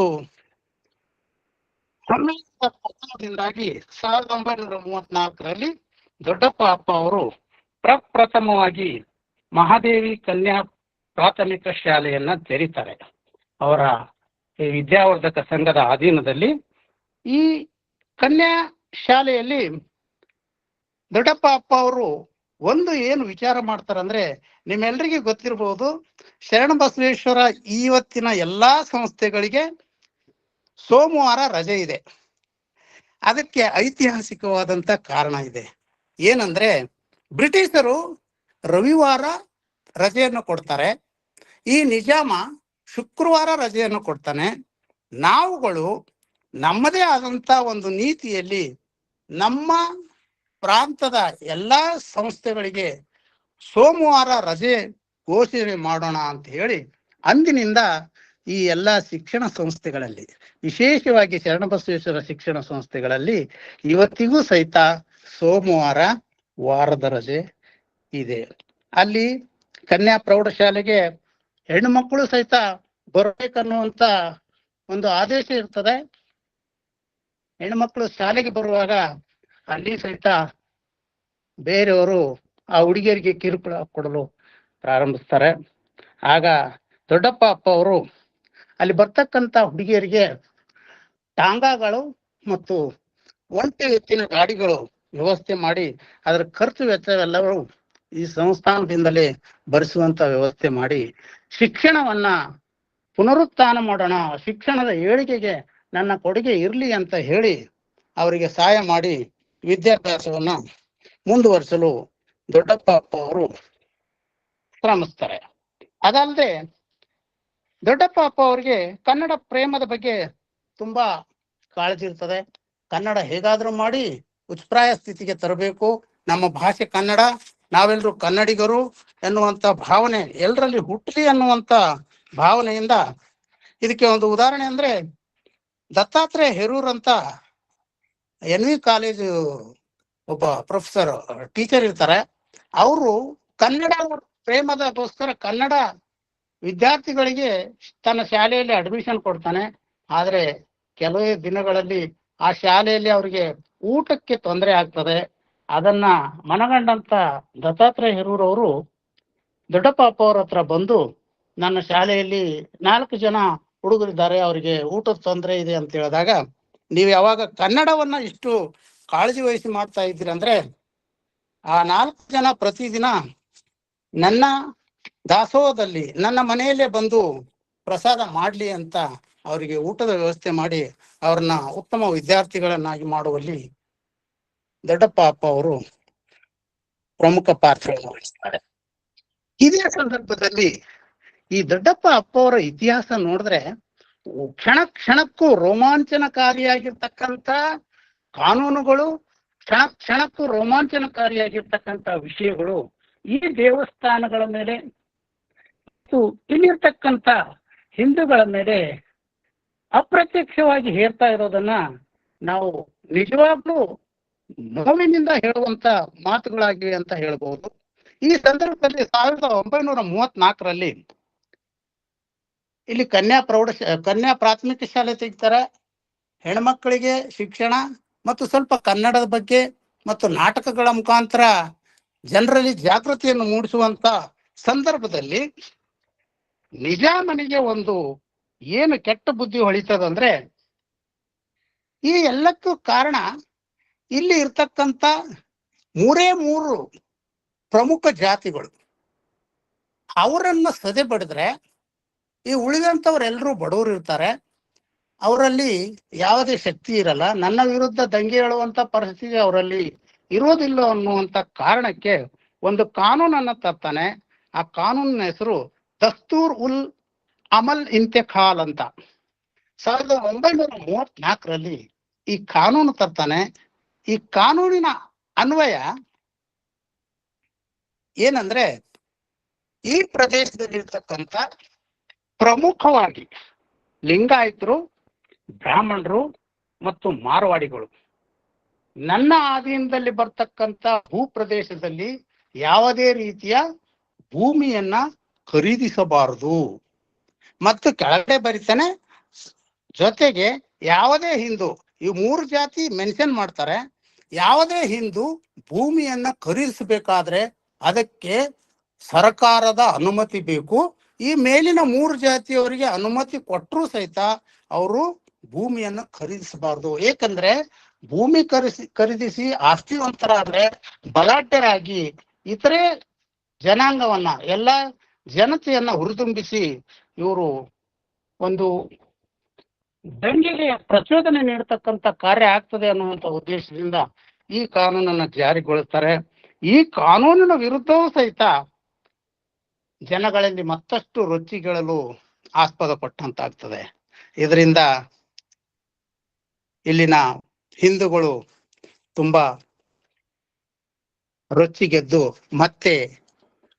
ಪ್ರಥಮದಿಂದಾಗಿ 1934ರಲ್ಲಿ ದೊಡ್ಡಪ್ಪ ಅಪ್ಪ ಅವರು ಪ್ರಪ್ರಥಮವಾಗಿ ಮಹಾದೇವಿ ಕನ್ಯಾ ಪ್ರಾಥಮಿಕ ಶಾಲೆಯನ್ನ ತೆರೀತಾರೆ. ಅವರ ವಿದ್ಯಾವರ್ಧಕ ಸಂಘದ ಅಧೀನದಲ್ಲಿ ಈ ಕನ್ಯಾ ಶಾಲೆಯಲ್ಲಿ ದೊಡ್ಡಪ್ಪ ಅಪ್ಪ ಅವರು ಒಂದು ಏನು ವಿಚಾರ ಮಾಡ್ತಾರಂದ್ರೆ, ನಿಮ್ಮೆಲ್ಲರಿಗೂ ಗೊತ್ತಿರಬಹುದು, ಶರಣಬಸವೇಶ್ವರ ಇವತ್ತಿನ ಎಲ್ಲಾ ಸಂಸ್ಥೆಗಳಿಗೆ ಸೋಮವಾರ ರಜೆ ಇದೆ. ಅದಕ್ಕೆ ಐತಿಹಾಸಿಕವಾದಂತ ಕಾರಣ ಇದೆ. ಏನಂದ್ರೆ, ಬ್ರಿಟಿಷರು ರವಿವಾರ ರಜೆಯನ್ನು ಕೊಡ್ತಾರೆ, ಈ ನಿಜಾಮ ಶುಕ್ರವಾರ ರಜೆಯನ್ನು ಕೊಡ್ತಾನೆ. ನಾವುಗಳು ನಮ್ಮದೇ ಆದಂತ ಒಂದು ನೀತಿಯಲ್ಲಿ ನಮ್ಮ ಪ್ರಾಂತದ ಎಲ್ಲಾ ಸಂಸ್ಥೆಗಳಿಗೆ ಸೋಮವಾರ ರಜೆ ಘೋಷಣೆ ಮಾಡೋಣ ಅಂತ ಹೇಳಿ ಅಂದಿನಿಂದ ಈ ಎಲ್ಲ ಶಿಕ್ಷಣ ಸಂಸ್ಥೆಗಳಲ್ಲಿ, ವಿಶೇಷವಾಗಿ ಶರಣಬಸವೇಶ್ವರ ಶಿಕ್ಷಣ ಸಂಸ್ಥೆಗಳಲ್ಲಿ ಇವತ್ತಿಗೂ ಸಹಿತ ಸೋಮವಾರ ವಾರದ ರಜೆ ಇದೆ. ಅಲ್ಲಿ ಕನ್ಯಾ ಪ್ರೌಢಶಾಲೆಗೆ ಹೆಣ್ಣು ಮಕ್ಕಳು ಸಹಿತ ಬರಬೇಕನ್ನುವಂತ ಒಂದು ಆದೇಶ ಇರ್ತದೆ. ಹೆಣ್ಣು ಮಕ್ಕಳು ಶಾಲೆಗೆ ಬರುವಾಗ ಅಲ್ಲಿ ಸಹಿತ ಬೇರೆಯವರು ಆ ಹುಡುಗಿಯರಿಗೆ ಕಿರುಕುಳ ಕೊಡಲು ಪ್ರಾರಂಭಿಸ್ತಾರೆ. ಆಗ ದೊಡ್ಡಪ್ಪ ಅಪ್ಪ ಅವರು ಅಲ್ಲಿ ಬರ್ತಕ್ಕಂಥ ಹುಡುಗಿಯರಿಗೆ ಟಾಂಗಾಗಳು ಮತ್ತು ಒಂಟೆ ಎತ್ತಿನ ಗಾಡಿಗಳು ವ್ಯವಸ್ಥೆ ಮಾಡಿ ಅದರ ಖರ್ಚು ವೆಚ್ಚವೆಲ್ಲವೂ ಈ ಸಂಸ್ಥಾನದಿಂದಲೇ ಭರಿಸುವಂತ ವ್ಯವಸ್ಥೆ ಮಾಡಿ ಶಿಕ್ಷಣವನ್ನ ಪುನರುತ್ಥಾನ ಮಾಡೋಣ, ಶಿಕ್ಷಣದ ಏಳಿಗೆಗೆ ನನ್ನ ಕೊಡುಗೆ ಇರಲಿ ಅಂತ ಹೇಳಿ ಅವರಿಗೆ ಸಹಾಯ ಮಾಡಿ ವಿದ್ಯಾಭ್ಯಾಸವನ್ನ ಮುಂದುವರಿಸಲು ದೊಡ್ಡಪ್ಪ ಅಪ್ಪ ಅವರು ಶ್ರಮಿಸ್ತಾರೆ. ಅದಲ್ಲದೆ ದೊಡ್ಡಪ್ಪ ಅಪ್ಪ ಅವರಿಗೆ ಕನ್ನಡ ಪ್ರೇಮದ ಬಗ್ಗೆ ತುಂಬಾ ಕಾಳಜಿ ಇರ್ತದೆ. ಕನ್ನಡ ಹೇಗಾದ್ರೂ ಮಾಡಿ ಉಚ್ಛ್ರಾಯ ಸ್ಥಿತಿಗೆ ತರಬೇಕು, ನಮ್ಮ ಭಾಷೆ ಕನ್ನಡ, ನಾವೆಲ್ಲರೂ ಕನ್ನಡಿಗರು ಎನ್ನುವಂತ ಭಾವನೆ ಎಲ್ಲರಲ್ಲಿ ಹುಟ್ಟಲಿ ಅನ್ನುವಂತ ಭಾವನೆಯಿಂದ, ಇದಕ್ಕೆ ಒಂದು ಉದಾಹರಣೆ ಅಂದ್ರೆ ದತ್ತಾತ್ರೇಯ ಹೆರೂರ್ ಅಂತ NV ಕಾಲೇಜು ಒಬ್ಬ ಪ್ರೊಫೆಸರ್ ಟೀಚರ್ ಇರ್ತಾರೆ. ಅವರು ಕನ್ನಡ ಪ್ರೇಮದಗೋಸ್ಕರ ಕನ್ನಡ ವಿದ್ಯಾರ್ಥಿಗಳಿಗೆ ತನ್ನ ಶಾಲೆಯಲ್ಲಿ ಅಡ್ಮಿಷನ್ ಕೊಡ್ತಾನೆ. ಆದ್ರೆ ಕೆಲವೇ ದಿನಗಳಲ್ಲಿ ಆ ಶಾಲೆಯಲ್ಲಿ ಅವರಿಗೆ ಊಟಕ್ಕೆ ತೊಂದರೆ ಆಗ್ತದೆ. ಅದನ್ನ ಮನಗಂಡಂತ ದತ್ತಾತ್ರೇಯ ಹೆರೂರ್ ಅವರು ದೊಡ್ಡಪ್ಪ ಅಪ್ಪ ಅವ್ರ ಹತ್ರ ಬಂದು, ನನ್ನ ಶಾಲೆಯಲ್ಲಿ 4 ಜನ ಹುಡುಗರಿದ್ದಾರೆ, ಅವರಿಗೆ ಊಟದ ತೊಂದರೆ ಇದೆ ಅಂತ ಹೇಳಿದಾಗ, ನೀವು ಯಾವಾಗ ಕನ್ನಡವನ್ನ ಇಷ್ಟು ಕಾಳಜಿ ವಹಿಸಿ ಮಾಡ್ತಾ ಇದ್ದೀರಿ ಅಂದ್ರೆ ಆ 4 ಜನ ಪ್ರತಿದಿನ ನನ್ನ ದಾಸೋಹದಲ್ಲಿ ನನ್ನ ಮನೆಯಲ್ಲೇ ಬಂದು ಪ್ರಸಾದ ಮಾಡ್ಲಿ ಅಂತ ಅವರಿಗೆ ಊಟದ ವ್ಯವಸ್ಥೆ ಮಾಡಿ ಅವ್ರನ್ನ ಉತ್ತಮ ವಿದ್ಯಾರ್ಥಿಗಳನ್ನಾಗಿ ಮಾಡುವಲ್ಲಿ ದೊಡ್ಡಪ್ಪ ಅಪ್ಪ ಅವರು ಪ್ರಮುಖ ಪಾತ್ರವನ್ನು ವಹಿಸ್ತಾರೆ. ಇದೇ ಸಂದರ್ಭದಲ್ಲಿ ಈ ದೊಡ್ಡಪ್ಪ ಅಪ್ಪ ಅವರ ಇತಿಹಾಸ ನೋಡಿದ್ರೆ ಕ್ಷಣ ಕ್ಷಣಕ್ಕೂ ರೋಮಾಂಚನಕಾರಿಯಾಗಿರ್ತಕ್ಕಂಥ ಕಾನೂನುಗಳು, ಕ್ಷಣ ಕ್ಷಣಕ್ಕೂ ರೋಮಾಂಚನಕಾರಿಯಾಗಿರ್ತಕ್ಕಂಥ ವಿಷಯಗಳು ಈ ದೇವಸ್ಥಾನಗಳ ಮೇಲೆ ಮತ್ತು ಇಲ್ಲಿರ್ತಕ್ಕಂಥ ಹಿಂದೂಗಳ ಮೇಲೆ ಅಪ್ರತ್ಯಕ್ಷವಾಗಿ ಹೇರ್ತಾ ಇರೋದನ್ನ ನಾವು ನಿಜವಾಗ್ಲೂ ನೋವಿನಿಂದ ಹೇಳುವಂತ ಮಾತುಗಳಾಗಿವೆ ಅಂತ ಹೇಳ್ಬಹುದು. ಈ ಸಂದರ್ಭದಲ್ಲಿ 1934ರಲ್ಲಿ ಇಲ್ಲಿ ಕನ್ಯಾ ಪ್ರಾಥಮಿಕ ಶಾಲೆ ತೆಗಿತಾರೆ. ಹೆಣ್ಮಕ್ಕಳಿಗೆ ಶಿಕ್ಷಣ ಮತ್ತು ಸ್ವಲ್ಪ ಕನ್ನಡದ ಬಗ್ಗೆ ಮತ್ತು ನಾಟಕಗಳ ಮುಖಾಂತರ ಜನರಲ್ಲಿ ಜಾಗೃತಿಯನ್ನು ಮೂಡಿಸುವಂತ ಸಂದರ್ಭದಲ್ಲಿ ನಿಜಾಮನಿಗೆ ಒಂದು ಏನು ಕೆಟ್ಟ ಬುದ್ಧಿ ಹೊಳಿತದಂದ್ರೆ, ಈ ಎಲ್ಲಕ್ಕೂ ಕಾರಣ ಇಲ್ಲಿ ಇರ್ತಕ್ಕಂಥ 3 ಪ್ರಮುಖ ಜಾತಿಗಳು. ಅವರನ್ನ ಸದೆ ಬಡಿದ್ರೆ ಈ ಉಳಿದಂಥವ್ರೆಲ್ಲರೂ ಬಡವರು ಇರ್ತಾರೆ, ಅವರಲ್ಲಿ ಯಾವುದೇ ಶಕ್ತಿ ಇರಲ್ಲ, ನನ್ನ ವಿರುದ್ಧ ದಂಗೆ ಹೇಳುವಂತ ಪರಿಸ್ಥಿತಿ ಅವರಲ್ಲಿ ಇರೋದಿಲ್ಲ ಅನ್ನುವಂತ ಕಾರಣಕ್ಕೆ ಒಂದು ಕಾನೂನನ್ನ ತರ್ತಾನೆ. ಆ ಕಾನೂನಿನ ಹೆಸರು ದಸ್ತೂರ್ ಉಲ್ ಅಮಲ್ ಇಂತೆಖಾಲ್ ಅಂತ. 1934ರಲ್ಲಿ ಈ ಕಾನೂನು ತರ್ತಾನೆ. ಈ ಕಾನೂನಿನ ಅನ್ವಯ ಏನಂದ್ರೆ, ಈ ಪ್ರದೇಶದಲ್ಲಿರ್ತಕ್ಕಂಥ ಪ್ರಮುಖವಾಗಿ ಲಿಂಗಾಯತರು, ಬ್ರಾಹ್ಮಣರು ಮತ್ತು ಮಾರವಾಡಿಗಳು ನನ್ನ ಆಧೀನದಲ್ಲಿ ಬರ್ತಕ್ಕಂಥ ಭೂ ಪ್ರದೇಶದಲ್ಲಿ ಯಾವುದೇ ರೀತಿಯ ಭೂಮಿಯನ್ನ ಖರೀದಿಸಬಾರದು. ಮತ್ತು ಕೆಳಗಡೆ ಬರೀತಾನೆ, ಜೊತೆಗೆ ಯಾವುದೇ ಹಿಂದೂ, ಈ 3 ಜಾತಿ ಮೆನ್ಷನ್ ಮಾಡ್ತಾರೆ, ಯಾವುದೇ ಹಿಂದೂ ಭೂಮಿಯನ್ನ ಖರೀದಿಸಬೇಕಾದ್ರೆ ಅದಕ್ಕೆ ಸರ್ಕಾರದ ಅನುಮತಿ ಬೇಕು. ಈ ಮೇಲಿನ 3 ಜಾತಿಯವರಿಗೆ ಅನುಮತಿ ಕೊಟ್ಟರು ಸಹಿತ ಅವರು ಭೂಮಿಯನ್ನ ಖರೀದಿಸಬಾರ್ದು. ಏಕೆಂದ್ರೆ ಭೂಮಿ ಖರೀದಿಸಿ ಆಸ್ತಿವಂತರಾದ್ರೆ ಬಲಾಢ್ಯರಾಗಿ ಇತರೆ ಜನಾಂಗವನ್ನ, ಎಲ್ಲ ಜನತೆಯನ್ನ ಹುರಿದುಂಬಿಸಿ ಇವರು ಒಂದು ದಂಗೆಗೆ ಪ್ರಚೋದನೆ ನೀಡತಕ್ಕಂಥ ಕಾರ್ಯ ಆಗ್ತದೆ ಅನ್ನುವಂಥ ಉದ್ದೇಶದಿಂದ ಈ ಕಾನೂನನ್ನ ಜಾರಿಗೊಳಿಸ್ತಾರೆ. ಈ ಕಾನೂನಿನ ವಿರುದ್ಧವೂ ಸಹಿತ ಜನಗಳಲ್ಲಿ ಮತ್ತಷ್ಟು ರೊಚ್ಚಿಗೆಳಲು ಆಸ್ಪದ ಪಟ್ಟಂತಾಗ್ತದೆ. ಇದರಿಂದ ಇಲ್ಲಿನ ಹಿಂದೂಗಳು ತುಂಬಾ ರೊಚ್ಚಿಗೆದ್ದು ಮತ್ತೆ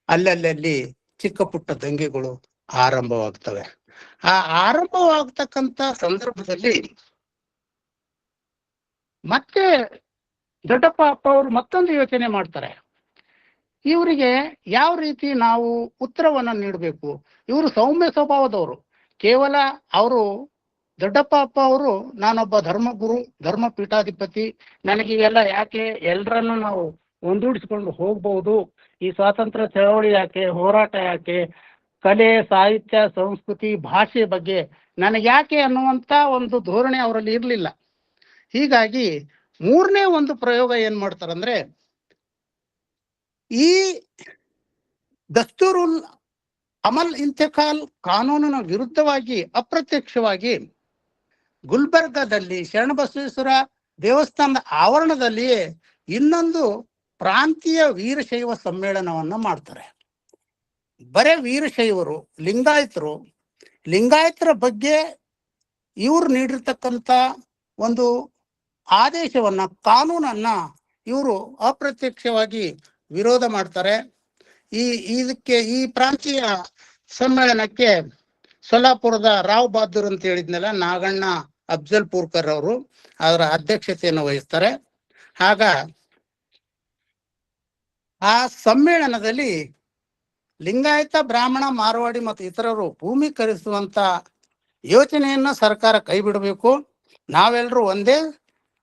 ಅಲ್ಲಲ್ಲಿ ಚಿಕ್ಕ ಪುಟ್ಟ ದಂಗೆಗಳು ಆರಂಭವಾಗ್ತವೆ. ಆ ಆರಂಭವಾಗ್ತಕ್ಕಂಥ ಸಂದರ್ಭದಲ್ಲಿ ಮತ್ತೆ ದೊಡ್ಡಪ್ಪ ಅಪ್ಪ ಅವರು ಮತ್ತೊಂದು ಯೋಚನೆ ಮಾಡ್ತಾರೆ. ಇವರಿಗೆ ಯಾವ ರೀತಿ ನಾವು ಉತ್ತರವನ್ನ ನೀಡಬೇಕು? ಇವರು ಸೌಮ್ಯ ಸ್ವಭಾವದವರು. ಕೇವಲ ಅವರು ದೊಡ್ಡಪ್ಪ ಅಪ್ಪ ಅವರು ನಾನೊಬ್ಬ ಧರ್ಮಗುರು, ಧರ್ಮ ಪೀಠಾಧಿಪತಿ, ನನಗೆ ಇವೆಲ್ಲ ಯಾಕೆ, ಎಲ್ಲರನ್ನು ನಾವು ಒಂದೂಡಿಸಿಕೊಂಡು ಹೋಗ್ಬಹುದು, ಈ ಸ್ವಾತಂತ್ರ್ಯ ಚಳವಳಿ ಯಾಕೆ, ಹೋರಾಟ ಯಾಕೆ, ಕಲೆ, ಸಾಹಿತ್ಯ, ಸಂಸ್ಕೃತಿ, ಭಾಷೆ ಬಗ್ಗೆ ನನಗೆ ಯಾಕೆ ಅನ್ನುವಂತ ಒಂದು ಧೋರಣೆ ಅವರಲ್ಲಿ ಇರಲಿಲ್ಲ. ಹೀಗಾಗಿ 3ನೇ ಒಂದು ಪ್ರಯೋಗ ಏನ್ ಮಾಡ್ತಾರಂದ್ರೆ, ಈ ದಸ್ತೂರುಲ್ ಅಮಲ್ ಇಂತೆಖಾಲ್ ಕಾನೂನಿನ ವಿರುದ್ಧವಾಗಿ ಅಪ್ರತ್ಯಕ್ಷವಾಗಿ ಗುಲ್ಬರ್ಗಾದಲ್ಲಿ ಶರಣಬಸವೇಶ್ವರ ದೇವಸ್ಥಾನದ ಆವರಣದಲ್ಲಿಯೇ ಇನ್ನೊಂದು ಪ್ರಾಂತೀಯ ವೀರಶೈವ ಸಮ್ಮೇಳನವನ್ನ ಮಾಡ್ತಾರೆ. ಬರೇ ವೀರಶೈವರು, ಲಿಂಗಾಯತರ ಬಗ್ಗೆ ಇವರು ನೀಡಿರ್ತಕ್ಕಂಥ ಒಂದು ಆದೇಶವನ್ನ, ಕಾನೂನನ್ನ ಇವರು ಅಪ್ರತ್ಯಕ್ಷವಾಗಿ ವಿರೋಧ ಮಾಡ್ತಾರೆ. ಈ ಪ್ರಾಂತೀಯ ಸಮ್ಮೇಳನಕ್ಕೆ ಸೊಲ್ಲಾಪುರದ ರಾವ್ ಬಹದ್ದೂರ್ ಅಂತ ಹೇಳಿದ್ನಲ್ಲ, ನಾಗಣ್ಣ ಅಫ್ಜಲ್ಪುರ್ಕರ್ ಅವರು ಅದರ ಅಧ್ಯಕ್ಷತೆಯನ್ನು ವಹಿಸ್ತಾರೆ. ಆಗ ಆ ಸಮ್ಮೇಳನದಲ್ಲಿ ಲಿಂಗಾಯತ, ಬ್ರಾಹ್ಮಣ, ಮಾರವಾಡಿ ಮತ್ತು ಇತರರು ಭೂಮಿ ಖರೀದಿಸುವಂತ ಯೋಚನೆಯನ್ನ ಸರ್ಕಾರ ಕೈ ಬಿಡಬೇಕು, ನಾವೆಲ್ಲರೂ ಒಂದೇ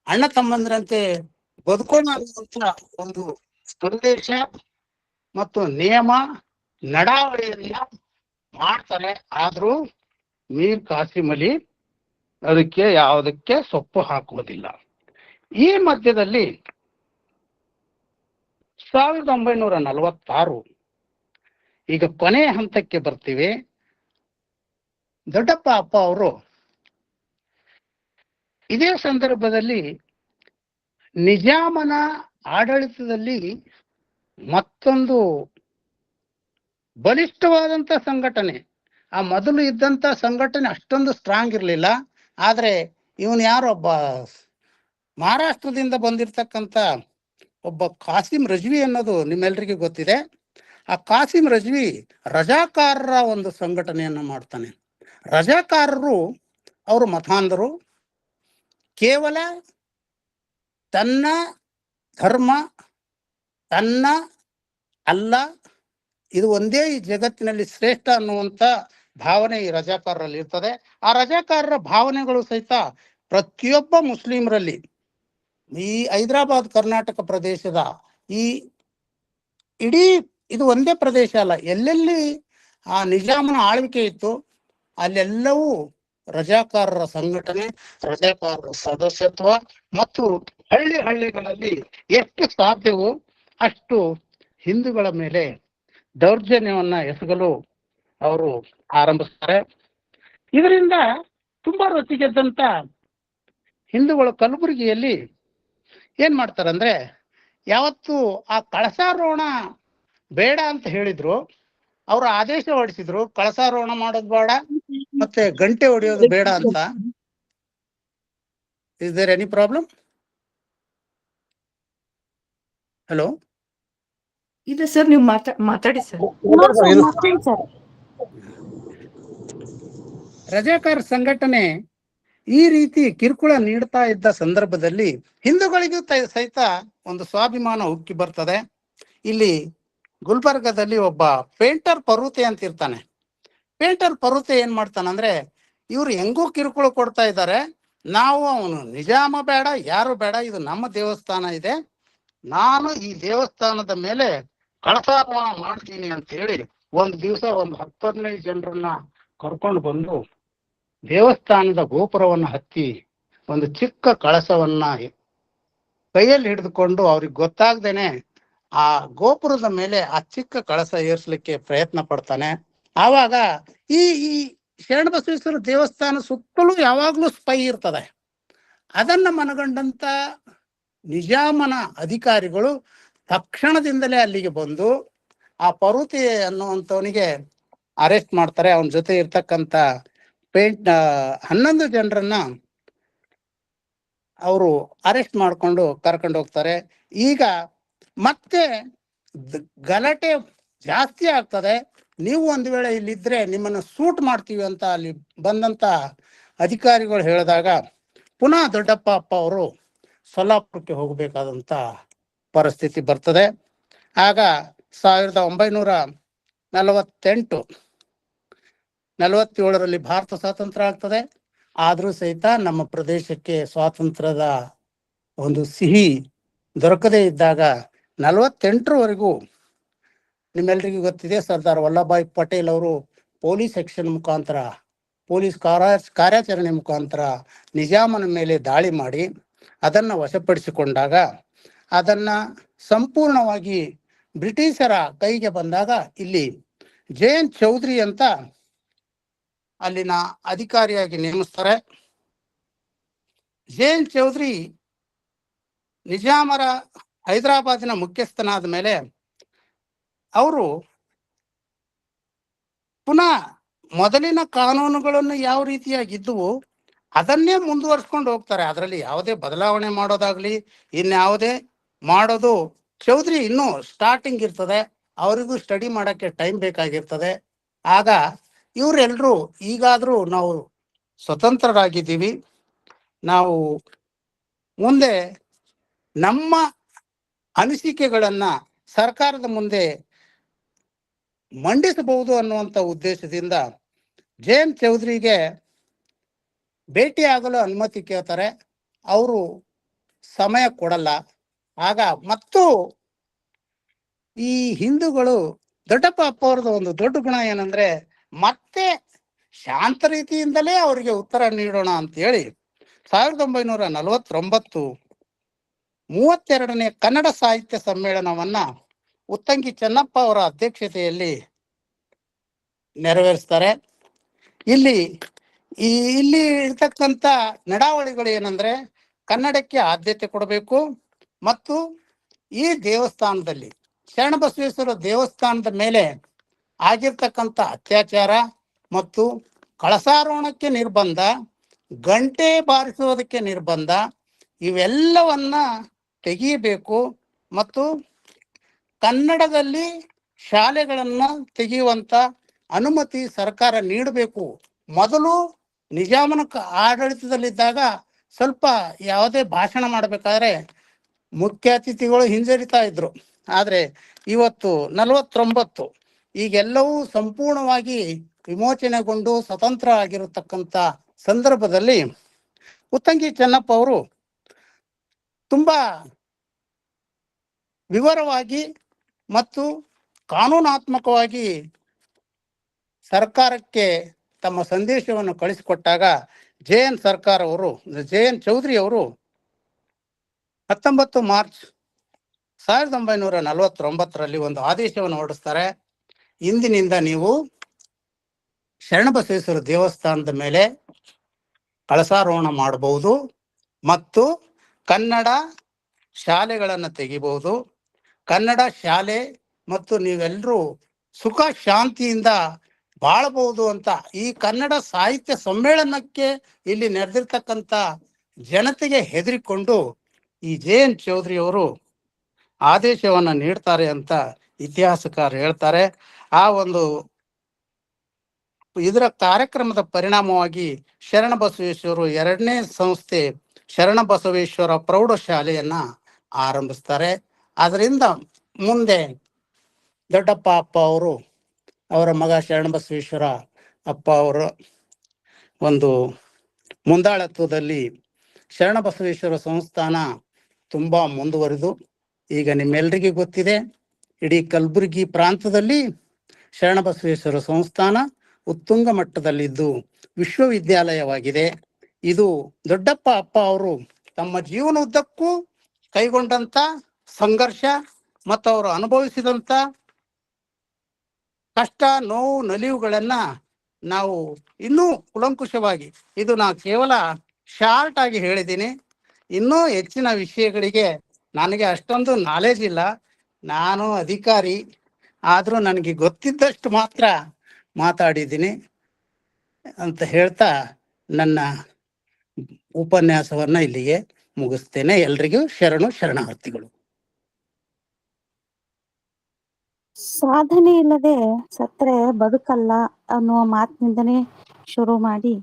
ಅಣ್ಣ ತಮ್ಮಂದ್ರಂತೆ ಬದುಕೋಣ ಅನ್ನುವಂತ ಒಂದು ಸಂದೇಶ ಮತ್ತು ನಿಯಮ ನಡಾವಳಿಯನ್ನ ಮಾಡ್ತಾರೆ. ಆದ್ರೂ ಮೀರ್ ಕಾಸಿಂ ಅಲಿ ಅದಕ್ಕೆ ಯಾವುದಕ್ಕೆ ಸೊಪ್ಪು ಹಾಕುವುದಿಲ್ಲ. ಈ ಮಧ್ಯದಲ್ಲಿ 1946 ಈಗ ಕೊನೆಯ ಹಂತಕ್ಕೆ ಬರ್ತೀವಿ. ದೊಡ್ಡಪ್ಪ ಅಪ್ಪ ಅವರು ಇದೇ ಸಂದರ್ಭದಲ್ಲಿ ನಿಜಾಮನ ಆಡಳಿತದಲ್ಲಿ ಮತ್ತೊಂದು ಬಲಿಷ್ಠವಾದಂತ ಸಂಘಟನೆ, ಆ ಮೊದಲು ಇದ್ದಂತ ಸಂಘಟನೆ ಅಷ್ಟೊಂದು ಸ್ಟ್ರಾಂಗ್ ಇರಲಿಲ್ಲ. ಆದ್ರೆ ಇವನು ಯಾರೊಬ್ಬ ಮಹಾರಾಷ್ಟ್ರದಿಂದ ಬಂದಿರತಕ್ಕಂತ ಒಬ್ಬ ಕಾಸಿಂ ರಜ್ವಿ ಅನ್ನೋದು ನಿಮ್ಮೆಲ್ರಿಗೂ ಗೊತ್ತಿದೆ. ಆ ಕಾಸಿಂ ರಜ್ವಿ ರಜಾಕಾರರ ಒಂದು ಸಂಘಟನೆಯನ್ನು ಮಾಡ್ತಾನೆ. ರಜಾಕಾರರು ಅವರು ಮತಾಂಧರು, ಕೇವಲ ತನ್ನ ಧರ್ಮ, ತನ್ನ ಅಲ್ಲ, ಇದು ಒಂದೇ ಈ ಜಗತ್ತಿನಲ್ಲಿ ಶ್ರೇಷ್ಠ ಅನ್ನುವಂಥ ಭಾವನೆ ಈ ರಜಾಕಾರರಲ್ಲಿ ಇರ್ತದೆ. ಆ ರಜಾಕಾರರ ಭಾವನೆಗಳು ಸಹಿತ ಪ್ರತಿಯೊಬ್ಬ ಮುಸ್ಲಿಮರಲ್ಲಿ, ಈ ಹೈದರಾಬಾದ್ ಕರ್ನಾಟಕ ಪ್ರದೇಶದ ಈ ಇಡೀ ಇದು ಒಂದೇ ಪ್ರದೇಶ ಅಲ್ಲ, ಎಲ್ಲೆಲ್ಲಿ ಆ ನಿಜಾಮನ ಆಳ್ವಿಕೆ ಇತ್ತು ಅಲ್ಲೆಲ್ಲವೂ ರಜಾಕಾರರ ಸಂಘಟನೆ, ರಜಾಕಾರರ ಸದಸ್ಯತ್ವ ಮತ್ತು ಹಳ್ಳಿಗಳಲ್ಲಿ ಎಷ್ಟು ಸಾಧ್ಯವೋ ಅಷ್ಟು ಹಿಂದೂಗಳ ಮೇಲೆ ದೌರ್ಜನ್ಯವನ್ನ ಎಸಗಲು ಅವರು ಆರಂಭಿಸ್ತಾರೆ. ಇದರಿಂದ ತುಂಬಾ ರೊಚ್ಚಿಗೆದ್ದಂತ ಹಿಂದೂಗಳು ಕಲಬುರಗಿಯಲ್ಲಿ ಏನ್ ಮಾಡ್ತಾರಂದ್ರೆ, ಯಾವತ್ತು ಆ ಕಳಸಾರೋಹಣ ಬೇಡ ಅಂತ ಹೇಳಿದ್ರು, ಅವರು ಆದೇಶ ಹೊರಡಿಸಿದ್ರು ಕಳಸಾರೋಹಣ ಮಾಡೋದು ಬೇಡ ಮತ್ತೆ ಗಂಟೆ ಹೊಡೆಯೋದು ಬೇಡ ಅಂತ. Is there any problem? Hello, ಇಲ್ಲ ಸರ್, ನೀವು ಮಾತಾಡಿ ಸರ್. ರಜಾಕಾರ ಸಂಘಟನೆ ಈ ರೀತಿ ಕಿರುಕುಳ ನೀಡ್ತಾ ಇದ್ದ ಸಂದರ್ಭದಲ್ಲಿ ಹಿಂದೂಗಳಿಗೂ ಸಹಿತ ಒಂದು ಸ್ವಾಭಿಮಾನ ಉಕ್ಕಿ ಬರ್ತದೆ. ಇಲ್ಲಿ ಗುಲ್ಬರ್ಗದಲ್ಲಿ ಒಬ್ಬ ಪೇಂಟರ್ ಪರ್ವತೆ ಅಂತ ಇರ್ತಾನೆ. ಪೇಂಟರ್ ಪರ್ವತೆ ಏನ್ ಮಾಡ್ತಾನಂದ್ರೆ, ಇವ್ರು ಹೆಂಗೂ ಕಿರುಕುಳ ಕೊಡ್ತಾ ಇದ್ದಾರೆ, ನಾವು ಅವನು ನಿಜಾಮ ಬೇಡ ಯಾರು ಬೇಡ, ಇದು ನಮ್ಮ ದೇವಸ್ಥಾನ ಇದೆ, ನಾನು ಈ ದೇವಸ್ಥಾನದ ಮೇಲೆ ಕಳಸಾರೋಹಣ ಮಾಡ್ತೀನಿ ಅಂತ ಹೇಳಿ ಒಂದು ದಿವಸ ಒಂದು 10-15 ಜನರನ್ನ ಕರ್ಕೊಂಡು ಬಂದು ದೇವಸ್ಥಾನದ ಗೋಪುರವನ್ನು ಹತ್ತಿ ಒಂದು ಚಿಕ್ಕ ಕಳಸವನ್ನ ಕೈಯಲ್ಲಿ ಹಿಡಿದುಕೊಂಡು ಅವ್ರಿಗೆ ಗೊತ್ತಾಗ್ದೇನೆ ಆ ಗೋಪುರದ ಮೇಲೆ ಆ ಚಿಕ್ಕ ಕಳಸ ಏರ್ಸ್ಲಿಕ್ಕೆ ಪ್ರಯತ್ನ ಪಡ್ತಾನೆ. ಆವಾಗ ಈ ಶರಣಬಸವೇಶ್ವರ ದೇವಸ್ಥಾನ ಸುತ್ತಲೂ ಯಾವಾಗ್ಲೂ ಸ್ಪೈ ಇರ್ತದೆ. ಅದನ್ನ ಮನಗಂಡಂತ ನಿಜಾಮನ ಅಧಿಕಾರಿಗಳು ತಕ್ಷಣದಿಂದಲೇ ಅಲ್ಲಿಗೆ ಬಂದು ಆ ಪರ್ವತಿ ಅನ್ನುವಂಥವನಿಗೆ ಅರೆಸ್ಟ್ ಮಾಡ್ತಾರೆ. ಅವನ ಜೊತೆ ಇರ್ತಕ್ಕಂಥ 11 ಜನರನ್ನ ಅವರು ಅರೆಸ್ಟ್ ಮಾಡ್ಕೊಂಡು ಕರ್ಕೊಂಡು ಹೋಗ್ತಾರೆ. ಈಗ ಮತ್ತೆ ಗಲಾಟೆ ಜಾಸ್ತಿ ಆಗ್ತದೆ. ನೀವು ಒಂದು ವೇಳೆ ಇಲ್ಲಿದ್ರೆ ನಿಮ್ಮನ್ನು ಸೂಟ್ ಮಾಡ್ತೀವಿ ಅಂತ ಅಲ್ಲಿ ಬಂದಂತ ಅಧಿಕಾರಿಗಳು ಹೇಳಿದಾಗ ಪುನಃ ದೊಡ್ಡಪ್ಪ ಅಪ್ಪ ಅವರು ಸೊಲ್ಲಾಪುರಕ್ಕೆ ಹೋಗಬೇಕಾದಂತ ಪರಿಸ್ಥಿತಿ ಬರ್ತದೆ. ಆಗ 1947ರಲ್ಲಿ ಭಾರತ ಸ್ವಾತಂತ್ರ್ಯ ಆಗ್ತದೆ. ಆದ್ರೂ ಸಹಿತ ನಮ್ಮ ಪ್ರದೇಶಕ್ಕೆ ಸ್ವಾತಂತ್ರ್ಯದ ಒಂದು ಸಿಹಿ ದೊರಕದೇ ಇದ್ದಾಗ 48ರವರೆಗೂ ನಿಮ್ಮೆಲ್ರಿಗೂ ಗೊತ್ತಿದೆ, ಸರ್ದಾರ್ ವಲ್ಲಭಭಾಯಿ ಪಟೇಲ್ ಅವರು ಪೊಲೀಸ್ ಆಕ್ಷನ್ ಮುಖಾಂತರ, ಪೊಲೀಸ್ ಕಾರ್ಯಾಚರಣೆ ಮುಖಾಂತರ ನಿಜಾಮನ ಮೇಲೆ ದಾಳಿ ಮಾಡಿ ಅದನ್ನ ವಶಪಡಿಸಿಕೊಂಡಾಗ, ಅದನ್ನ ಸಂಪೂರ್ಣವಾಗಿ ಬ್ರಿಟಿಷರ ಕೈಗೆ ಬಂದಾಗ ಇಲ್ಲಿ ಜಯಂತ್ ಚೌಧರಿ ಅಂತ ಅಲ್ಲಿನ ಅಧಿಕಾರಿಯಾಗಿ ನೇಮಿಸ್ತಾರೆ. ಜಯಂತ್ ಚೌಧರಿ ನಿಜಾಮರ ಹೈದರಾಬಾದಿನ ಮುಖ್ಯಸ್ಥನಾದ ಮೇಲೆ ಅವರು ಪುನಃ ಮೊದಲಿನ ಕಾನೂನುಗಳನ್ನು ಯಾವ ರೀತಿಯಾಗಿದ್ದುವು ಅದನ್ನೇ ಮುಂದುವರ್ಸ್ಕೊಂಡು ಹೋಗ್ತಾರೆ. ಅದರಲ್ಲಿ ಯಾವುದೇ ಬದಲಾವಣೆ ಮಾಡೋದಾಗ್ಲಿ ಇನ್ಯಾವುದೇ ಮಾಡೋದು, ಚೌಧರಿ ಇನ್ನೂ ಸ್ಟಾರ್ಟಿಂಗ್ ಇರ್ತದೆ, ಅವರಿಗೂ ಸ್ಟಡಿ ಮಾಡಕ್ಕೆ ಟೈಮ್ ಬೇಕಾಗಿರ್ತದೆ. ಆಗ ಇವರೆಲ್ಲರೂ ಈಗಾದ್ರೂ ನಾವು ಸ್ವತಂತ್ರರಾಗಿದ್ದೀವಿ, ನಾವು ಮುಂದೆ ನಮ್ಮ ಅನಿಸಿಕೆಗಳನ್ನ ಸರ್ಕಾರದ ಮುಂದೆ ಮಂಡಿಸಬಹುದು ಅನ್ನುವಂಥ ಉದ್ದೇಶದಿಂದ ಜಯಂತ್ ಚೌಧರಿಗೆ ಭೇಟಿಯಾಗಲು ಅನುಮತಿ ಕೇಳ್ತಾರೆ. ಅವರು ಸಮಯ ಕೊಡಲ್ಲ. ಆಗ ಮತ್ತು ಈ ಹಿಂದೂಗಳು, ದೊಡ್ಡಪ್ಪ ಅಪ್ಪ ಅವ್ರದ್ದು ಒಂದು ದೊಡ್ಡ ಗುಣ ಏನಂದ್ರೆ, ಮತ್ತೆ ಶಾಂತ ರೀತಿಯಿಂದಲೇ ಅವರಿಗೆ ಉತ್ತರ ನೀಡೋಣ ಅಂತ ಹೇಳಿ 1949 32ನೇ ಕನ್ನಡ ಸಾಹಿತ್ಯ ಸಮ್ಮೇಳನವನ್ನ ಉತ್ತಂಗಿ ಚೆನ್ನಪ್ಪ ಅವರ ಅಧ್ಯಕ್ಷತೆಯಲ್ಲಿ ನೆರವೇರಿಸ್ತಾರೆ. ಇಲ್ಲಿ ಇಲ್ಲಿ ಇರ್ತಕ್ಕಂಥ ನಡಾವಳಿಗಳು ಏನಂದ್ರೆ ಕನ್ನಡಕ್ಕೆ ಆದ್ಯತೆ ಕೊಡಬೇಕು ಮತ್ತು ಈ ದೇವಸ್ಥಾನದಲ್ಲಿ ಶರಣಬಸವೇಶ್ವರ ದೇವಸ್ಥಾನದ ಮೇಲೆ ಆಗಿರ್ತಕ್ಕಂಥ ಅತ್ಯಾಚಾರ ಮತ್ತು ಕಳಸಾರೋಹಣಕ್ಕೆ ನಿರ್ಬಂಧ, ಗಂಟೆ ಬಾರಿಸುವುದಕ್ಕೆ ನಿರ್ಬಂಧ ಇವೆಲ್ಲವನ್ನ ತೆಗೆಯಬೇಕು ಮತ್ತು ಕನ್ನಡದಲ್ಲಿ ಶಾಲೆಗಳನ್ನ ತೆಗೆಯುವಂತ ಅನುಮತಿ ಸರ್ಕಾರ ನೀಡಬೇಕು. ಮೊದಲು ನಿಜಾಮನ ಆಡಳಿತದಲ್ಲಿದ್ದಾಗ ಸ್ವಲ್ಪ ಯಾವುದೇ ಭಾಷಣ ಮಾಡಬೇಕಾದ್ರೆ ಮುಖ್ಯ ಅತಿಥಿಗಳು ಹಿಂಜರಿತಾ ಇದ್ರು. ಆದ್ರೆ ಇವತ್ತು 49 ಈಗೆಲ್ಲವೂ ಸಂಪೂರ್ಣವಾಗಿ ವಿಮೋಚನೆಗೊಂಡು ಸ್ವತಂತ್ರ ಆಗಿರತಕ್ಕಂಥ ಸಂದರ್ಭದಲ್ಲಿ ಉತ್ತಂಗಿ ಚೆನ್ನಪ್ಪ ಅವರು ತುಂಬಾ ವಿವರವಾಗಿ ಮತ್ತು ಕಾನೂನಾತ್ಮಕವಾಗಿ ಸರ್ಕಾರಕ್ಕೆ ತಮ್ಮ ಸಂದೇಶವನ್ನು ಕಳಿಸಿಕೊಟ್ಟಾಗ ಜೆ.ಎನ್. ಚೌಧರಿ ಅವರು 19 ಮಾರ್ಚ್ 1949ರಲ್ಲಿ ಒಂದು ಆದೇಶವನ್ನು ಹೊರಡಿಸ್ತಾರೆ. ಇಂದಿನಿಂದ ನೀವು ಶರಣಬಸವೇಶ್ವರ ದೇವಸ್ಥಾನದ ಮೇಲೆ ಕಳಸಾರೋಹಣ ಮಾಡಬಹುದು ಮತ್ತು ಕನ್ನಡ ಶಾಲೆಗಳನ್ನು ತೆಗಿಬಹುದು. ಕನ್ನಡ ಶಾಲೆ ಮತ್ತು ನೀವೆಲ್ಲರೂ ಸುಖ ಶಾಂತಿಯಿಂದ ಬಾಳಬಹುದು ಅಂತ ಈ ಕನ್ನಡ ಸಾಹಿತ್ಯ ಸಮ್ಮೇಳನಕ್ಕೆ ಇಲ್ಲಿ ನೆರೆದಿರ್ತಕ್ಕಂಥ ಜನತೆಗೆ ಹೆದರಿಕೊಂಡು ಈ ಜೆ.ಎನ್. ಚೌಧರಿ ಅವರು ಆದೇಶವನ್ನ ನೀಡ್ತಾರೆ ಅಂತ ಇತಿಹಾಸಕಾರ ಹೇಳ್ತಾರೆ. ಆ ಒಂದು ಇದರ ಕಾರ್ಯಕ್ರಮದ ಪರಿಣಾಮವಾಗಿ ಶರಣಬಸವೇಶ್ವರರು 2ನೇ ಸಂಸ್ಥೆ ಶರಣಬಸವೇಶ್ವರ ಪ್ರೌಢಶಾಲೆಯನ್ನ ಆರಂಭಿಸ್ತಾರೆ. ಅದರಿಂದ ಮುಂದೆ ದೊಡ್ಡಪ್ಪ ಅಪ್ಪ ಅವರು, ಅವರ ಮಗ ಶರಣಬಸವೇಶ್ವರ ಅಪ್ಪ ಅವರು ಒಂದು ಮುಂದಾಳತ್ವದಲ್ಲಿ ಶರಣಬಸವೇಶ್ವರ ಸಂಸ್ಥಾನ ತುಂಬಾ ಮುಂದುವರಿದು ಈಗ ನಿಮ್ಮೆಲ್ಲರಿಗೂ ಗೊತ್ತಿದೆ, ಇಡೀ ಕಲಬುರಗಿ ಪ್ರಾಂತದಲ್ಲಿ ಶರಣಬಸವೇಶ್ವರ ಸಂಸ್ಥಾನ ಉತ್ತುಂಗ ಮಟ್ಟದಲ್ಲಿದ್ದು ವಿಶ್ವವಿದ್ಯಾಲಯವಾಗಿದೆ. ಇದು ದೊಡ್ಡಪ್ಪ ಅಪ್ಪ ಅವರು ತಮ್ಮ ಜೀವನದುದ್ದಕ್ಕೂ ಕೈಗೊಂಡಂತ ಸಂಘರ್ಷ ಮತ್ತು ಅವರು ಅನುಭವಿಸಿದಂತ ಕಷ್ಟ, ನೋವು, ನಲಿವುಗಳನ್ನ ನಾವು ಇನ್ನೂ ಕುಲಂಕುಷವಾಗಿ, ಇದು ನಾನು ಕೇವಲ ಶಾರ್ಟ್ ಆಗಿ ಹೇಳಿದ್ದೀನಿ. ಇನ್ನೂ ಹೆಚ್ಚಿನ ವಿಷಯಗಳಿಗೆ ನನಗೆ ಅಷ್ಟೊಂದು ನಾಲೆಜ್ ಇಲ್ಲ, ನಾನು ಅಧಿಕಾರಿ, ಆದರೂ ನನಗೆ ಗೊತ್ತಿದ್ದಷ್ಟು ಮಾತ್ರ ಮಾತಾಡಿದ್ದೀನಿ ಅಂತ ಹೇಳ್ತಾ ನನ್ನ ಉಪನ್ಯಾಸವನ್ನ ಇಲ್ಲಿಗೆ ಮುಗಿಸ್ತೇನೆ. ಎಲ್ರಿಗೂ ಶರಣಾರ್ಥಿಗಳು. ಸಾಧನೆ ಇಲ್ಲದೆ ಸತ್ರೆ ಬದುಕಲ್ಲ ಅನ್ನುವ ಮಾತಿನಿಂದನೇ ಶುರು ಮಾಡಿ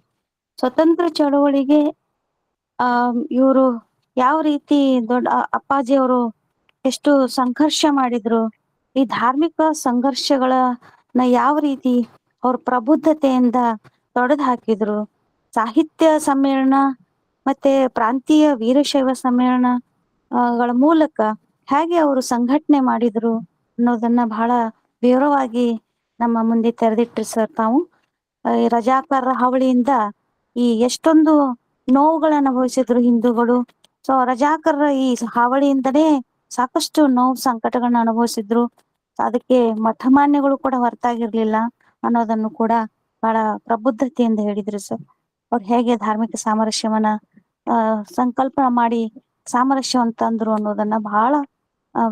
ಸ್ವತಂತ್ರ ಚಳವಳಿಗೆ ಇವರು ಯಾವ ರೀತಿ ದೊಡ್ಡ ಅಪ್ಪಾಜಿಯವರು ಎಷ್ಟು ಸಂಘರ್ಷ ಮಾಡಿದ್ರು, ಈ ಧಾರ್ಮಿಕ ಸಂಘರ್ಷಗಳನ್ನ ಯಾವ ರೀತಿ ಅವ್ರ ಪ್ರಬುದ್ಧತೆಯಿಂದ ತೊಡೆದು ಹಾಕಿದ್ರು, ಸಾಹಿತ್ಯ ಸಮ್ಮೇಳನ ಮತ್ತೆ ಪ್ರಾಂತೀಯ ವೀರಶೈವ ಸಮ್ಮೇಳನಗಳ ಮೂಲಕ ಹೇಗೆ ಅವರು ಸಂಘಟನೆ ಮಾಡಿದ್ರು ಅನ್ನೋದನ್ನ ಬಹಳ ವಿವರವಾಗಿ ನಮ್ಮ ಮುಂದೆ ತೆರೆದಿಟ್ರಿ ಸರ್. ತಾವು ರಜಾಕಾರರ ಹಾವಳಿಯಿಂದ ಈ ಎಷ್ಟೊಂದು ನೋವುಗಳನ್ನ ಅನುಭವಿಸಿದ್ರು ಹಿಂದೂಗಳು. ಸೊ ರಜಾಕಾರರ ಈ ಹಾವಳಿಯಿಂದನೇ ಸಾಕಷ್ಟು ನೋವು ಸಂಕಟಗಳನ್ನ ಅನುಭವಿಸಿದ್ರು. ಅದಕ್ಕೆ ಮಠಮಾನ್ಯಗಳು ಕೂಡ ಹೊರತಾಗಿರ್ಲಿಲ್ಲ ಅನ್ನೋದನ್ನು ಕೂಡ ಬಹಳ ಪ್ರಬುದ್ಧತೆಯಿಂದ ಹೇಳಿದ್ರು ಸರ್. ಅವ್ರು ಹೇಗೆ ಧಾರ್ಮಿಕ ಸಾಮರಸ್ಯವನ್ನ ಸಂಕಲ್ಪ ಮಾಡಿ ಸಾಮರಸ್ಯವಂತ ತಂದ್ರು ಅನ್ನೋದನ್ನ ಬಹಳ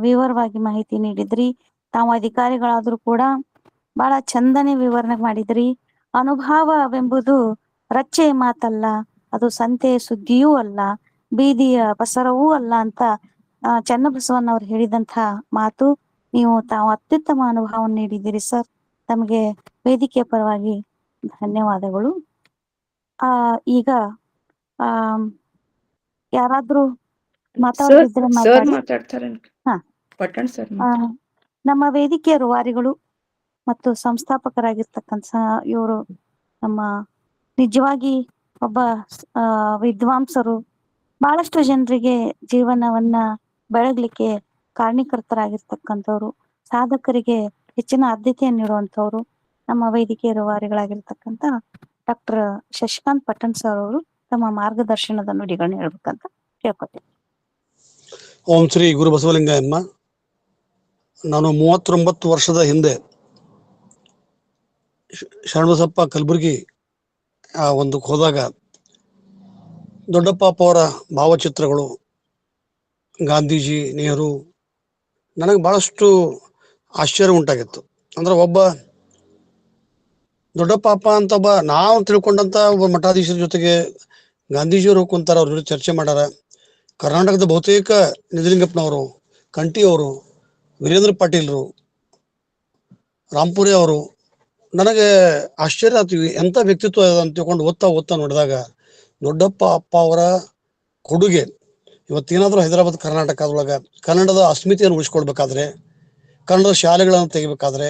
ವಿವರವಾಗಿ ಮಾಹಿತಿ ನೀಡಿದ್ರಿ. ತಾವು ಅಧಿಕಾರಿಗಳಾದ್ರೂ ಕೂಡ ಬಹಳ ಚಂದನೆ ವಿವರಣೆ ಮಾಡಿದ್ರಿ. ಅನುಭವವೆಂಬುದು ರಚ್ಚೆಯ ಮಾತಲ್ಲ, ಅದು ಸಂತೆಯ ಸುದ್ದಿಯೂ ಅಲ್ಲ, ಬೀದಿಯ ಪಸರವೂ ಅಲ್ಲ ಅಂತ ಚನ್ನಬಸವಣ್ಣವ್ರು ಹೇಳಿದಂತ ಮಾತು. ತಾವು ಅತ್ಯುತ್ತಮ ಅನುಭವವನ್ನು ನೀಡಿದ್ದೀರಿ ಸರ್. ತಮಗೆ ವೇದಿಕೆಯ ಪರವಾಗಿ ಧನ್ಯವಾದಗಳು. ಈಗ ಯಾರಾದ್ರೂ ಮಾತಾಡಿದ್ರೆ ಮಾತಾಡ್ತಾರೆ. ಹಾ, ಪಟ್ಟಣ್ ಸರ್. ನಮ್ಮ ವೇದಿಕೆಯ ರೂವಾರಿಗಳು ಮತ್ತು ಸಂಸ್ಥಾಪಕರಾಗಿರ್ತಕ್ಕಂಥ ಇವರು ನಮ್ಮ ನಿಜವಾಗಿ ಒಬ್ಬ ವಿದ್ವಾಂಸರು, ಬಹಳಷ್ಟು ಜನರಿಗೆ ಜೀವನವನ್ನ ಬೆಳಗ್ಲಿಕ್ಕೆ ಕಾರಣೀಕರ್ತರಾಗಿರ್ತಕ್ಕಂಥವ್ರು, ಸಾಧಕರಿಗೆ ಹೆಚ್ಚಿನ ಆದ್ಯತೆಯನ್ನು ನೀಡುವಂಥವ್ರು ನಮ್ಮ ವೇದಿಕೆಯ ರೂವಾರಿಗಳಾಗಿರ್ತಕ್ಕಂಥ ಡಾಕ್ಟರ್ ಶಶಿಕಾಂತ್ ಪಟ್ಟಣ್ ಸರ್ ಅವರು ತಮ್ಮ ಮಾರ್ಗದರ್ಶನದ ನುಡಿಗಳನ್ನ ಹೇಳ್ಬೇಕಂತ ಕೇಳ್ಕೊತೀನಿ. ಓಂ ಶ್ರೀ ಗುರು ಬಸವಲಿಂಗಯ್ಯಮ್ಮ. ನಾನು 39 ವರ್ಷದ ಹಿಂದೆ ಶರಣಬಸಪ್ಪ ಕಲಬುರ್ಗಿ ಆ ಒಂದಕ್ಕೆ ಹೋದಾಗ ದೊಡ್ಡಪ್ಪ ಅವರ ಭಾವಚಿತ್ರಗಳು, ಗಾಂಧೀಜಿ, ನೆಹರು, ನನಗೆ ಬಹಳಷ್ಟು ಆಶ್ಚರ್ಯ ಉಂಟಾಗಿತ್ತು. ಅಂದ್ರೆ ಒಬ್ಬ ದೊಡ್ಡಪ್ಪ ಅಂತ ನಾವು ತಿಳ್ಕೊಂಡಂತ ಒಬ್ಬ ಮಠಾಧೀಶರ ಜೊತೆಗೆ ಗಾಂಧೀಜಿಯವರು ಕುಂತಾರ, ಅವ್ರ ಜೊತೆ ಚರ್ಚೆ ಮಾಡ್ಯಾರ. ಕರ್ನಾಟಕದ ಬಹುತೇಕ ನಿಜಲಿಂಗಪ್ಪನವರು, ಕಂಠಿಯವರು, ವೀರೇಂದ್ರ ಪಾಟೀಲ್ರು, ರಾಂಪುರಿ ಅವರು, ನನಗೆ ಆಶ್ಚರ್ಯ ಆಗ್ತೀವಿ ಎಂಥ ವ್ಯಕ್ತಿತ್ವ ಅಂತ ತಿಳ್ಕೊಂಡು ಓದ್ತಾ ನೋಡಿದಾಗ ದೊಡ್ಡಪ್ಪ ಅವರ ಕೊಡುಗೆ ಇವತ್ತೇನಾದ್ರೂ ಹೈದರಾಬಾದ್ ಕರ್ನಾಟಕದೊಳಗ ಕನ್ನಡದ ಅಸ್ಮಿತೆಯನ್ನು ಉಳಿಸ್ಕೊಳ್ಬೇಕಾದ್ರೆ, ಕನ್ನಡದ ಶಾಲೆಗಳನ್ನು ತೆಗಿಬೇಕಾದ್ರೆ,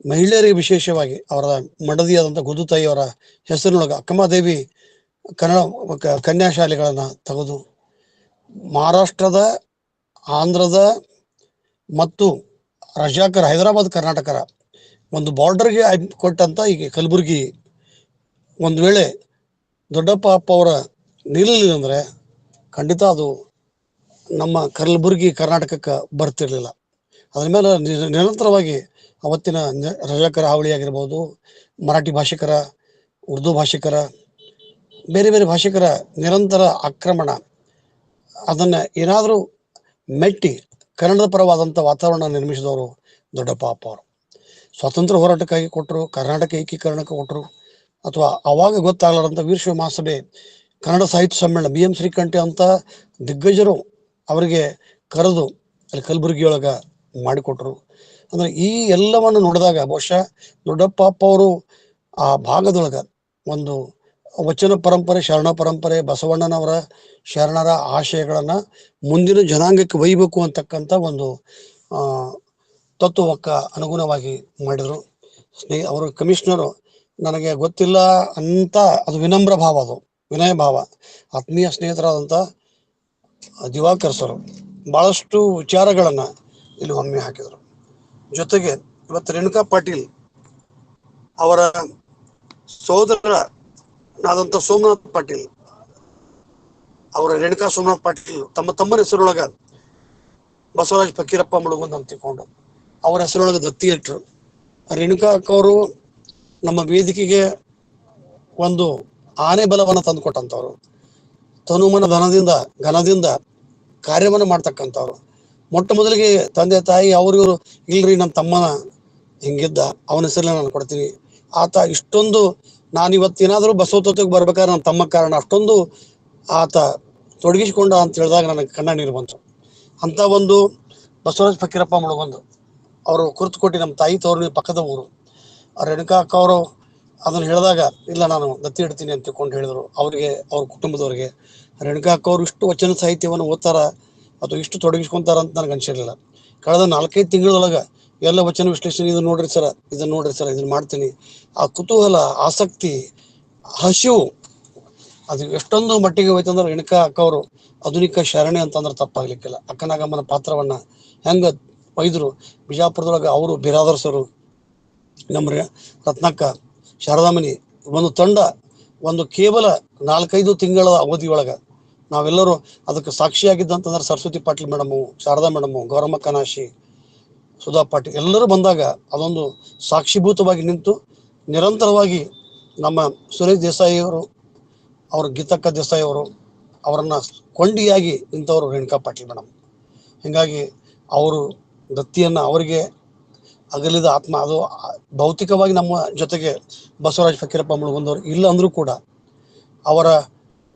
ಮಹಿಳೆಯರಿಗೆ ವಿಶೇಷವಾಗಿ ಅವರ ಮಡದಿಯಾದಂಥ ಗುದುತಾಯಿಯವರ ಹೆಸರಿನೊಳಗೆ ಅಕ್ಕಮಹಾದೇವಿ ಕನ್ನಡ ಕನ್ಯಾ ಶಾಲೆಗಳನ್ನು ತೆಗೆದು ಮಹಾರಾಷ್ಟ್ರದ, ಆಂಧ್ರದ ಮತ್ತು ರಜಾಕರ್ ಹೈದರಾಬಾದ್ ಕರ್ನಾಟಕರ ಒಂದು ಬಾರ್ಡರ್ಗೆ ಕೊಟ್ಟಂತ ಈಗ ಕಲಬುರಗಿ ಒಂದು ವೇಳೆ ದೊಡ್ಡಪ್ಪ ಅವರ ನಿಲ್ಲಲಿಲ್ಲ ಅಂದ್ರೆ ಖಂಡಿತ ಅದು ನಮ್ಮ ಕಲಬುರಗಿ ಕರ್ನಾಟಕಕ್ಕೆ ಬರ್ತಿರ್ಲಿಲ್ಲ. ಅದ್ರ ಮೇಲೆ ನಿರಂತರವಾಗಿ ಅವತ್ತಿನ ರಜಾಕರ ಹಾವಳಿ ಆಗಿರ್ಬೋದು, ಮರಾಠಿ ಭಾಷಿಕರ, ಉರ್ದು ಭಾಷಿಕರ, ಬೇರೆ ಬೇರೆ ಭಾಷಿಕರ ನಿರಂತರ ಆಕ್ರಮಣ, ಅದನ್ನ ಏನಾದರೂ ಮೆಟ್ಟಿ ಕನ್ನಡದ ಪರವಾದಂಥ ವಾತಾವರಣ ನಿರ್ಮಿಸಿದವರು ದೊಡ್ಡಪ್ಪ ಅವರು. ಸ್ವಾತಂತ್ರ್ಯ ಹೋರಾಟಕ್ಕಾಗಿ ಕೊಟ್ಟರು, ಕರ್ನಾಟಕ ಏಕೀಕರಣಕ್ಕೆ ಕೊಟ್ಟರು, ಅಥವಾ ಅವಾಗ ಗೊತ್ತಾಗಲಾರಂಥ ವೀರಶೈವ ಮಹಾಸಭೆ, ಕನ್ನಡ ಸಾಹಿತ್ಯ ಸಮ್ಮೇಳನ, BM ಶ್ರೀಕಂಠಿ ಅಂತ ದಿಗ್ಗಜರು ಅವರಿಗೆ ಕರೆದು ಅಲ್ಲಿ ಕಲಬುರಗಿಯೊಳಗ ಮಾಡಿಕೊಟ್ರು. ಅಂದ್ರೆ ಈ ಎಲ್ಲವನ್ನು ನೋಡಿದಾಗ ಬಹುಶಃ ದೊಡ್ಡಪ್ಪ ಅವರು ಆ ಭಾಗದೊಳಗ ಒಂದು ವಚನ ಪರಂಪರೆ, ಶರಣ ಪರಂಪರೆ, ಬಸವಣ್ಣನವರ ಶರಣರ ಆಶಯಗಳನ್ನ ಮುಂದಿನ ಜನಾಂಗಕ್ಕೆ ಒಯ್ಯಬೇಕು ಅಂತಕ್ಕಂಥ ಒಂದು ತತ್ವಕ್ಕೆ ಅನುಗುಣವಾಗಿ ಮಾಡಿದರು. ಅವರು ಕಮಿಷನರು ನನಗೆ ಗೊತ್ತಿಲ್ಲ ಅಂತ, ಅದು ವಿನಮ್ರ ಭಾವ, ಅದು ವಿನಯ ಭಾವ. ಆತ್ಮೀಯ ಸ್ನೇಹಿತರಾದಂಥ ದಿವಾಕರ್ ಸರ್ ಬಹಳಷ್ಟು ವಿಚಾರಗಳನ್ನ ಇಲ್ಲಿ ಒಮ್ಮೆ ಹಾಕಿದರು. ಜೊತೆಗೆ ಇವತ್ತು ರೇಣುಕಾ ಪಾಟೀಲ್ ಅವರ ಸೋದರನಾದಂಥ ಸೋಮನಾಥ್ ಪಾಟೀಲ್, ಅವರ ರೇಣುಕಾ ಸೋಮನಾಥ್ ಪಾಟೀಲ್ ತಮ್ಮನ ಹೆಸರೊಳಗ ಬಸವರಾಜ್ ಫಕೀರಪ್ಪ ಮುಳುಗುಂದ್ ಅಂತ ತಿಳ್ಕೊಂಡು ಅವರ ಹೆಸರೊಳಗೆ ದತ್ತಿ ಇಟ್ಟರು. ರೇಣುಕಾ ಅಕ್ಕವರು ನಮ್ಮ ವೇದಿಕೆಗೆ ಒಂದು ಆನೆ ಬಲವನ್ನು ತಂದುಕೊಟ್ಟಂಥವ್ರು, ತನುಮನ ಘನದಿಂದ ಕಾರ್ಯವನ್ನು ಮಾಡ್ತಕ್ಕಂಥವ್ರು. ಮೊಟ್ಟ ಮೊದಲಿಗೆ ತಂದೆ ತಾಯಿ ಇವರು ಇಲ್ರಿ ನಮ್ಮ ತಮ್ಮನ ಹಿಂಗಿದ್ದ, ಅವನ ಹೆಸರನ್ನ ನಾನು ಕೊಡ್ತೀನಿ, ಆತ ಇಷ್ಟೊಂದು ನಾನು ಇವತ್ತೇನಾದರೂ ಬಸವ ತತ್ವಕ್ಕೆ ಬರ್ಬೇಕಾದ್ರೆ ನನ್ನ ತಮ್ಮ ಕಾರಣ, ಅಷ್ಟೊಂದು ಆತ ತೊಡಗಿಸಿಕೊಂಡ ಅಂತ ಹೇಳಿದಾಗ ನನಗೆ ಕಣ್ಣ ನೀರು ಬಂತು. ಅಂತ ಒಂದು ಬಸವರಾಜ್ ಫಕೀರಪ್ಪ ಮುಳುಗುಂದ್ ಅವರು ಕುರ್ತುಕೋಟಿ, ನಮ್ಮ ತಾಯಿ ತವರು ಪಕ್ಕದ ಊರು. ರೇಣುಕಾ ಅಕ್ಕ ಅವರು ಅದನ್ನು ಹೇಳಿದಾಗ ಇಲ್ಲ ನಾನು ದತ್ತಿ ಇಡ್ತೀನಿ ಅಂತ ತಿಳ್ಕೊಂಡು ಹೇಳಿದರು. ಅವರಿಗೆ, ಅವ್ರ ಕುಟುಂಬದವರಿಗೆ. ರೇಣುಕಾ ಅಕ್ಕ ಅವರು ಇಷ್ಟು ವಚನ ಸಾಹಿತ್ಯವನ್ನು ಓದ್ತಾರ ಅಥವಾ ಇಷ್ಟು ತೊಡಗಿಸ್ಕೊಂತಾರ ಅಂತ ನನಗೆ ಅನ್ಸಿರ್ಲಿಲ್ಲ. ಕಳೆದ 4-5 ತಿಂಗಳೊಳಗೆ ಎಲ್ಲ ವಚನ ವಿಶ್ಲೇಷಣೆ, ಇದನ್ನ ನೋಡ್ರಿ ಸರ, ಇದನ್ನ ಮಾಡ್ತೀನಿ, ಆ ಕುತೂಹಲ, ಆಸಕ್ತಿ, ಹಸಿವು ಅದು ಎಷ್ಟೊಂದು ಮಟ್ಟಿಗೆ ಹೋಯ್ತಂದ್ರೆ ರೇಣುಕಾ ಅಕ್ಕ ಅವರು ಆಧುನಿಕ ಶರಣೆ ಅಂತಂದ್ರೆ ತಪ್ಪಾಗ್ಲಿಕ್ಕಿಲ್ಲ. ಅಕ್ಕನಾಗಮ್ಮನ ಪಾತ್ರವನ್ನ ಹೆಂಗ ಒಯ್ದ್ರು. ಬಿಜಾಪುರದೊಳಗೆ ಅವರು ಬಿರಾದರ್ಸರು, ನಮ್ಮ ರತ್ನಕ್ಕ, ಶಾರದಾಮಣಿ, ಒಂದು ತಂಡ, ಒಂದು ಕೇವಲ 4-5 ತಿಂಗಳ ಅವಧಿಯೊಳಗ ನಾವೆಲ್ಲರೂ ಅದಕ್ಕೆ ಸಾಕ್ಷಿಯಾಗಿದ್ದಂತಂದ್ರೆ ಸರಸ್ವತಿ ಪಾಟೀಲ್ ಮೇಡಮು, ಶಾರದಾ ಮೇಡಮು, ಗೌರಮ್ಮ ಕನಾಶಿ, ಸುಧಾ ಪಾಟೀಲ್ ಎಲ್ಲರೂ ಬಂದಾಗ ಅದೊಂದು ಸಾಕ್ಷಿಭೂತವಾಗಿ ನಿಂತು ನಿರಂತರವಾಗಿ ನಮ್ಮ ಸುರೇಶ್ ದೇಸಾಯಿ ಅವರು, ಅವ್ರ ಗೀತಕ್ಕ ದೇಸಾಯಿ ಅವರು, ಅವರನ್ನ ಕೊಂಡಿಯಾಗಿ ನಿಂತವರು ರೇಣುಕಾ ಪಾಟೀಲ್ ಮೇಡಮ್. ಹೀಗಾಗಿ ಅವರು ದತ್ತಿಯನ್ನ ಅವರಿಗೆ ಅಗಲಿದ ಆತ್ಮ, ಅದು ಭೌತಿಕವಾಗಿ ನಮ್ಮ ಜೊತೆಗೆ ಬಸವರಾಜ್ ಫಕೀರಪ್ಪ ಮುಳುಗುಂದವರು ಇಲ್ಲ ಅಂದ್ರೂ ಕೂಡ ಅವರ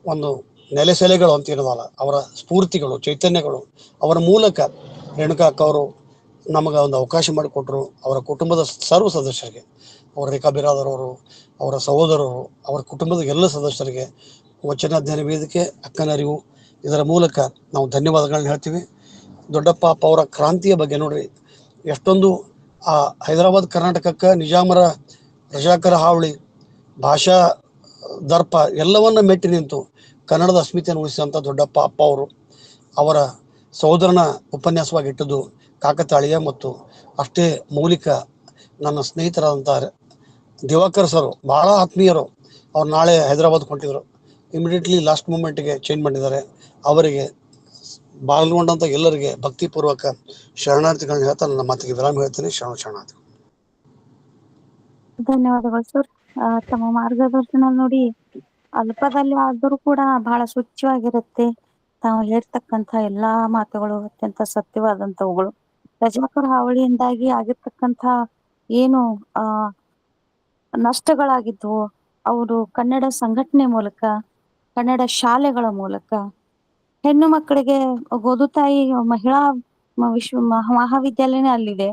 ಒಂದು ನೆಲೆಸೆಲೆಗಳು ಅಂತ ಏನದಲ್ಲ, ಅವರ ಸ್ಫೂರ್ತಿಗಳು, ಚೈತನ್ಯಗಳು, ಅವರ ಮೂಲಕ ರೇಣುಕಾ ಅಕ್ಕ ಅವರು ನಮಗೆ ಒಂದು ಅವಕಾಶ ಮಾಡಿಕೊಟ್ರು. ಅವರ ಕುಟುಂಬದ ಸರ್ವ ಸದಸ್ಯರಿಗೆ, ಅವರ ರೇಖಾ ಬಿರಾದರ್ ಅವರು, ಅವರ ಸಹೋದರರು, ಅವರ ಕುಟುಂಬದ ಎಲ್ಲ ಸದಸ್ಯರಿಗೆ, ವಚನಾಧ್ಯಯನ ವೇದಿಕೆ, ಅಕ್ಕನರಿವು, ಇದರ ಮೂಲಕ ನಾವು ಧನ್ಯವಾದಗಳನ್ನ ಹೇಳ್ತೀವಿ. ದೊಡ್ಡಪ್ಪ ಅವರ ಕ್ರಾಂತಿಯ ಬಗ್ಗೆ ನೋಡ್ರಿ, ಎಷ್ಟೊಂದು ಆ ಹೈದರಾಬಾದ್ ಕರ್ನಾಟಕಕ್ಕೆ ನಿಜಾಮರ ರಜಾಕರ ಹಾವಳಿ, ಭಾಷಾ ದರ್ಪ ಎಲ್ಲವನ್ನ ಮೆಟ್ಟಿ ನಿಂತು ಕನ್ನಡದ ಅಸ್ಮಿತೆಯನ್ನು ಉಳಿಸಿದಂಥ ದೊಡ್ಡಪ್ಪ ಅವರು, ಅವರ ಸಹೋದರನ ಉಪನ್ಯಾಸವಾಗಿ ಇಟ್ಟದ್ದು ಕಾಕತಾಳೀಯ ಮತ್ತು ಅಷ್ಟೇ ಮೌಲಿಕ. ನನ್ನ ಸ್ನೇಹಿತರಾದಂಥ ದಿವಾಕರ್ ಸರ್ ಬಹಳ ಆತ್ಮೀಯರು, ಅವ್ರು ನಾಳೆ ಹೈದರಾಬಾದ್ ಹೊಂಟಿದ್ರು, ಇಮಿಡಿಯೇಟ್ಲಿ ಲಾಸ್ಟ್ ಮೂಮೆಂಟ್ಗೆ ಚೇಂಜ್ ಮಾಡಿದ್ದಾರೆ. ಅವರಿಗೆ ಪಾಲ್ಗೊಂಡಂಥ ಎಲ್ಲರಿಗೆ ಭಕ್ತಿಪೂರ್ವಕ ಶರಣಾರ್ಥಿಗಳನ್ನ ಹೇಳ್ತಾ ನನ್ನ ಮಾತಿಗೆ ವಿರಾಮ ಹೇಳ್ತೀನಿ. ಶರಣಾರ್ಥಿ. ಧನ್ಯವಾದಗಳು ಸರ್. ತಮ್ಮ ಮಾರ್ಗದರ್ಶನ ನೋಡಿ ಅಲ್ಪದಲ್ಲಿ ಆದರೂ ಕೂಡ ಬಹಳ ಸ್ವಚ್ಛವಾಗಿರುತ್ತೆ. ತಾವು ಹೇಳ್ತಕ್ಕಂಥ ಎಲ್ಲಾ ಮಾತುಗಳು ಅತ್ಯಂತ ಸತ್ಯವಾದಂತವುಗಳು. ರಜಾಕರ್ ಹಾವಳಿಯಿಂದಾಗಿ ಆಗಿರ್ತಕ್ಕಂಥ ಏನು ಆ ನಷ್ಟಗಳಾಗಿದ್ವು, ಅವರು ಕನ್ನಡ ಸಂಘಟನೆ ಮೂಲಕ, ಕನ್ನಡ ಶಾಲೆಗಳ ಮೂಲಕ ಹೆಣ್ಣು ಮಕ್ಕಳಿಗೆ ಗೋದುತಾಯಿ ಮಹಿಳಾ ಮಹಾವಿದ್ಯಾಲಯನೇ ಅಲ್ಲಿದೆ.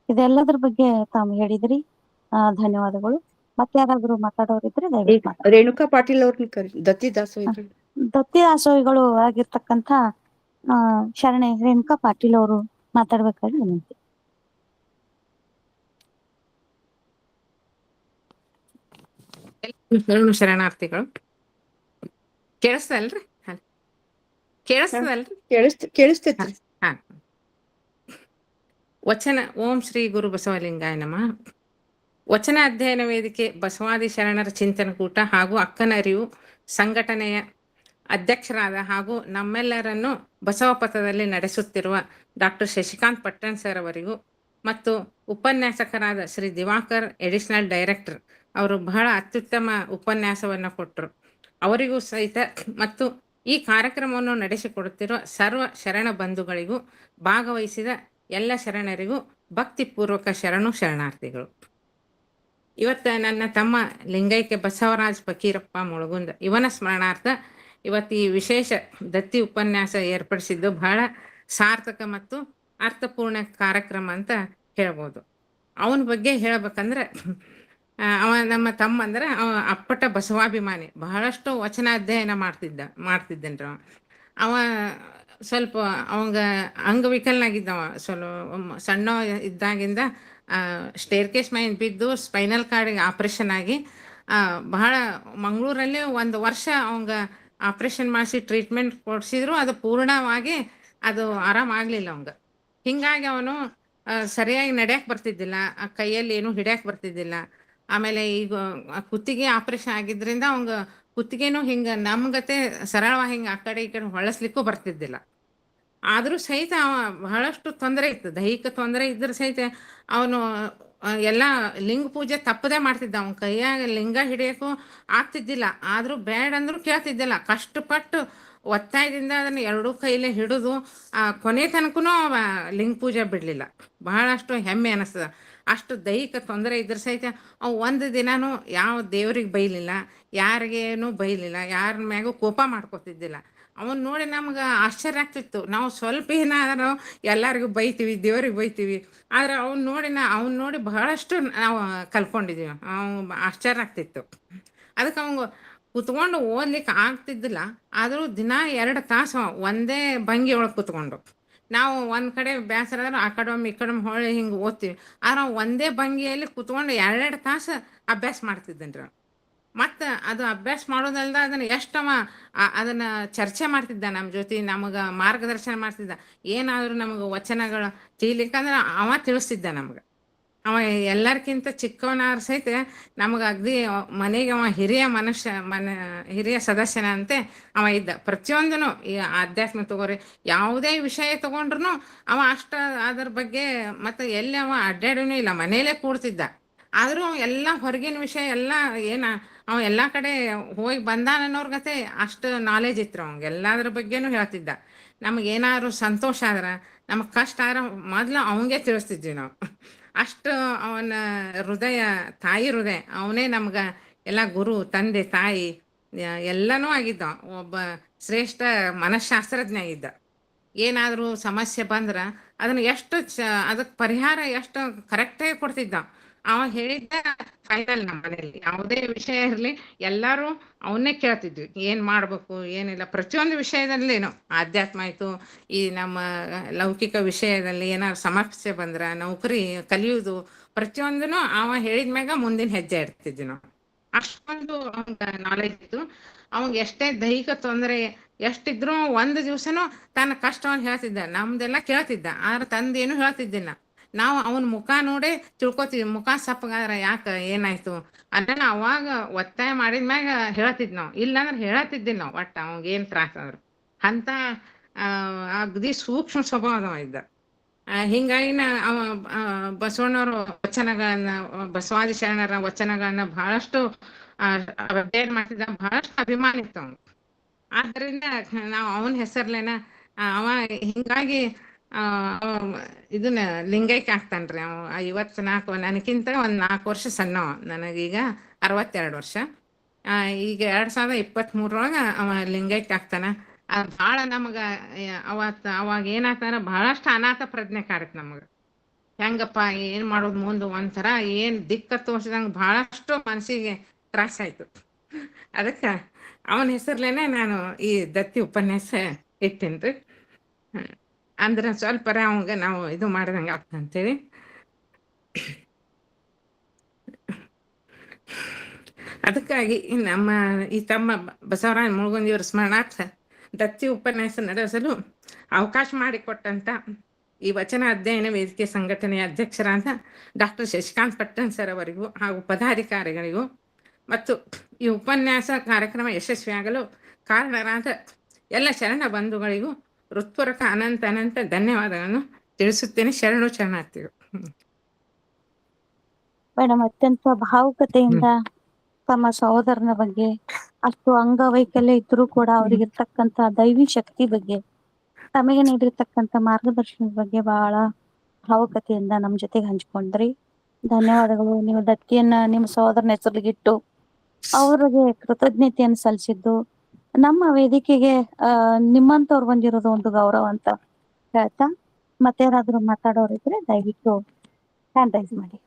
ಇದೆಲ್ಲದ್ರ ಬಗ್ಗೆ ತಾವು ಹೇಳಿದ್ರಿ. ಧನ್ಯವಾದಗಳು. ಮತ್ತೆ ಯಾರಾದ್ರೂ ಮಾತಾಡೋರಿದ್ರೆ ಈಗ ದಯವಿಟ್ಟು ಮಾತಾಡಿ. ರೇಣುಕಾ ಪಾಟೀಲ್ ಅವ್ರನ್ನ ಕರಿ, ದತ್ತಿ ದಾಸೋಹಿ. ದತ್ತಿ ದಾಸೋಹಿಗಳು ಆಗಿರ್ತಕ್ಕಂಥ ಶರಣೆ ರೇಣುಕಾ ಪಾಟೀಲ್ ಅವರು ಮಾತಾಡ್ಬೇಕಾಗಿ ವಿನಂತಿ. ಶರಣಾರ್ಥಿಗಳು. ಕೇಳಿಸ್ತದಲ್ರಿ? ಕೇಳಿಸ್ತದಲ್ರಿ? ಕೇಳಿಸ್ತೈತ್ರಿ. ಹಾ. ವಚನ. ಓಂ ಶ್ರೀ ಗುರು ಬಸವಲಿಂಗಾಯ ನಮಃ. ವಚನ ಅಧ್ಯಯನ ವೇದಿಕೆ ಬಸವಾದಿ ಶರಣರ ಚಿಂತನಕೂಟ ಹಾಗೂ ಅಕ್ಕನ ಅರಿವು ಸಂಘಟನೆಯ ಅಧ್ಯಕ್ಷರಾದ ಹಾಗೂ ನಮ್ಮೆಲ್ಲರನ್ನು ಬಸವ ಪಥದಲ್ಲಿ ನಡೆಸುತ್ತಿರುವ ಡಾಕ್ಟರ್ ಶಶಿಕಾಂತ್ ಪಟ್ಟಣ್ ಸರ್ ಅವರಿಗೂ ಮತ್ತು ಉಪನ್ಯಾಸಕರಾದ ಶ್ರೀ ದಿವಾಕರ್ ಎಡಿಷನಲ್ ಡೈರೆಕ್ಟರ್ ಅವರು ಬಹಳ ಅತ್ಯುತ್ತಮ ಉಪನ್ಯಾಸವನ್ನು ಕೊಟ್ಟರು. ಅವರಿಗೂ ಸಹಿತ ಮತ್ತು ಈ ಕಾರ್ಯಕ್ರಮವನ್ನು ನಡೆಸಿಕೊಡುತ್ತಿರುವ ಸರ್ವ ಶರಣ ಬಂಧುಗಳಿಗೂ ಭಾಗವಹಿಸಿದ ಎಲ್ಲ ಶರಣರಿಗೂ ಭಕ್ತಿಪೂರ್ವಕ ಶರಣಾರ್ಥಿಗಳು. ಇವತ್ತು ನನ್ನ ತಮ್ಮ ಲಿಂಗೈಕ್ಯ ಬಸವರಾಜ್ ಫಕೀರಪ್ಪ ಮುಳುಗುಂದ ಇವನ ಸ್ಮರಣಾರ್ಥ ಇವತ್ತು ಈ ವಿಶೇಷ ದತ್ತಿ ಉಪನ್ಯಾಸ ಏರ್ಪಡಿಸಿದ್ದು ಬಹಳ ಸಾರ್ಥಕ ಮತ್ತು ಅರ್ಥಪೂರ್ಣ ಕಾರ್ಯಕ್ರಮ ಅಂತ ಹೇಳ್ಬೋದು. ಅವನ ಬಗ್ಗೆ ಹೇಳ್ಬೇಕಂದ್ರೆ ಅವ ನಮ್ಮ ತಮ್ಮ ಅಂದ್ರೆ ಅವ ಅಪ್ಪಟ ಬಸವಾಭಿಮಾನಿ, ಬಹಳಷ್ಟು ವಚನ ಅಧ್ಯಯನ ಮಾಡ್ತಿದ್ದನ್ರಿ. ಅವ ಸ್ವಲ್ಪ ಅವಂಗ ಅಂಗವಿಕಲನಾಗಿದ್ದವ. ಸ್ವಲ್ಪ ಸಣ್ಣ ಇದ್ದಾಗಿಂದ ಸ್ಟೇರ್ಕೇಸ್ ಮೇಲೆ ಬಿದ್ದು ಸ್ಪೈನಲ್ ಕಾರ್ಡಿಗೆ ಆಪ್ರೇಷನ್ ಆಗಿ ಬಹಳ ಮಂಗಳೂರಲ್ಲಿ 1 ವರ್ಷ ಅವಂಗ ಆಪ್ರೇಷನ್ ಮಾಡಿಸಿ ಟ್ರೀಟ್ಮೆಂಟ್ ಕೊಡಿಸಿದ್ರು. ಅದು ಪೂರ್ಣವಾಗಿ ಅದು ಆರಾಮಾಗಲಿಲ್ಲ ಅವಂಗ. ಹಿಂಗಾಗಿ ಅವನು ಸರಿಯಾಗಿ ನಡೆಯಕ್ಕೆ ಬರ್ತಿದ್ದಿಲ್ಲ, ಕೈಯಲ್ಲಿ ಏನು ಹಿಡಿಯಕ್ಕೆ ಬರ್ತಿದ್ದಿಲ್ಲ. ಆಮೇಲೆ ಈಗ ಕುತ್ತಿಗೆ ಆಪ್ರೇಷನ್ ಆಗಿದ್ರಿಂದ ಅವಂಗ ಕುತ್ತಿಗೆನೂ ಹಿಂಗೆ ನಮ್ಗತೆ ಸರಳವಾಗಿ ಹಿಂಗೆ ಆ ಕಡೆ ಈ ಕಡೆ ಹೊಳಸ್ಲಿಕ್ಕೂ ಬರ್ತಿದ್ದಿಲ್ಲ. ಆದರೂ ಸಹಿತ ಅವ ಬಹಳಷ್ಟು ತೊಂದರೆ ಇತ್ತು, ದೈಹಿಕ ತೊಂದರೆ ಇದ್ರೆ ಸಹಿತ ಅವನು ಎಲ್ಲ ಲಿಂಗ ಪೂಜೆ ತಪ್ಪದೇ ಮಾಡ್ತಿದ್ದ. ಅವನ ಕೈಯಾಗ ಲಿಂಗ ಹಿಡಿಯೋಕ್ಕೂ ಆಗ್ತಿದ್ದಿಲ್ಲ, ಆದರೂ ಬೇಡ ಅಂದ್ರೂ ಕೇಳ್ತಿದ್ದಿಲ್ಲ. ಕಷ್ಟಪಟ್ಟು ಒತ್ತಾಯದಿಂದ ಅದನ್ನು 2 ಕೈಲೇ ಹಿಡಿದು ಕೊನೆ ತನಕೂ ಅವ ಲಿಂಗ ಪೂಜೆ ಬಿಡಲಿಲ್ಲ. ಬಹಳಷ್ಟು ಹೆಮ್ಮೆ ಅನಿಸ್ತದ. ಅಷ್ಟು ದೈಹಿಕ ತೊಂದರೆ ಇದ್ರೆ ಸಹಿತ ಅವು ಒಂದು ದಿನಾನು ಯಾವ ದೇವ್ರಿಗೆ ಬೈಲಿಲ್ಲ, ಯಾರಿಗೇನು ಬೈಲಿಲ್ಲ, ಯಾರ ಮ್ಯಾಗೂ ಕೋಪ ಮಾಡ್ಕೊತಿದ್ದಿಲ್ಲ. ಅವನ್ ನೋಡಿ ನಮ್ಗೆ ಆಶ್ಚರ್ಯ ಆಗ್ತಿತ್ತು. ನಾವು ಸ್ವಲ್ಪ ಏನಾದರೂ ಎಲ್ಲರಿಗೂ ಬೈತೀವಿ, ದೇವ್ರಿಗೆ ಬೈತೀವಿ, ಆದ್ರೆ ಅವ್ನು ನೋಡಿ ಬಹಳಷ್ಟು ನಾವು ಕಲ್ಕೊಂಡಿದ್ದೀವಿ. ಆಶ್ಚರ್ಯ ಆಗ್ತಿತ್ತು. ಅದಕ್ಕೆ ಅವಂಗ ಕುತ್ಕೊಂಡು ಓದ್ಲಿಕ್ಕೆ ಆಗ್ತಿದ್ದಿಲ್ಲ. ಆದರೂ ದಿನ 2 ತಾಸು ಒಂದೇ ಭಂಗಿ ಒಳಗೆ ಕುತ್ಕೊಂಡು ನಾವು ಒಂದು ಕಡೆ ಬೇಸರ ಆದ್ರೆ ಆ ಕಡೆ ಒಮ್ಮೆ ಈ ಕಡೆ ಹೊಳ್ಳಿ ಹಿಂಗೆ ಓದ್ತೀವಿ. ಆದ್ರೆ ಒಂದೇ ಭಂಗಿಯಲ್ಲಿ ಕುತ್ಕೊಂಡು 2 ತಾಸು ಅಭ್ಯಾಸ ಮಾಡ್ತಿದ್ದೇನ್ರಿ. ಮತ್ತು ಅದು ಅಭ್ಯಾಸ ಮಾಡೋದಲ್ದ ಅದನ್ನು ಎಷ್ಟವ ಅದನ್ನು ಚರ್ಚೆ ಮಾಡ್ತಿದ್ದ ನಮ್ಮ ಜೊತೆ, ನಮಗೆ ಮಾರ್ಗದರ್ಶನ ಮಾಡ್ತಿದ್ದ. ಏನಾದರೂ ನಮಗೆ ವಚನಗಳು ತಿಳಿಲಿಕ್ಕಂದ್ರೆ ಅವ ತಿಳಿಸ್ತಿದ್ದ ನಮ್ಗೆ. ಅವ ಎಲ್ಲರಿಗಿಂತ ಚಿಕ್ಕವನಾದ್ರು ಸಹಿತ ನಮಗೆ ಅಗದಿ ಮನೆಗೆ ಅವ ಹಿರಿಯ ಸದಸ್ಯನಂತೆ ಅವ ಇದ್ದ. ಪ್ರತಿಯೊಂದೂ ಈ ಆಧ್ಯಾತ್ಮ ತಗೋರಿ, ಯಾವುದೇ ವಿಷಯ ತಗೊಂಡ್ರು ಅವ ಅದ್ರ ಬಗ್ಗೆ ಮತ್ತು ಎಲ್ಲಿ ಅವ ಅಡ್ಡಾಡೂ ಇಲ್ಲ, ಮನೇಲೇ ಕೂಡ್ತಿದ್ದ. ಆದರೂ ಎಲ್ಲ ಹೊರಗಿನ ವಿಷಯ ಎಲ್ಲ ಅವ ಎಲ್ಲ ಕಡೆ ಹೋಗಿ ಬಂದಾನನ್ನೋರ್ಗತೆ ಅಷ್ಟು ನಾಲೆಜ್ ಇತ್ತು ಅವಂಗೆ. ಎಲ್ಲದ್ರ ಬಗ್ಗೆನೂ ಹೇಳ್ತಿದ್ದ. ನಮಗೇನಾದ್ರು ಸಂತೋಷ ಆದ್ರೆ, ನಮಗೆ ಕಷ್ಟ ಆದ್ರೆ ಮೊದಲು ಅವಂಗೆ ತಿಳಿಸ್ತಿದ್ವಿ ನಾವು. ಅಷ್ಟು ಅವನ ತಾಯಿ ಹೃದಯ. ಅವನೇ ನಮ್ಗೆ ಎಲ್ಲ ಗುರು, ತಂದೆ, ತಾಯಿ ಎಲ್ಲನೂ ಆಗಿದ್ದ. ಒಬ್ಬ ಶ್ರೇಷ್ಠ ಮನಃಶಾಸ್ತ್ರಜ್ಞ ಆಗಿದ್ದ. ಏನಾದರೂ ಸಮಸ್ಯೆ ಬಂದ್ರೆ ಅದನ್ನು ಅದಕ್ಕೆ ಪರಿಹಾರ ಎಷ್ಟು ಕರೆಕ್ಟಾಗಿ ಕೊಡ್ತಿದ್ದ. ಅವ ಹೇಳಿದ್ದ ಫೈನಲ್. ನಮ್ಮ ಮನೆಯಲ್ಲಿ ಯಾವುದೇ ವಿಷಯ ಇರಲಿ ಎಲ್ಲರೂ ಅವನ್ನೇ ಕೇಳ್ತಿದ್ವಿ, ಏನು ಮಾಡಬೇಕು ಏನಿಲ್ಲ. ಪ್ರತಿಯೊಂದು ವಿಷಯದಲ್ಲೇನು ಆಧ್ಯಾತ್ಮ ಆಯಿತು, ಈ ನಮ್ಮ ಲೌಕಿಕ ವಿಷಯದಲ್ಲಿ ಏನಾದ್ರು ಸಮಸ್ಯೆ ಬಂದ್ರೆ, ನೌಕರಿ ಕಲಿಯೋದು, ಪ್ರತಿಯೊಂದೂ ಅವ ಹೇಳಿದ ಮ್ಯಾಗ ಮುಂದಿನ ಹೆಜ್ಜೆ ಇಡ್ತಿದ್ವಿ ನಾವು. ಅಷ್ಟೊಂದು ಅವಂಗ ನಾಲೆಜ್ ಇತ್ತು. ಅವಂಗ ಎಷ್ಟೇ ದೈಹಿಕ ತೊಂದರೆ ಎಷ್ಟಿದ್ರು ಒಂದು ದಿವ್ಸನೂ ತನ್ನ ಕಷ್ಟವನ್ನು ಹೇಳ್ತಿದ್ದ, ನಮ್ದೆಲ್ಲ ಕೇಳ್ತಿದ್ದ. ಆದ್ರೆ ತಂದೇನು ಹೇಳ್ತಿದ್ದಿಲ್ಲ. ನಾವು ಅವನ ಮುಖ ನೋಡೇ ತಿಳ್ಕೊತೀವಿ, ಮುಖ ಸಪ್ಪಗಾದ್ರೆ ಯಾಕೆ ಏನಾಯ್ತು ಅದನ್ನ ಅವಾಗ ಒತ್ತಾಯ ಮಾಡಿದ್ಮ್ಯಾಗ ಹೇಳ್ತಿದ್ ನಾವು. ಇಲ್ಲಾಂದ್ರೆ ಹೇಳತ್ತಿದ್ದಿಲ್ಲ ನಾವು. ಒಟ್ಟು ಅವಂಗೇನು ತ್ರಾಸ ಅಂದ್ರು ಅಂತ ಅಗದಿ ಸೂಕ್ಷ್ಮ ಸ್ವಭಾವದವ ಇದ್ದ. ಹಿಂಗಾಗಿ ಅವ ಬಸವಣ್ಣವ್ರ ವಚನಗಳನ್ನ, ಬಸವಾದಿ ಶರಣರ ವಚನಗಳನ್ನ ಬಹಳಷ್ಟು ಅಧ್ಯಯನ ಮಾಡ್ತಿದ್ದ, ಬಹಳಷ್ಟು ಅಭಿಮಾನಿ ಇತ್ತು ಅವ್ನು. ಆದ್ದರಿಂದ ನಾವು ಅವನ ಹೆಸರ್ಲೇನ ಅವ ಹಿಂಗಾಗಿ ಇದನ್ನ ಲಿಂಗೈಕ್ಯ ಆಗ್ತಾನ್ರಿ. ಅವ 54, ನನಗಿಂತ ಒಂದ್ 4 ವರ್ಷ ಸಣ್ಣವ. ನನಗೀಗ 62 ವರ್ಷ. ಈಗ 2023 ಅವ ಲಿಂಗೈಕ್ಯ ಆಗ್ತಾನ. ಬಹಳ ನಮಗ ಅವಾಗ ಏನಾಗ್ತಾನ, ಬಹಳಷ್ಟು ಅನಾಥ ಪ್ರಜ್ಞೆ ಕಾಡತ್ ನಮಗ. ಹೆಂಗಪ್ಪ ಏನ್ ಮಾಡೋದು ಮುಂದೆ ಒಂಥರ ಏನ್ ದಿಕ್ಕ ತೋರ್ಸಿದಂಗ ಬಹಳಷ್ಟು ಮನಸ್ಸಿಗೆ ತ್ರಾಸ ಆಯ್ತು. ಅದಕ್ಕ ಅವನ ಹೆಸರ್ಲೇನೆ ನಾನು ಈ ದತ್ತಿ ಉಪನ್ಯಾಸ ಇಟ್ಟೇನ್ರಿ. ಅಂದ್ರೆ ಸ್ವಲ್ಪ ಅವಂಗ ನಾವು ಇದು ಮಾಡಿದಂಗ ಆಗ್ತಂತೇಳಿ. ಅದಕ್ಕಾಗಿ ನಮ್ಮ ಈ ತಮ್ಮ ಬಸವರಾಜ ಮುಳುಗುಂದಿಯವರ ಸ್ಮರಣಾರ್ಥ ದತ್ತಿ ಉಪನ್ಯಾಸ ನಡೆಸಲು ಅವಕಾಶ ಮಾಡಿಕೊಟ್ಟಂತ ಈ ವಚನ ಅಧ್ಯಯನ ವೇದಿಕೆ ಸಂಘಟನೆಯ ಅಧ್ಯಕ್ಷರಾದ ಡಾಕ್ಟರ್ ಶಶಿಕಾಂತ್ ಪಟ್ಟಣ್ ಸರ್ ಅವರಿಗೂ ಹಾಗೂ ಪದಾಧಿಕಾರಿಗಳಿಗೂ ಮತ್ತು ಈ ಉಪನ್ಯಾಸ ಕಾರ್ಯಕ್ರಮ ಯಶಸ್ವಿಯಾಗಲು ಕಾರಣರಾದ ಎಲ್ಲ ಶರಣ ಬಂಧುಗಳಿಗೂ ಹೃತ್ಪೂರ್ವಕ ಅನಂತ ಧನ್ಯವಾದಗಳನ್ನು ತಿಳಿಸುತ್ತೇನೆ. ಶರಣಾರ್ಥಿಗಳು. ಮೇಡಮ್, ಅತ್ಯಂತ ಭಾವುಕತೆಯಿಂದ ತಮ್ಮ ಸಹೋದರನ ಬಗ್ಗೆ, ಅಷ್ಟು ಅಂಗವೈಕಲ್ಯ ಇದ್ರೂ ಕೂಡ ಅವ್ರಿಗಿರ್ತಕ್ಕಂತ ದೈವಿ ಶಕ್ತಿ ಬಗ್ಗೆ, ತಮಗೆ ನೀಡಿರ್ತಕ್ಕಂತ ಮಾರ್ಗದರ್ಶನದ ಬಗ್ಗೆ ಬಹಳ ಭಾವುಕತೆಯಿಂದ ನಮ್ ಜೊತೆಗೆ ಹಂಚ್ಕೊಂಡ್ರಿ. ಧನ್ಯವಾದಗಳು. ನೀವು ದತ್ತಿಯನ್ನ ನಿಮ್ಮ ಸಹೋದರನ ಹೆಸರಿಗಿಟ್ಟು ಅವ್ರಿಗೆ ಕೃತಜ್ಞತೆಯನ್ನು ಸಲ್ಲಿಸಿದ್ದು ನಮ್ಮ ವೇದಿಕೆಗೆ ನಿಮ್ಮಂತವ್ರು ಬಂದಿರೋದು ಒಂದು ಗೌರವ ಅಂತ ಹೇಳ್ತಾ, ಮತ್ತೆ ಯಾರಾದ್ರೂ ಮಾತಾಡೋರಿದ್ರೆ ದಯವಿಟ್ಟು ಹ್ಯಾಂಡ್ ರೈಸ್ ಮಾಡಿ.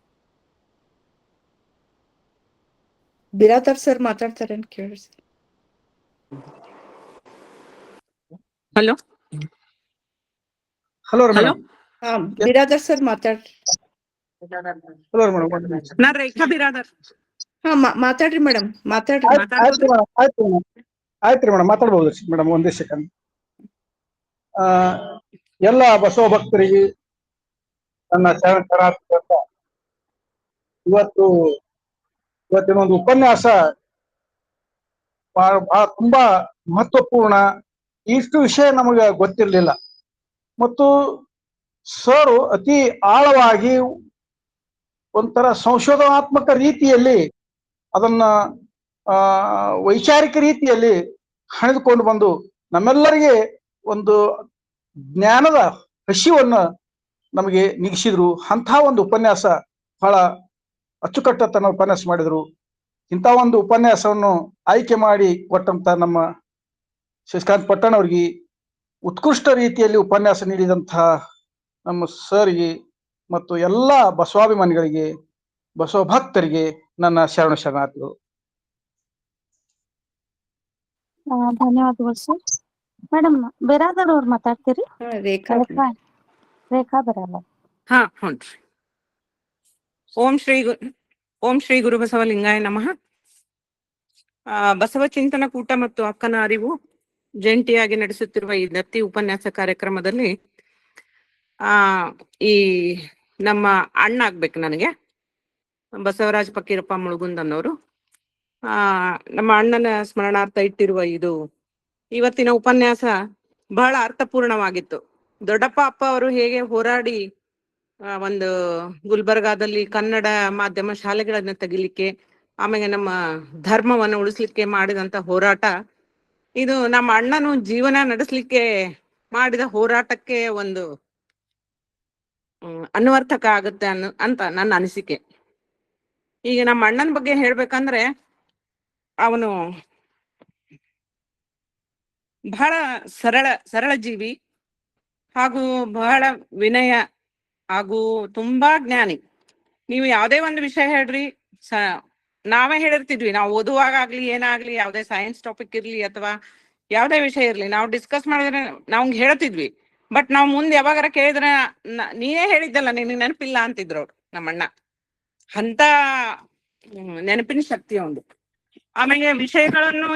ಬಿರಾದರ್ ಸರ್ ಮಾತಾಡ್ತಾರೆ ಅಂತ ಕೇಳಿ. ಹಲೋ ಹಲೋ ಹಲೋ, ಹಾ, ಬಿರಾದರ್ ಸರ್ ಮಾತಾಡ್ರಿ. ಹಲೋ ಮೇಡಮ್, ನಾನ್ ರೇಖಾ ಬಿರಾದರ್. ಹಾ, ಮಾತಾಡ್ರಿ ಮೇಡಮ್, ಮಾತಾಡ್ರಿ. ಆಯ್ತ್ರಿ ಮೇಡಮ್, ಮಾತಾಡ್ಬೋದು ಮೇಡಮ್. ಒಂದೇ ಸೆಕೆಂಡ್. ಎಲ್ಲ ಬಸವ ಭಕ್ತರಿಗೆ ನನ್ನ ಶರಣಾರ್ಥಿ. ಇವತ್ತಿನ ಒಂದು ಉಪನ್ಯಾಸ ತುಂಬಾ ಮಹತ್ವಪೂರ್ಣ. ಇಷ್ಟು ವಿಷಯ ನಮಗೆ ಗೊತ್ತಿರಲಿಲ್ಲ. ಮತ್ತು ಸರ್ ಅತಿ ಆಳವಾಗಿ ಒಂಥರ ಸಂಶೋಧನಾತ್ಮಕ ರೀತಿಯಲ್ಲಿ ಅದನ್ನ ವೈಚಾರಿಕ ರೀತಿಯಲ್ಲಿ ಹಣಿದುಕೊಂಡು ಬಂದು ನಮ್ಮೆಲ್ಲರಿಗೆ ಒಂದು ಜ್ಞಾನದ ಹಸಿವನ್ನ ನಮಗೆ ನೀಗಿಸಿದ್ರು. ಅಂಥ ಒಂದು ಉಪನ್ಯಾಸ, ಬಹಳ ಅಚ್ಚುಕಟ್ಟತನ ಉಪನ್ಯಾಸ ಮಾಡಿದ್ರು. ಇಂಥ ಒಂದು ಉಪನ್ಯಾಸವನ್ನು ಆಯ್ಕೆ ಮಾಡಿ ಕೊಟ್ಟಂತ ನಮ್ಮ ಶಶಿಕಾಂತ್ ಪಟ್ಟಣ್ ಅವ್ರಿಗೆ, ಉತ್ಕೃಷ್ಟ ರೀತಿಯಲ್ಲಿ ಉಪನ್ಯಾಸ ನೀಡಿದಂತಹ ನಮ್ಮ ಸರ್ಗೆ ಮತ್ತು ಎಲ್ಲ ಬಸವಾಭಿಮಾನಿಗಳಿಗೆ, ಬಸವ ಭಕ್ತರಿಗೆ ನನ್ನ ಶರಣಾರ್ಥಿಗಳು. ಧನ್ಯವಾದಗಳು ಸರ್. ಮೇಡಮ್, ಬಿರಾದರ್ ಅವ್ರು ಮಾತಾಡ್ತೀರಿ? ರೇಖಾ ಬರಲ್ಲ. ಹಾ, ಹುನ್ರಿ. ಓಂ ಶ್ರೀ ಗುರು ಬಸವಲಿಂಗಾಯ ನಮಃ. ಬಸವ ಚಿಂತನ ಕೂಟ ಮತ್ತು ಅಕ್ಕನ ಅರಿವು ಜಂಟಿಯಾಗಿ ನಡೆಸುತ್ತಿರುವ ಈ ದತ್ತಿ ಉಪನ್ಯಾಸ ಕಾರ್ಯಕ್ರಮದಲ್ಲಿ ಈ ನಮ್ಮ ಅಣ್ಣ ಆಗ್ಬೇಕು ನನಗೆ, ಬಸವರಾಜ ಫಕೀರಪ್ಪ ಮುಳುಗುಂದ್ ಅನ್ನೋರು, ನಮ್ಮ ಅಣ್ಣನ ಸ್ಮರಣಾರ್ಥ ಇಟ್ಟಿರುವ ಇದು ಇವತ್ತಿನ ಉಪನ್ಯಾಸ ಬಹಳ ಅರ್ಥಪೂರ್ಣವಾಗಿತ್ತು. ದೊಡ್ಡಪ್ಪ ಅಪ್ಪ ಅವರು ಹೇಗೆ ಹೋರಾಡಿ ಒಂದು ಗುಲ್ಬರ್ಗಾದಲ್ಲಿ ಕನ್ನಡ ಮಾಧ್ಯಮ ಶಾಲೆಗಳನ್ನ ತೆಗಿಲಿಕ್ಕೆ, ಆಮೇಲೆ ನಮ್ಮ ಧರ್ಮವನ್ನು ಉಳಿಸ್ಲಿಕ್ಕೆ ಮಾಡಿದಂತ ಹೋರಾಟ, ಇದು ನಮ್ಮ ಅಣ್ಣನು ಜೀವನ ನಡೆಸಲಿಕ್ಕೆ ಮಾಡಿದ ಹೋರಾಟಕ್ಕೆ ಒಂದು ಅನ್ವರ್ಥಕ ಆಗುತ್ತೆ ಅಂತ ನನ್ನ ಅನಿಸಿಕೆ. ಈಗ ನಮ್ಮ ಅಣ್ಣನ ಬಗ್ಗೆ ಹೇಳ್ಬೇಕಂದ್ರೆ, ಅವನು ಬಹಳ ಸರಳ ಜೀವಿ ಹಾಗೂ ಬಹಳ ವಿನಯ ಹಾಗೂ ತುಂಬಾ ಜ್ಞಾನಿ. ನೀವು ಯಾವ್ದೇ ಒಂದು ವಿಷಯ ಹೇಳ್ರಿ, ನಾವೇ ಹೇಳಿರ್ತಿದ್ವಿ, ನಾವು ಓದುವಾಗ ಆಗ್ಲಿ ಏನಾಗ್ಲಿ, ಯಾವ್ದೇ ಸೈನ್ಸ್ ಟಾಪಿಕ್ ಇರ್ಲಿ ಅಥವಾ ಯಾವ್ದೇ ವಿಷಯ ಇರ್ಲಿ, ನಾವು ಡಿಸ್ಕಸ್ ಮಾಡಿದ್ರೆ ನಾವ್ ಹೇಳ್ತಿದ್ವಿ. ಬಟ್ ನಾವ್ ಮುಂದೆ ಯಾವಾಗಾರ ಕೇಳಿದ್ರೆ ನೀನೇ ಹೇಳಿದ್ದಲ್ಲ, ನಿನಗೆ ನೆನಪಿಲ್ಲ ಅಂತಿದ್ರು ಅವ್ರು, ನಮ್ಮಣ್ಣ. ಅಂತ ನೆನಪಿನ ಶಕ್ತಿ ಅವನು. ಆಮೇಲೆ ವಿಷಯಗಳನ್ನು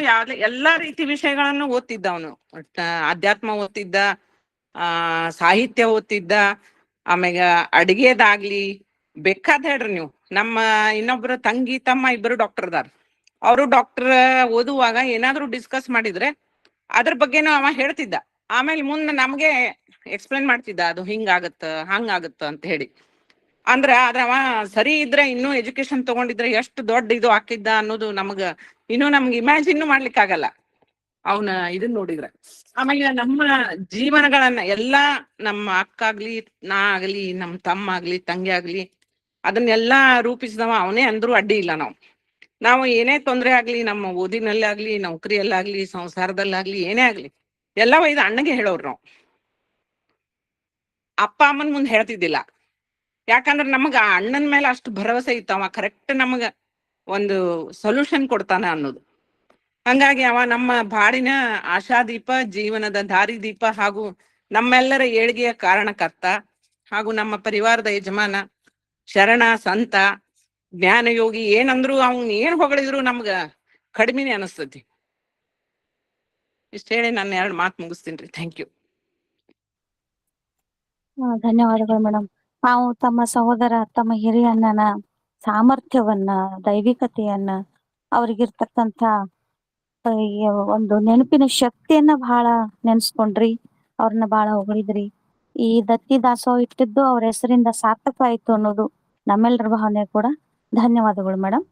ಎಲ್ಲಾ ರೀತಿ ವಿಷಯಗಳನ್ನು ಓದ್ತಿದ್ದ ಅವನು. ಅಧ್ಯಾತ್ಮ ಓದ್ತಿದ್ದ, ಸಾಹಿತ್ಯ ಓದ್ತಿದ್ದ, ಆಮೇಲೆ ಅಡಿಗೆದಾಗ್ಲಿ ಬೇಕಾದ್ ಹೇಳ್ರಿ ನೀವು. ನಮ್ಮ ಇನ್ನೊಬ್ರು ತಂಗಿ ತಮ್ಮ ಇಬ್ಬರು ಡಾಕ್ಟರ್ ಅದಾರ. ಅವರು ಡಾಕ್ಟರ್ ಓದುವಾಗ ಏನಾದ್ರು ಡಿಸ್ಕಸ್ ಮಾಡಿದ್ರೆ ಅದ್ರ ಬಗ್ಗೆನೂ ಅವ ಹೇಳ್ತಿದ್ದ. ಆಮೇಲೆ ಮುಂದೆ ನಮ್ಗೆ ಎಕ್ಸ್ಪ್ಲೇನ್ ಮಾಡ್ತಿದ್ದ, ಅದು ಹಿಂಗಾಗತ್ತ ಹಂಗಾಗತ್ತ ಅಂತ ಹೇಳಿ. ಅಂದ್ರ ಅವ ಸರಿ ಇದ್ರೆ ಇನ್ನೂ ಎಜುಕೇಶನ್ ತಗೊಂಡಿದ್ರೆ ಎಷ್ಟು ದೊಡ್ಡ ಇದು ಆಕಿದ್ದ ಅನ್ನೋದು ನಮ್ಗೆ ಇಮ್ಯಾಜಿನ್ ಮಾಡ್ಲಿಕ್ಕೆ ಆಗಲ್ಲ ಅವನ ಇದನ್ ನೋಡಿದ್ರೆ. ಆಮೇಲೆ ನಮ್ಮ ಜೀವನಗಳನ್ನ ಎಲ್ಲಾ ನಮ್ಮ ಅಕ್ಕ ಆಗ್ಲಿ, ನಾ ಆಗ್ಲಿ, ನಮ್ ತಮ್ಮ ಆಗ್ಲಿ, ತಂಗಿ ಆಗ್ಲಿ, ಅದನ್ನೆಲ್ಲಾ ರೂಪಿಸಿದವ ಅವನೇ ಅಂದ್ರೂ ಅಡ್ಡಿ ಇಲ್ಲ. ನಾವು ಏನೇ ತೊಂದ್ರೆ ಆಗ್ಲಿ, ನಮ್ಮ ಓದಿನಲ್ಲಾಗ್ಲಿ, ನೌಕರಿಯಲ್ಲಾಗ್ಲಿ, ಸಂಸಾರದಲ್ಲಾಗ್ಲಿ, ಏನೇ ಆಗ್ಲಿ ಎಲ್ಲ ಇದು ಅಣ್ಣಗೆ ಹೇಳೋರು ನಾವು. ಅಪ್ಪ ಅಮ್ಮನ್ ಮುಂದೆ ಹೇಳ್ತಿದ್ದಿಲ್ಲ. ಯಾಕಂದ್ರೆ ನಮಗ ಅಣ್ಣನ ಮೇಲೆ ಅಷ್ಟು ಭರವಸೆ ಇತ್ತು, ಅವ ಕರೆಕ್ಟ್ ನಮಗ ಒಂದು ಸೊಲ್ಯೂಷನ್ ಕೊಡ್ತಾನ ಅನ್ನೋದು. ಹಂಗಾಗಿ ಅವ ನಮ್ಮ ಬಾಳಿನ ಆಶಾದೀಪ, ಜೀವನದ ದಾರಿದೀಪ, ಹಾಗೂ ನಮ್ಮೆಲ್ಲರ ಏಳಿಗೆಯ ಕಾರಣಕರ್ತ, ಹಾಗೂ ನಮ್ಮ ಪರಿವಾರದ ಯಜಮಾನ, ಶರಣ, ಸಂತ, ಜ್ಞಾನಯೋಗಿ. ಏನಂದ್ರು ಅವ್ನ್ ಏನ್ ಹೊಗಳಿದ್ರು ನಮ್ಗ ಕಡಿಮೆನೆ ಅನಿಸ್ತತಿ. ಇಷ್ಟ ಹೇಳಿ ನಾನು 2 ಮಾತು ಮುಗಿಸ್ತೀನಿ. Thank you. ಧನ್ಯವಾದಗಳು ಮೇಡಮ್. ನಾವು ತಮ್ಮ ಸಹೋದರ, ತಮ್ಮ ಹಿರಿಯ ಅಣ್ಣನ ಸಾಮರ್ಥ್ಯವನ್ನ, ದೈವಿಕತೆಯನ್ನ, ಅವ್ರಿಗಿರ್ತಕ್ಕಂಥ ಒಂದು ನೆನಪಿನ ಶಕ್ತಿಯನ್ನ ಬಹಳ ನೆನ್ಸ್ಕೊಂಡ್ರಿ, ಅವ್ರನ್ನ ಬಹಳ ಹೊಗಳಿದ್ರಿ. ಈ ದತ್ತಿ ದಾಸೋಹ ಇಟ್ಟಿದ್ದು ಅವ್ರ ಹೆಸರಿಂದ ಸಾರ್ಥಕ ಆಯ್ತು ಅನ್ನೋದು ನಮ್ಮೆಲ್ಲರ ಭಾವನೆ ಕೂಡ. ಧನ್ಯವಾದಗಳು ಮೇಡಮ್.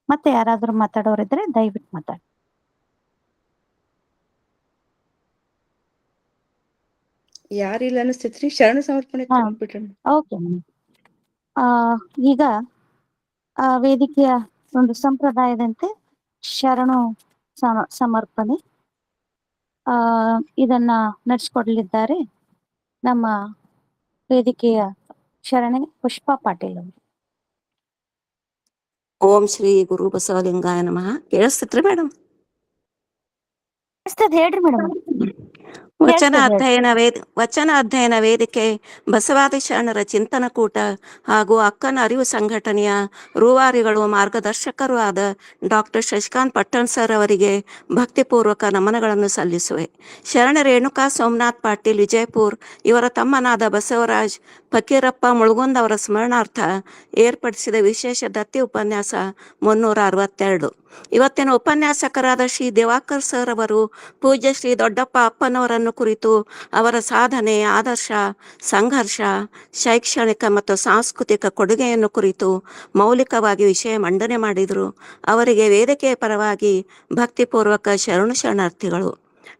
ಮತ್ತೆ ಯಾರಾದ್ರೂ ಮಾತಾಡೋರಿದ್ರೆ ದಯವಿಟ್ಟು ಮಾತಾಡಿ. ಯಾರಿಲ್ಲ ಅನಿಸ್ತೈತ್ರಿ. ಶರಣ ಸಮರ್ಪಣೆ ಹಾ. ತಗೊಂಡ್ಬಿಟ್ರಿ. Okay madam. ಈಗ ವೇದಿಕೆಯ ಒಂದು ಸಂಪ್ರದಾಯದಂತೆ ಶರಣು ಸಮರ್ಪಣೆ ಇದನ್ನ ನಡೆಸಿಕೊಡಲಿದ್ದಾರೆ ನಮ್ಮ ವೇದಿಕೆಯ ಶರಣೆ ಪುಷ್ಪಾ ಪಾಟೀಲ್ ಅವರು. ಓಂ ಶ್ರೀ ಗುರು ಬಸವಲಿಂಗಾಯ ನಮಃ. ಕೇಳಿಸ್ತೈತ್ರಿ ಮೇಡಮ್? ಹೇಳ್ರಿ ಮೇಡಮ್. ವಚನ ಅಧ್ಯಯನ ವೇದಿಕೆ, ಬಸವಾದಿ ಶರಣರ ಚಿಂತನ ಕೂಟ ಹಾಗೂ ಅಕ್ಕನ ಅರಿವು ಸಂಘಟನೆಯ ರೂವಾರಿಗಳು, ಮಾರ್ಗದರ್ಶಕರು ಆದ ಡಾಕ್ಟರ್ ಶಶಿಕಾಂತ್ ಪಟ್ಟಣ್ ಸರ್ ಅವರಿಗೆ ಭಕ್ತಿಪೂರ್ವಕ ನಮನಗಳನ್ನು ಸಲ್ಲಿಸುವೆ. ಶರಣ ರೇಣುಕಾ ಸೋಮನಾಥ್ ಪಾಟೀಲ್ ವಿಜಯಪುರ್ ಇವರ ತಮ್ಮನಾದ ಬಸವರಾಜ್ ಫಕೀರಪ್ಪ ಮುಳುಗುಂದ್ ಅವರ ಸ್ಮರಣಾರ್ಥ ಏರ್ಪಡಿಸಿದ ವಿಶೇಷ ದತ್ತಿ ಉಪನ್ಯಾಸ 362. ಇವತ್ತಿನ ಉಪನ್ಯಾಸಕರಾದ ಶ್ರೀ ದಿವಾಕರ್ ಸರ್ ಅವರು ಪೂಜ್ಯ ಶ್ರೀ ದೊಡ್ಡಪ್ಪ ಅಪ್ಪನವರನ್ನು ಕುರಿತು ಅವರ ಸಾಧನೆ, ಆದರ್ಶ, ಸಂಘರ್ಷ, ಶೈಕ್ಷಣಿಕ ಮತ್ತು ಸಾಂಸ್ಕೃತಿಕ ಕೊಡುಗೆಯನ್ನು ಕುರಿತು ಮೌಲಿಕವಾಗಿ ವಿಷಯ ಮಂಡನೆ ಮಾಡಿದರು. ಅವರಿಗೆ ವೇದಿಕೆಯ ಪರವಾಗಿ ಭಕ್ತಿಪೂರ್ವಕ ಶರಣಾರ್ಥಿಗಳು.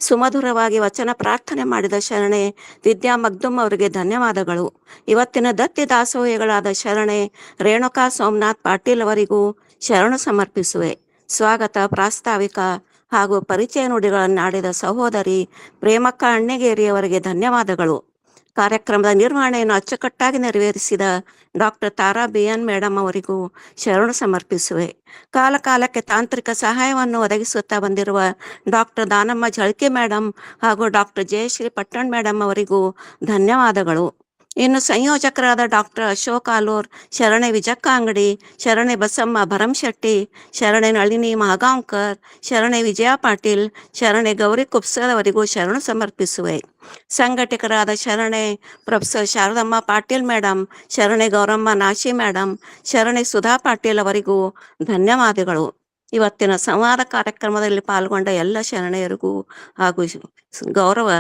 ಸುಮಧುರವಾಗಿ ವಚನ ಪ್ರಾರ್ಥನೆ ಮಾಡಿದ ಶರಣೆ ವಿದ್ಯಾ ಮಗ್ದುಮ್ ಅವರಿಗೆ ಧನ್ಯವಾದಗಳು. ಇವತ್ತಿನ ದತ್ತಿ ದಾಸೋಹಿಗಳಾದ ಶರಣೆ ರೇಣುಕಾ ಸೋಮನಾಥ್ ಪಾಟೀಲ್ ಅವರಿಗೂ ಶರಣು ಸಮರ್ಪಿಸುವೆ. ಸ್ವಾಗತ, ಪ್ರಾಸ್ತಾವಿಕ ಹಾಗೂ ಪರಿಚಯ ನುಡಿಗಳನ್ನಾಡಿದ ಸಹೋದರಿ ಪ್ರೇಮಕ್ಕ ಅಣ್ಣಗೇರಿಯವರಿಗೆ ಧನ್ಯವಾದಗಳು. ಕಾರ್ಯಕ್ರಮದ ನಿರ್ವಹಣೆಯನ್ನು ಅಚ್ಚುಕಟ್ಟಾಗಿ ನೆರವೇರಿಸಿದ ಡಾಕ್ಟರ್ ತಾರಾ BN ಮೇಡಮ್ ಅವರಿಗೂ ಶರಣು ಸಮರ್ಪಿಸುವೆ. ಕಾಲಕಾಲಕ್ಕೆ ತಾಂತ್ರಿಕ ಸಹಾಯವನ್ನು ಒದಗಿಸುತ್ತಾ ಬಂದಿರುವ ಡಾಕ್ಟರ್ ದಾನಮ್ಮ ಝಳ್ಕೆ ಮೇಡಮ್ ಹಾಗೂ ಡಾಕ್ಟರ್ ಜಯಶ್ರೀ ಪಟ್ಟಣ್ ಮೇಡಮ್ ಅವರಿಗೂ ಧನ್ಯವಾದಗಳು. ಇನ್ನು ಸಂಯೋಜಕರಾದ ಡಾಕ್ಟರ್ ಅಶೋಕ್ ಆಲೂರ್, ಶರಣೆ ವಿಜಕ್ಕ ಅಂಗಡಿ, ಶರಣೆ ಬಸಮ್ಮ ಭರಂಶೆಟ್ಟಿ, ಶರಣೆ ನಳಿನಿ ಮಹಗಾಂವ್ಕರ್, ಶರಣೆ ವಿಜಯ ಪಾಟೀಲ್, ಶರಣೆ ಗೌರಿ ಕುಪ್ಸದವರಿಗೂ ಶರಣು ಸಮರ್ಪಿಸುವೆ. ಸಂಘಟಕರಾದ ಶರಣೆ ಪ್ರೊಫೆಸರ್ ಶಾರದಮ್ಮ ಪಾಟೀಲ್ ಮೇಡಮ್, ಶರಣೆ ಗೌರಮ್ಮ ನಾಶಿ ಮೇಡಮ್, ಶರಣೆ ಸುಧಾ ಪಾಟೀಲ್ ಅವರಿಗೂ ಧನ್ಯವಾದಗಳು. ಇವತ್ತಿನ ಸಂವಾದ ಕಾರ್ಯಕ್ರಮದಲ್ಲಿ ಪಾಲ್ಗೊಂಡ ಎಲ್ಲ ಶರಣೆಯರಿಗೂ ಹಾಗೂ ಗೌರವ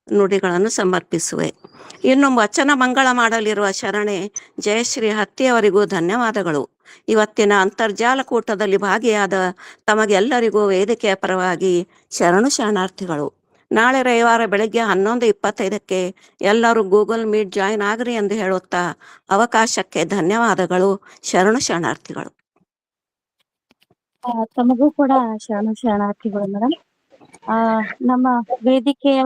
ನುಡಿಗಳನ್ನು ಸಮರ್ಪಿಸುವೆ. ಇನ್ನು ವಚನ ಮಂಗಳ ಮಾಡಲಿರುವ ಶರಣೆ ಜಯಶ್ರೀ ಹತ್ತಿಯವರಿಗೂ ಧನ್ಯವಾದಗಳು. ಇವತ್ತಿನ ಅಂತರ್ಜಾಲ ಕೂಟದಲ್ಲಿ ಭಾಗಿಯಾದ ತಮಗೆಲ್ಲರಿಗೂ ವೇದಿಕೆಯ ಪರವಾಗಿ ಶರಣಾರ್ಥಿಗಳು. ನಾಳೆ ರವಿವಾರ ಬೆಳಗ್ಗೆ 11:25ಕ್ಕೆ ಎಲ್ಲರೂ ಗೂಗಲ್ ಮೀಟ್ ಜಾಯಿನ್ ಆಗ್ರಿ ಎಂದು ಹೇಳುತ್ತಾ ಅವಕಾಶಕ್ಕೆ ಧನ್ಯವಾದಗಳು. ಶರಣಾರ್ಥಿಗಳು. ತಮಗೂ ಕೂಡ ಶರಣಾರ್ಥಿಗಳು ಮೇಡಮ್. ನಮ್ಮ ವೇದಿಕೆಯ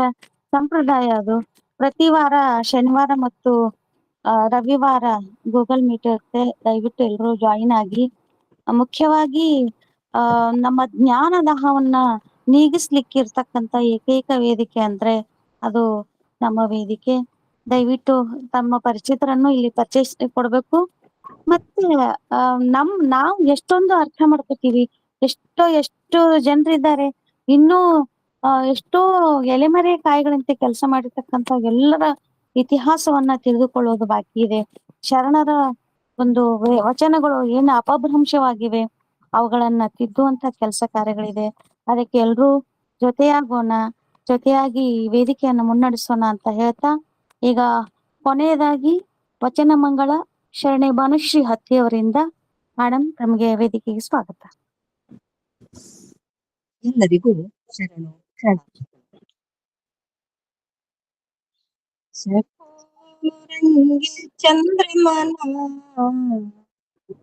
ಸಂಪ್ರದಾಯ ಅದು. ಪ್ರತಿ ವಾರ ಶನಿವಾರ ಮತ್ತು ರವಿವಾರ ಗೂಗಲ್ ಮೀಟ್ ಇರುತ್ತೆ. ದಯವಿಟ್ಟು ಎಲ್ಲರೂ ಜಾಯಿನ್ ಆಗಿ. ಮುಖ್ಯವಾಗಿ ನಮ್ಮ ಜ್ಞಾನದಾಹವನ್ನ ನೀಗಿಸ್ಲಿಕ್ಕೆ ಇರ್ತಕ್ಕಂಥ ಏಕೈಕ ವೇದಿಕೆ ಅಂದ್ರೆ ಅದು ನಮ್ಮ ವೇದಿಕೆ. ದಯವಿಟ್ಟು ತಮ್ಮ ಪರಿಚಿತರನ್ನು ಇಲ್ಲಿ ಪರಿಚಯಿಸಿ ಕೊಡ್ಬೇಕು. ಮತ್ತೆ ನಾವು ಎಷ್ಟೊಂದು ಅರ್ಥ ಮಾಡ್ಕೋತೀವಿ. ಎಷ್ಟು ಜನರಿದ್ದಾರೆ, ಇನ್ನೂ ಎಷ್ಟೋ ಎಲೆಮರೆ ಕಾಯಿಗಳಂತೆ ಕೆಲಸ ಮಾಡಿರ್ತಕ್ಕಂಥ ಎಲ್ಲರ ಇತಿಹಾಸವನ್ನ ತಿಳಿದುಕೊಳ್ಳೋದು ಬಾಕಿ ಇದೆ. ಶರಣರ ಒಂದು ವಚನಗಳು ಏನು ಅಪಭ್ರಂಶವಾಗಿವೆ ಅವುಗಳನ್ನ ತಿದ್ದುವಂತ ಕೆಲಸ ಕಾರ್ಯಗಳಿದೆ. ಅದಕ್ಕೆ ಎಲ್ರೂ ಜೊತೆಯಾಗೋಣ, ಜೊತೆಯಾಗಿ ವೇದಿಕೆಯನ್ನು ಮುನ್ನಡೆಸೋಣ ಅಂತ ಹೇಳ್ತಾ ಈಗ ಕೊನೆಯದಾಗಿ ವಚನ ಮಂಗಳ ಶರಣೆ ಭಾನುಶ್ರೀ ಹತ್ತಿಯವರಿಂದ ಮೇಡಮ್ ತಮಗೆ ವೇದಿಕೆಗೆ ಸ್ವಾಗತ. ಎಲ್ಲರಿಗೂ ಶರಣು ಶರಣಿ ಚಂದ್ರಮನ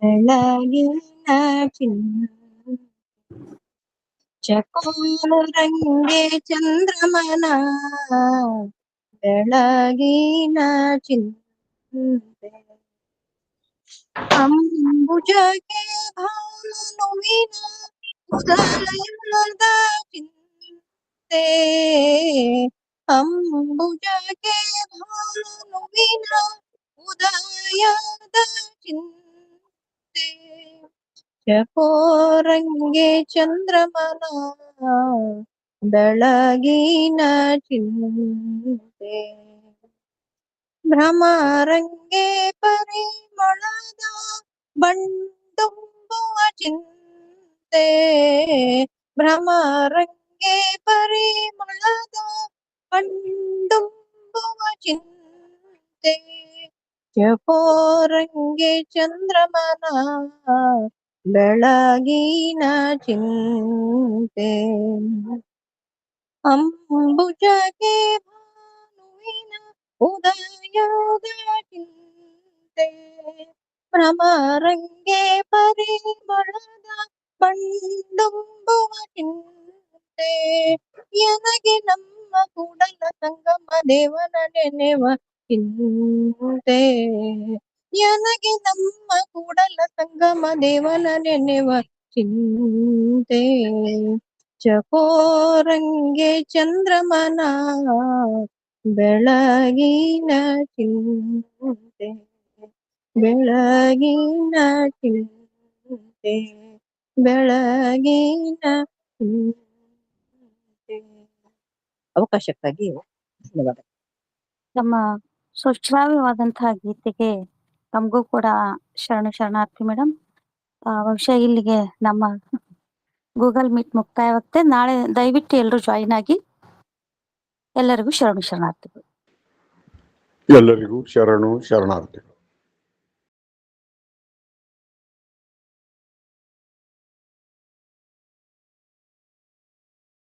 ಬೆಳಗಿನ ಚಕೋರಂಗೆ ಚಂದ್ರಮನ ಬೆಳಗಿನ ಚಿಂತೆ ಅಂಬುಜಗೆ ಭಾನುವಿನ ಉದಯದ ಚಿಂತೆ ಅಂಬುಜಗೆ ಭಾನುವಿನ ಉದಯದ ಚಿಂತೆ ಚಕೋರಂಗೆ ಚಂದ್ರಮನ ಬೆಳಗಿನ ಚಿಂತೆ ಭ್ರಮರಂಗೆ ಪರಿಮಳದ ಬಂಡುಂಬುವ ಚಿಂತೆ ಭ್ರಮರಂಗೆ ಪರಿಮಳದ ಬಂಡುಂಬುವ ಚಿಂತೆ ಚಕೋರಂಗೆ ಚಂದ್ರಮನ ಬೆಳಗಿನ ಚಿಂತೆ ಅಂಬುಜಗೆ ಭಾನುವಿನ ಉದಯದ ಚಿಂತೆ ಭ್ರಮರಂಗೆ ಪರಿಮಳದ ಬಂಡುಂಬುವ ಚಿಂತೆ ಎನಗೆ ನಮ್ಮ ಕೂಡಲ ಸಂಗಮ ದೇವನ ನೆನೆವ ಚಿಂತೆ ಎನಗೆ ನಮ್ಮ ಕೂಡಲ ಸಂಗಮ ದೇವನ ನೆನೆವ ಚಿಂತೆ ಚಕೋರಂಗೆ ಚಂದ್ರಮನ ಬೆಳಗಿನ ಚಿಂತೆ ಬೆಳಗಿನ ಚಿಂತೆ ಬೆಳಗಿನ ಚಿಂತೆ. ಅವಕಾಶಕ್ಕಾಗಿ ಧನ್ಯವಾದ. ನಮ್ಮ ಸುಶ್ರಾವ್ಯವಾದಂತಹ ಗೀತೆಗೆ ತಮಗೂ ಕೂಡ ಶರಣಾರ್ಥಿ ಮೇಡಮ್. ಬಹುಶಃ ಇಲ್ಲಿಗೆ ನಮ್ಮ ಗೂಗಲ್ ಮೀಟ್ ಮುಕ್ತಾಯವಾಗುತ್ತೆ. ನಾಳೆ ದಯವಿಟ್ಟು ಎಲ್ಲರೂ ಜಾಯಿನ್ ಆಗಿ. ಎಲ್ಲರಿಗೂ ಶರಣಾರ್ಥಿಗಳು. ಎಲ್ಲರಿಗೂ ಶರಣಾರ್ಥಿಗಳು.